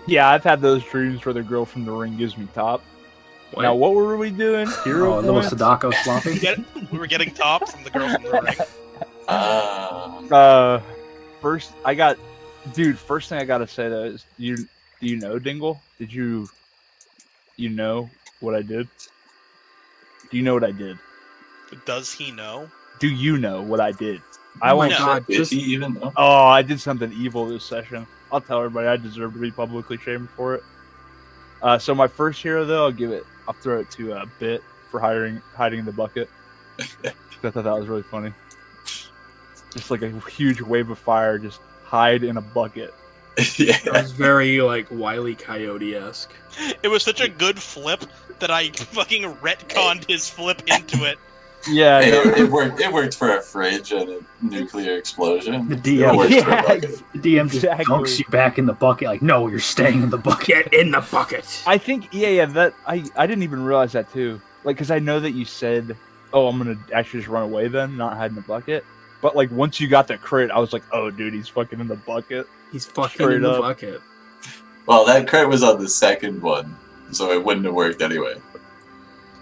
Yeah, I've had those dreams where the girl from The Ring gives me top. Now, what were we doing? Hero Oh, a little points? Sadako sloppy. We were getting top from the girl from the ring. First thing I gotta say though is, do you know Dingle? Did you know what I did? Do you know what I did? Does he know? Do you know what I did? Oh my No. god, Did just he even know? Oh, I did something evil this session. I'll tell everybody I deserve to be publicly shamed for it. So my first hero though, I'll throw it to Bit for hiding in the bucket. I thought that was really funny. Just like a huge wave of fire, just hide in a bucket. Yeah. it was very like Wile E. Coyote-esque. It was such a good flip that I fucking retconned his flip into it. Yeah, Hey, no, it worked. It worked for a fridge and a nuclear explosion. The It DM, works for a yeah, bucket. the DM just exactly. dunks you back in the bucket. Like, no, you're staying in the bucket. Get in the bucket. I think that I didn't even realize that too. Like, because I know that you said, "Oh, I'm gonna actually just run away then, not hide in the bucket." But like once you got the crit, I was like, "Oh, dude, he's fucking in the bucket." He's fucking Straight in the up. bucket. Well, that crit was on the second one, so it wouldn't have worked anyway.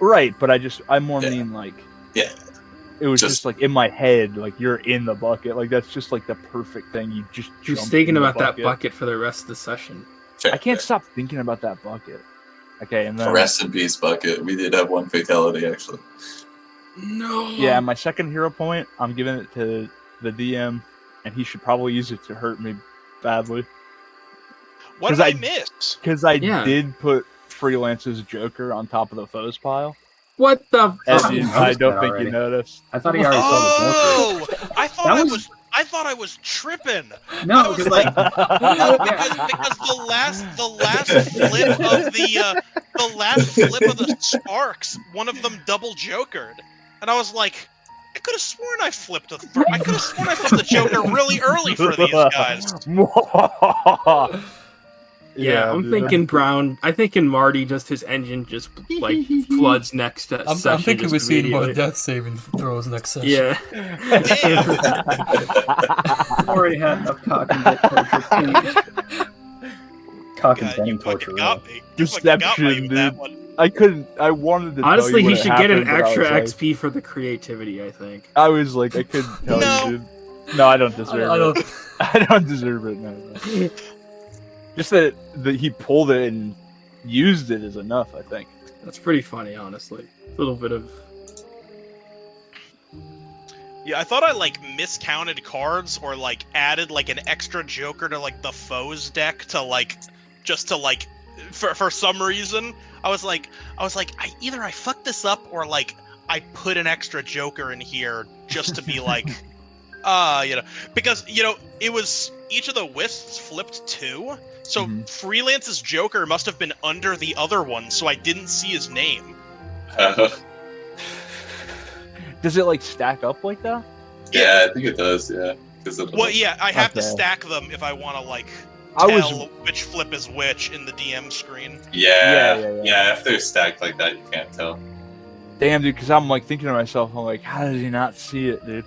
Right, but I more Yeah. mean like, Yeah. it was Just- just like in my head, like you're in the bucket. Like that's just like the perfect thing. You just He's jump thinking in the about that bucket for the rest of the session. Fair, I can't fair. stop thinking about that bucket. Okay, and then Rest in peace, bucket. We did have one fatality actually. No. yeah, my second hero point, I'm giving it to the DM, and he should probably use it to hurt me badly. What 'Cause did I I- miss? Because I Yeah. did put Freelance's Joker on top of the foes pile. What the And I I noticed don't that think already. you noticed. I thought he already saw the Joker. Oh, I thought I was tripping. No, I was because like, like, no, because the last flip of the sparks, one of them double jokered, and I was like, I could have sworn I flipped the Joker really early for these guys. Yeah, I'm dude. thinking Brown. I think in Marty, just his engine just like floods next to I'm session. thinking just we're seeing more immediately. death saving throws next session. Yeah. I've already had enough cock and bit torture. Cock and God, you penny fucking torture. got me. You fucking got me Deception, with that dude. one. I wanted to Honestly, tell you he what should get an happened, but I extra was like- XP for the creativity. I think. I was like, I couldn't tell No. you, dude. No, I don't deserve I don't. it. I don't deserve it. No. Just that he pulled it and used it is enough, I think. That's pretty funny, honestly. A little bit of. Yeah, I thought I like miscounted cards or like added like an extra Joker to like the foes deck to like just to like for some reason. I was like I fucked this up or like I put an extra Joker in here just to be like because it was each of the wisps flipped 2. So Freelance's Joker must have been under the other one, so I didn't see his name. Does it like stack up like that? Yeah, I think it does. Yeah. Well, yeah, I have to Okay. stack them if I want to like I was tell which flip is which in the DM screen. Yeah. Yeah. If they're stacked like that, you can't tell. damn, dude. Because I'm like thinking to myself, I'm like, how did he not see it, dude?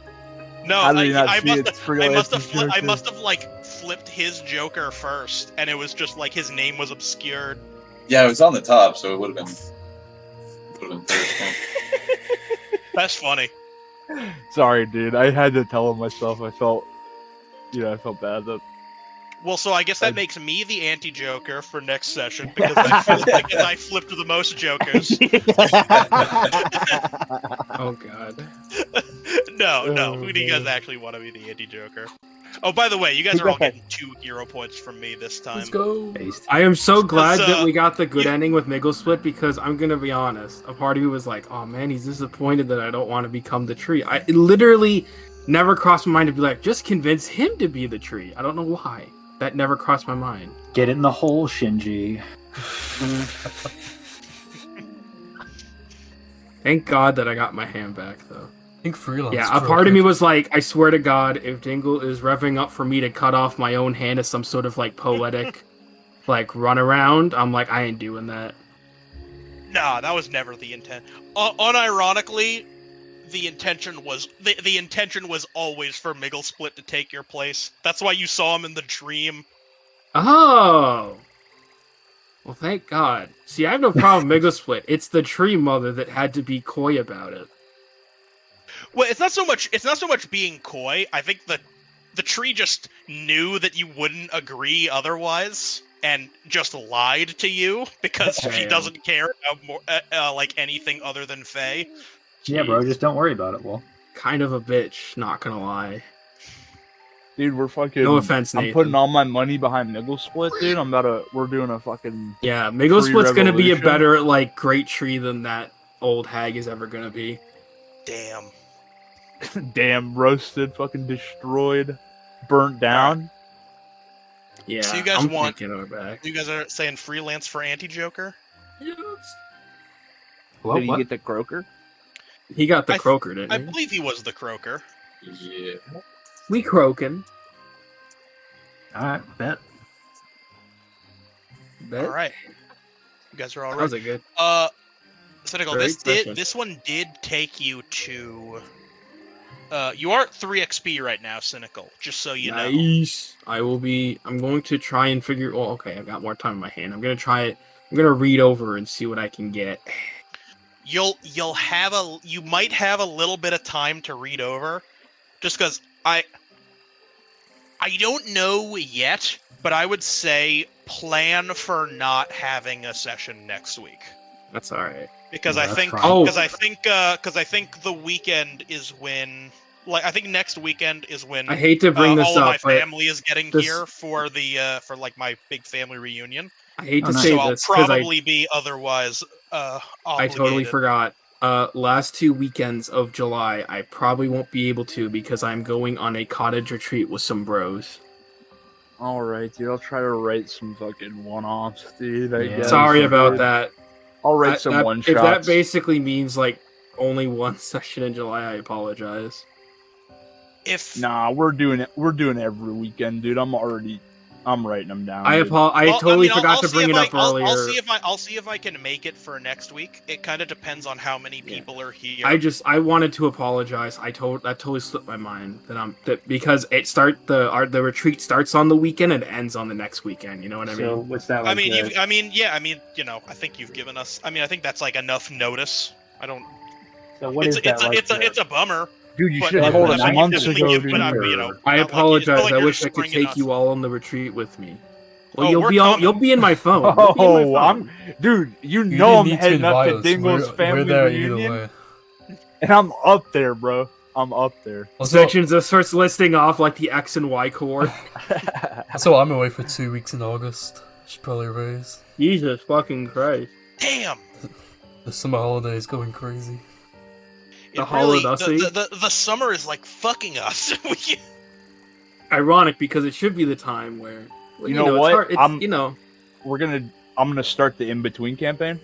No, How did he not I see must it? have, Freelance's Joker. I must have like flipped his Joker first, and it was just like his name was obscured. Yeah, it was on the top, so it would have been. Third. That's funny. Sorry, dude. I had to tell him myself. I felt bad. That Well, so I guess that makes me the anti-Joker for next session because I flipped the most Jokers. Oh god. No. Who do you guys actually want to be the anti-Joker? Oh, by the way, you guys are all getting 2 hero points from me this time. Let's go. Based. I am so glad Because, that we got the good you- ending with Miggle Split because I'm gonna be honest. A part of me was like, "Oh man, he's disappointed that I don't want to become the tree." It literally never crossed my mind to be like, just convince him to be the tree. I don't know why. That never crossed my mind. Get in the hole, Shinji. Thank God that I got my hand back though. I think freelance. Yeah, a part of me was like, I swear to God, if Dingle is revving up for me to cut off my own hand as some sort of like poetic, like runaround, I'm like, I ain't doing that. Nah, that was never the intent. Unironically, the intention was the intention was always for Miggle Split to take your place. That's why you saw him in the dream. Oh, Well, thank God. See, I have no problem with Mega Split. It's the tree mother that had to be coy about it. Well, it's not so much being coy. I think the tree just knew that you wouldn't agree otherwise, and just lied to you because she Damn. doesn't care about more like anything other than Faye. Yeah, bro, Jeez. just don't worry about it, Well. Kind of a bitch, not gonna lie. Dude, we're fucking. No offense, I'm Nathan. putting all my money behind Niggle Split, dude. We're doing a fucking. Yeah, Mega Tree Split's gonna be a revolution. better, like, great tree than that old hag is ever gonna be. Damn. Damn, roasted, fucking destroyed, burnt down. Yeah, So you guys I'm want- taking her back. You guys are saying freelance for Anti-Joker? Hello, Did you what? get the croaker? He got the I- croaker, didn't I he? believe he was the croaker. Yeah. We croaking. Alright, bet. Bet. All right. You guys are all How's right. it good? Cynical, Very this impressive. one did take you to. You are at 3 XP right now, Cynical. Just so you know. Nice. I'm going to try and figure. Well, okay, I've got more time in my hand. I'm gonna try it. I'm gonna read over and see what I can get. You might have a little bit of time to read over, just because I don't know yet, but I would say plan for not having a session next week. That's all right. Because Well, I that's think, fine. Oh. because I think the weekend is when, like, I think next weekend is when I hate to bring this all of my up, but family is getting this- here for the for like my big family reunion. I hate Oh, to nice. say So I'll this because probably be otherwise I obligated. totally forgot. Last 2 weekends of July, I probably won't be able to because I'm going on a cottage retreat with some bros. Alright, dude, I'll try to write some fucking one-offs, dude. I Yeah. guess. Sorry about dude. that. I'll write That- some that- one-shots. If that basically means like only one session in July, I apologize. If Nah, we're doing it. We're doing it every weekend, dude. I'm writing them down. I dude. totally I'll forgot to see bring if it up earlier. I'll see if I can make it for next week. It kind of depends on how many people are here. I wanted to apologize. That totally slipped my mind because the retreat starts on the weekend and ends on the next weekend. You know what I So mean? what's that I like? mean, I think you've given us. I mean, I think that's like enough notice. I don't. so what It's is that like? it's a bummer. Dude, you But- should have but told I us mean, months definitely ago, give- dude. but you know, I not like apologize. it's not like I you're wish I could springing take us. you all on the retreat with me. Well, Oh, we're coming. you'll be in my phone. You'll be in my Oh, phone. dude, you You know I'm didn't need to heading up invite to us. Dingle's We're family there either reunion, way. and I'm up there, bro. I'm up there. Also, Sections that starts listing off like the X and Y coordinates. also, I'm away for 2 weeks in August. Should probably raise. Jesus fucking Christ! Damn. The summer holidays going crazy. The It really, holiday. the summer is like fucking us. Ironic because it should be the time where You know what? It's hard, it's, I'm- you know I'm gonna start the in-between campaign.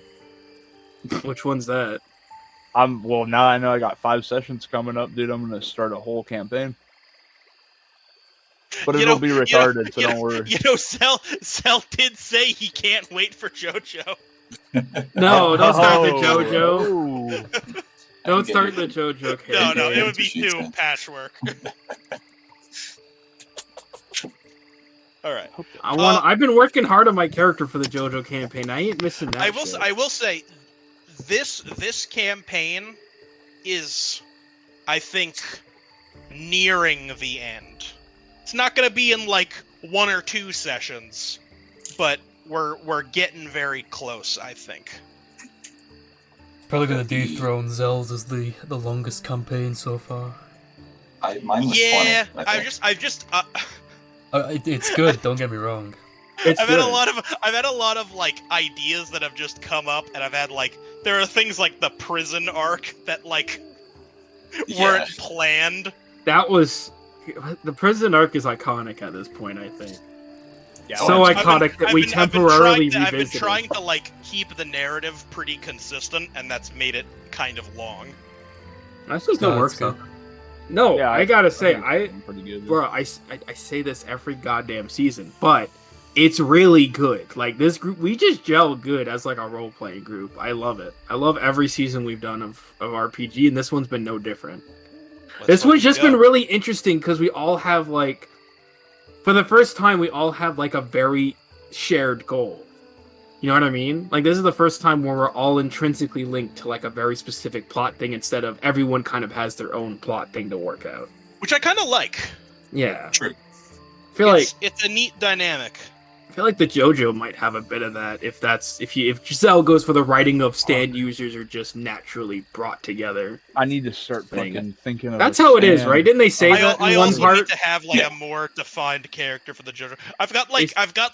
which one's that? Well, now I know I got 5 sessions coming up, dude. I'm gonna start a whole campaign. But You it'll know- be you know- retarded, so you don't worry. You know, Cell did say he can't wait for JoJo. No, don't start the Oh. JoJo. Oh. Don't start the JoJo. No, no, campaign. it would be Sheets, too man. patchwork. All right. I've been working hard on my character for the JoJo campaign. I ain't missing that. I will say, this campaign is, I think, nearing the end. It's not gonna be in like 1 or 2 sessions, but we're getting very close. I think. Probably gonna dethrone Zel's as the longest campaign so far. Mine was Yeah, 20. I think. I've just. It's good. Don't get me wrong. It's I've had good. I've had a lot of like ideas that have just come up, and I've had like there are things like the prison arc that like weren't planned. That was the prison arc is iconic at this point. I think Yeah, so well, iconic that we temporarily I've been revisit it. trying to like keep the narrative pretty consistent, and that's made it kind of long. I still No, works it's though. good. No, Yeah, I gotta say, think I I'm pretty good. bro, I say this every goddamn season, but it's really good. Like this group, we just gel good as like a role playing group. I love it. I love every season we've done of RPG, and this one's been no different. This one's just been really interesting because we all have like, for the first time, we all have like a very shared goal. You know what I mean? Like, this is the first time where we're all intrinsically linked to, like, a very specific plot thing instead of everyone kind of has their own plot thing to work out. Which I kind of like. Yeah. True. I feel like It's a neat dynamic. I feel like the JoJo might have a bit of that if Giselle goes for the writing of stand users are just naturally brought together. I need to start Thing. fucking thinking of That's a how it is, stand. right? Didn't they say that I in one also part? need to have like Yeah. a more defined character for the JoJo. I've got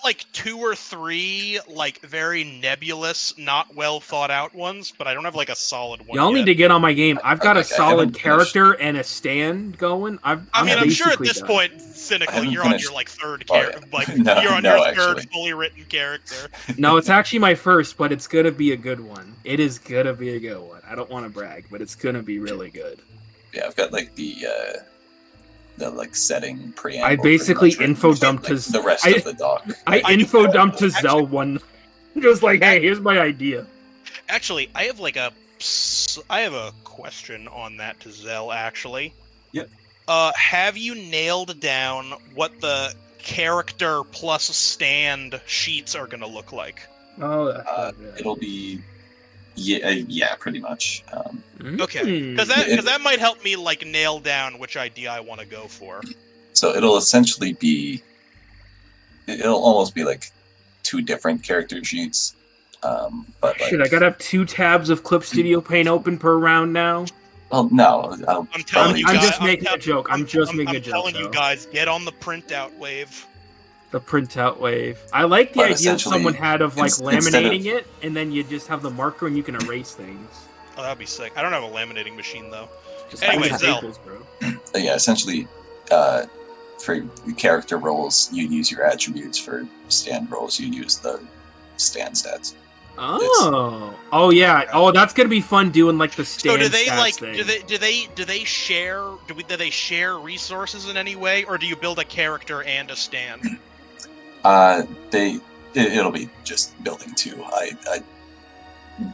like 2 or 3 like very nebulous, not well thought out ones, but I don't have like a solid one. Y'all yet. need to get on my game. I've got a Like, I solid haven't character and a stand going. I mean, I'm sure at basically this done. point, I cynically, haven't you're on your finished- like third Oh, character, yeah. like No, you're on no, your third actually. fully written character. No, it's actually my first, but it's gonna be a good one. It is gonna be a good one. I don't want to brag, but it's gonna be really good. Yeah, I've got like the like setting preamble. I pretty basically much written, info like, dumped like, his- the rest I- of the doc. I I info do- dumped to actually- Zell one. Just like, hey, here's my idea. Actually, I have like I have a question on that to Zell. Actually. Yep. Have you nailed down what the character plus stand sheets are gonna look like? Oh, that's It'll be yeah, pretty much. Okay, because that might help me like nail down which idea I want to go for. So it'll essentially be, it'll almost be like 2 different character sheets. But like, Shit, I gotta have 2 tabs of Clip Studio Paint open per round now. well, no, I'll I'm telling probably you I'm guys, just making a joke. I'm just making a joke. telling you though. guys, get on the printout wave. The printout wave. I like the But idea that essentially, someone had of like instead of- laminating it, and then you just have the marker and you can erase things. Oh, that'd be sick. I don't have a laminating machine though. Just Anyway, like Zell. staples, bro. yeah, essentially, for character roles, you use your attributes. For stand roles, you use the stand stats. Oh yeah. Oh, that's gonna be fun doing like the So stand do they stats like thing. do they share do they share resources in any way, or do you build a character and a stand? It'll be just building 2. I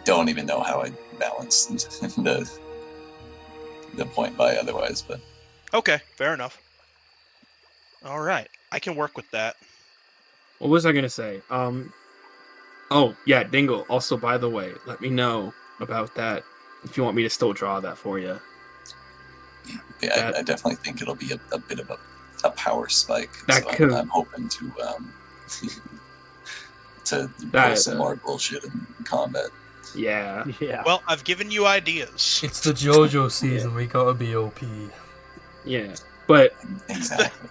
don't even know how I balance the point by otherwise, but Okay, fair enough. All right, I can work with that. What was I gonna say? Oh yeah, Dingle. Also, by the way, let me know about that if you want me to still draw that for you. yeah, I definitely think it'll be a bit of a power spike. That So could- I'm hoping to to That- pull some more bullshit in combat. Yeah. Yeah. Well, I've given you ideas. It's the JoJo season. We gotta be OP. Yeah. But Exactly.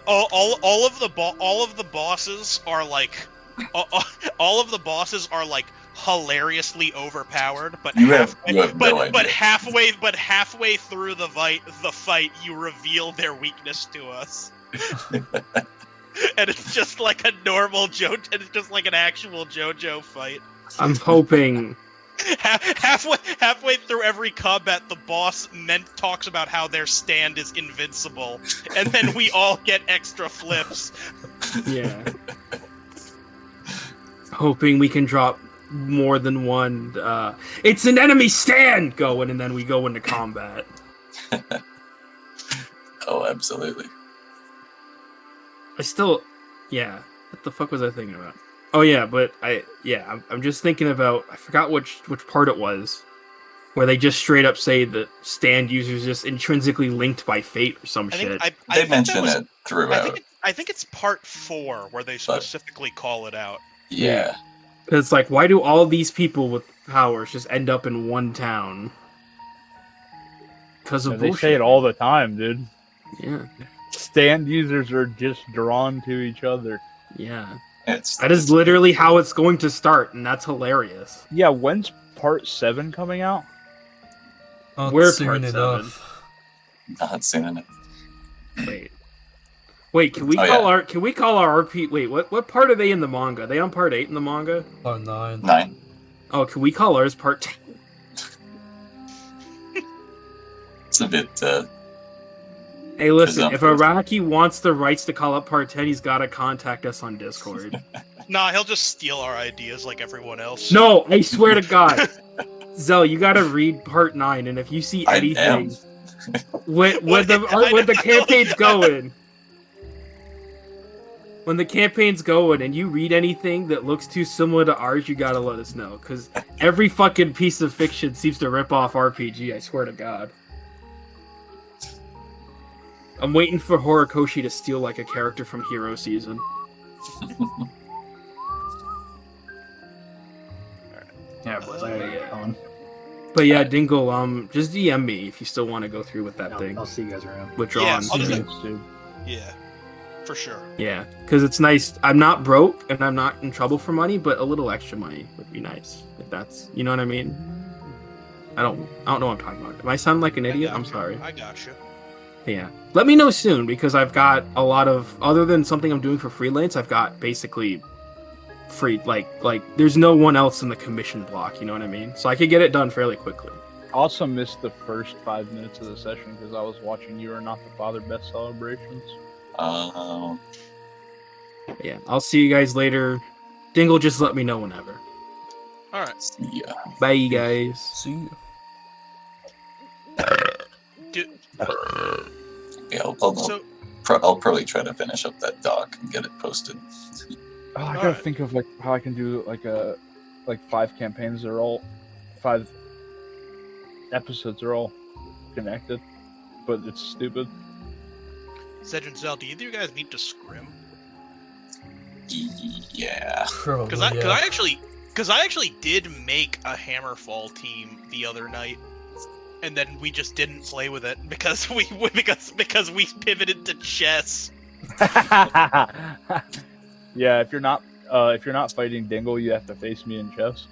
All of the bosses are like all of the bosses are like hilariously overpowered, but You have no idea. halfway through the fight you reveal their weakness to us. And it's just like a normal JoJo. It's just like an actual JoJo fight. I'm hoping. Halfway through every combat, the boss talks about how their stand is invincible, and then we all get extra flips. Yeah. Hoping we can drop more than one. It's an enemy stand going, and then we go into combat. Oh, absolutely. I still, yeah. What the fuck was I thinking about? Oh yeah, but I'm just thinking about. I forgot which part it was, where they just straight up say that stand users just intrinsically linked by fate or some I shit. think I They think mention that was, it throughout. I think it's part 4 where they specifically call it out. Yeah. Because it's like, why do all these people with powers just end up in one town? Because of They bullshit. say it all the time, dude. Yeah, Stand users are just drawn to each other. yeah. That is literally how it's going to start, and that's hilarious. Yeah, when's part 7 coming out? Not We're soon part enough. not soon enough. Wait, can we Oh, call yeah. our RP? Wait, what part are they in the manga? Are they on part 8 in the manga? Part 9. 9. Oh, can we call ours part 10? It's a bit. Hey, listen, if Presumptuous. Araki wants the rights to call up part 10, he's got to contact us on Discord. Nah, he'll just steal our ideas like everyone else. No, I swear to God. Zell, you got to read part 9, and if you see I anything am. with the campaign's going, when the campaign's going and you read anything that looks too similar to ours, you gotta let us know. Because every fucking piece of fiction seems to rip off RPG, I swear to God. I'm waiting for Horikoshi to steal like a character from Hero Season. Yeah, boys, I gotta get going. But yeah, Dingle, just DM me if you still want to go through with that thing. I'll see you guys around. Withdrawn. Yeah, other than- Thanks, dude. Yeah, for sure. Yeah, because it's nice. I'm not broke and I'm not in trouble for money, but a little extra money would be nice. If that's, you know what I mean. I don't know what I'm talking about. Am I sound like an idiot? I'm sorry. I got you. Yeah. Let me know soon because I've got a lot of, other than something I'm doing for freelance, I've got basically free, like there's no one else in the commission block, you know what I mean? So I could get it done fairly quickly. I also missed the first 5 minutes of the session because I was watching You Are Not the Father Best Celebrations. Oh. Yeah. I'll see you guys later. Dingle, just let me know whenever. All right. See ya. Bye, guys. See you. Yeah, So I'll probably try to finish up that doc and get it posted. Oh, I gotta Alright. think of like how I can do like 5 campaigns. They're all 5 episodes are all connected, but it's stupid. Zedge and Zell, do either of you guys need to scrim? Yeah. Probably, Because yeah. I actually did make a Hammerfall team the other night, and then we just didn't play with it because we pivoted to chess. Yeah, if you're not fighting Dingle, you have to face me in chess.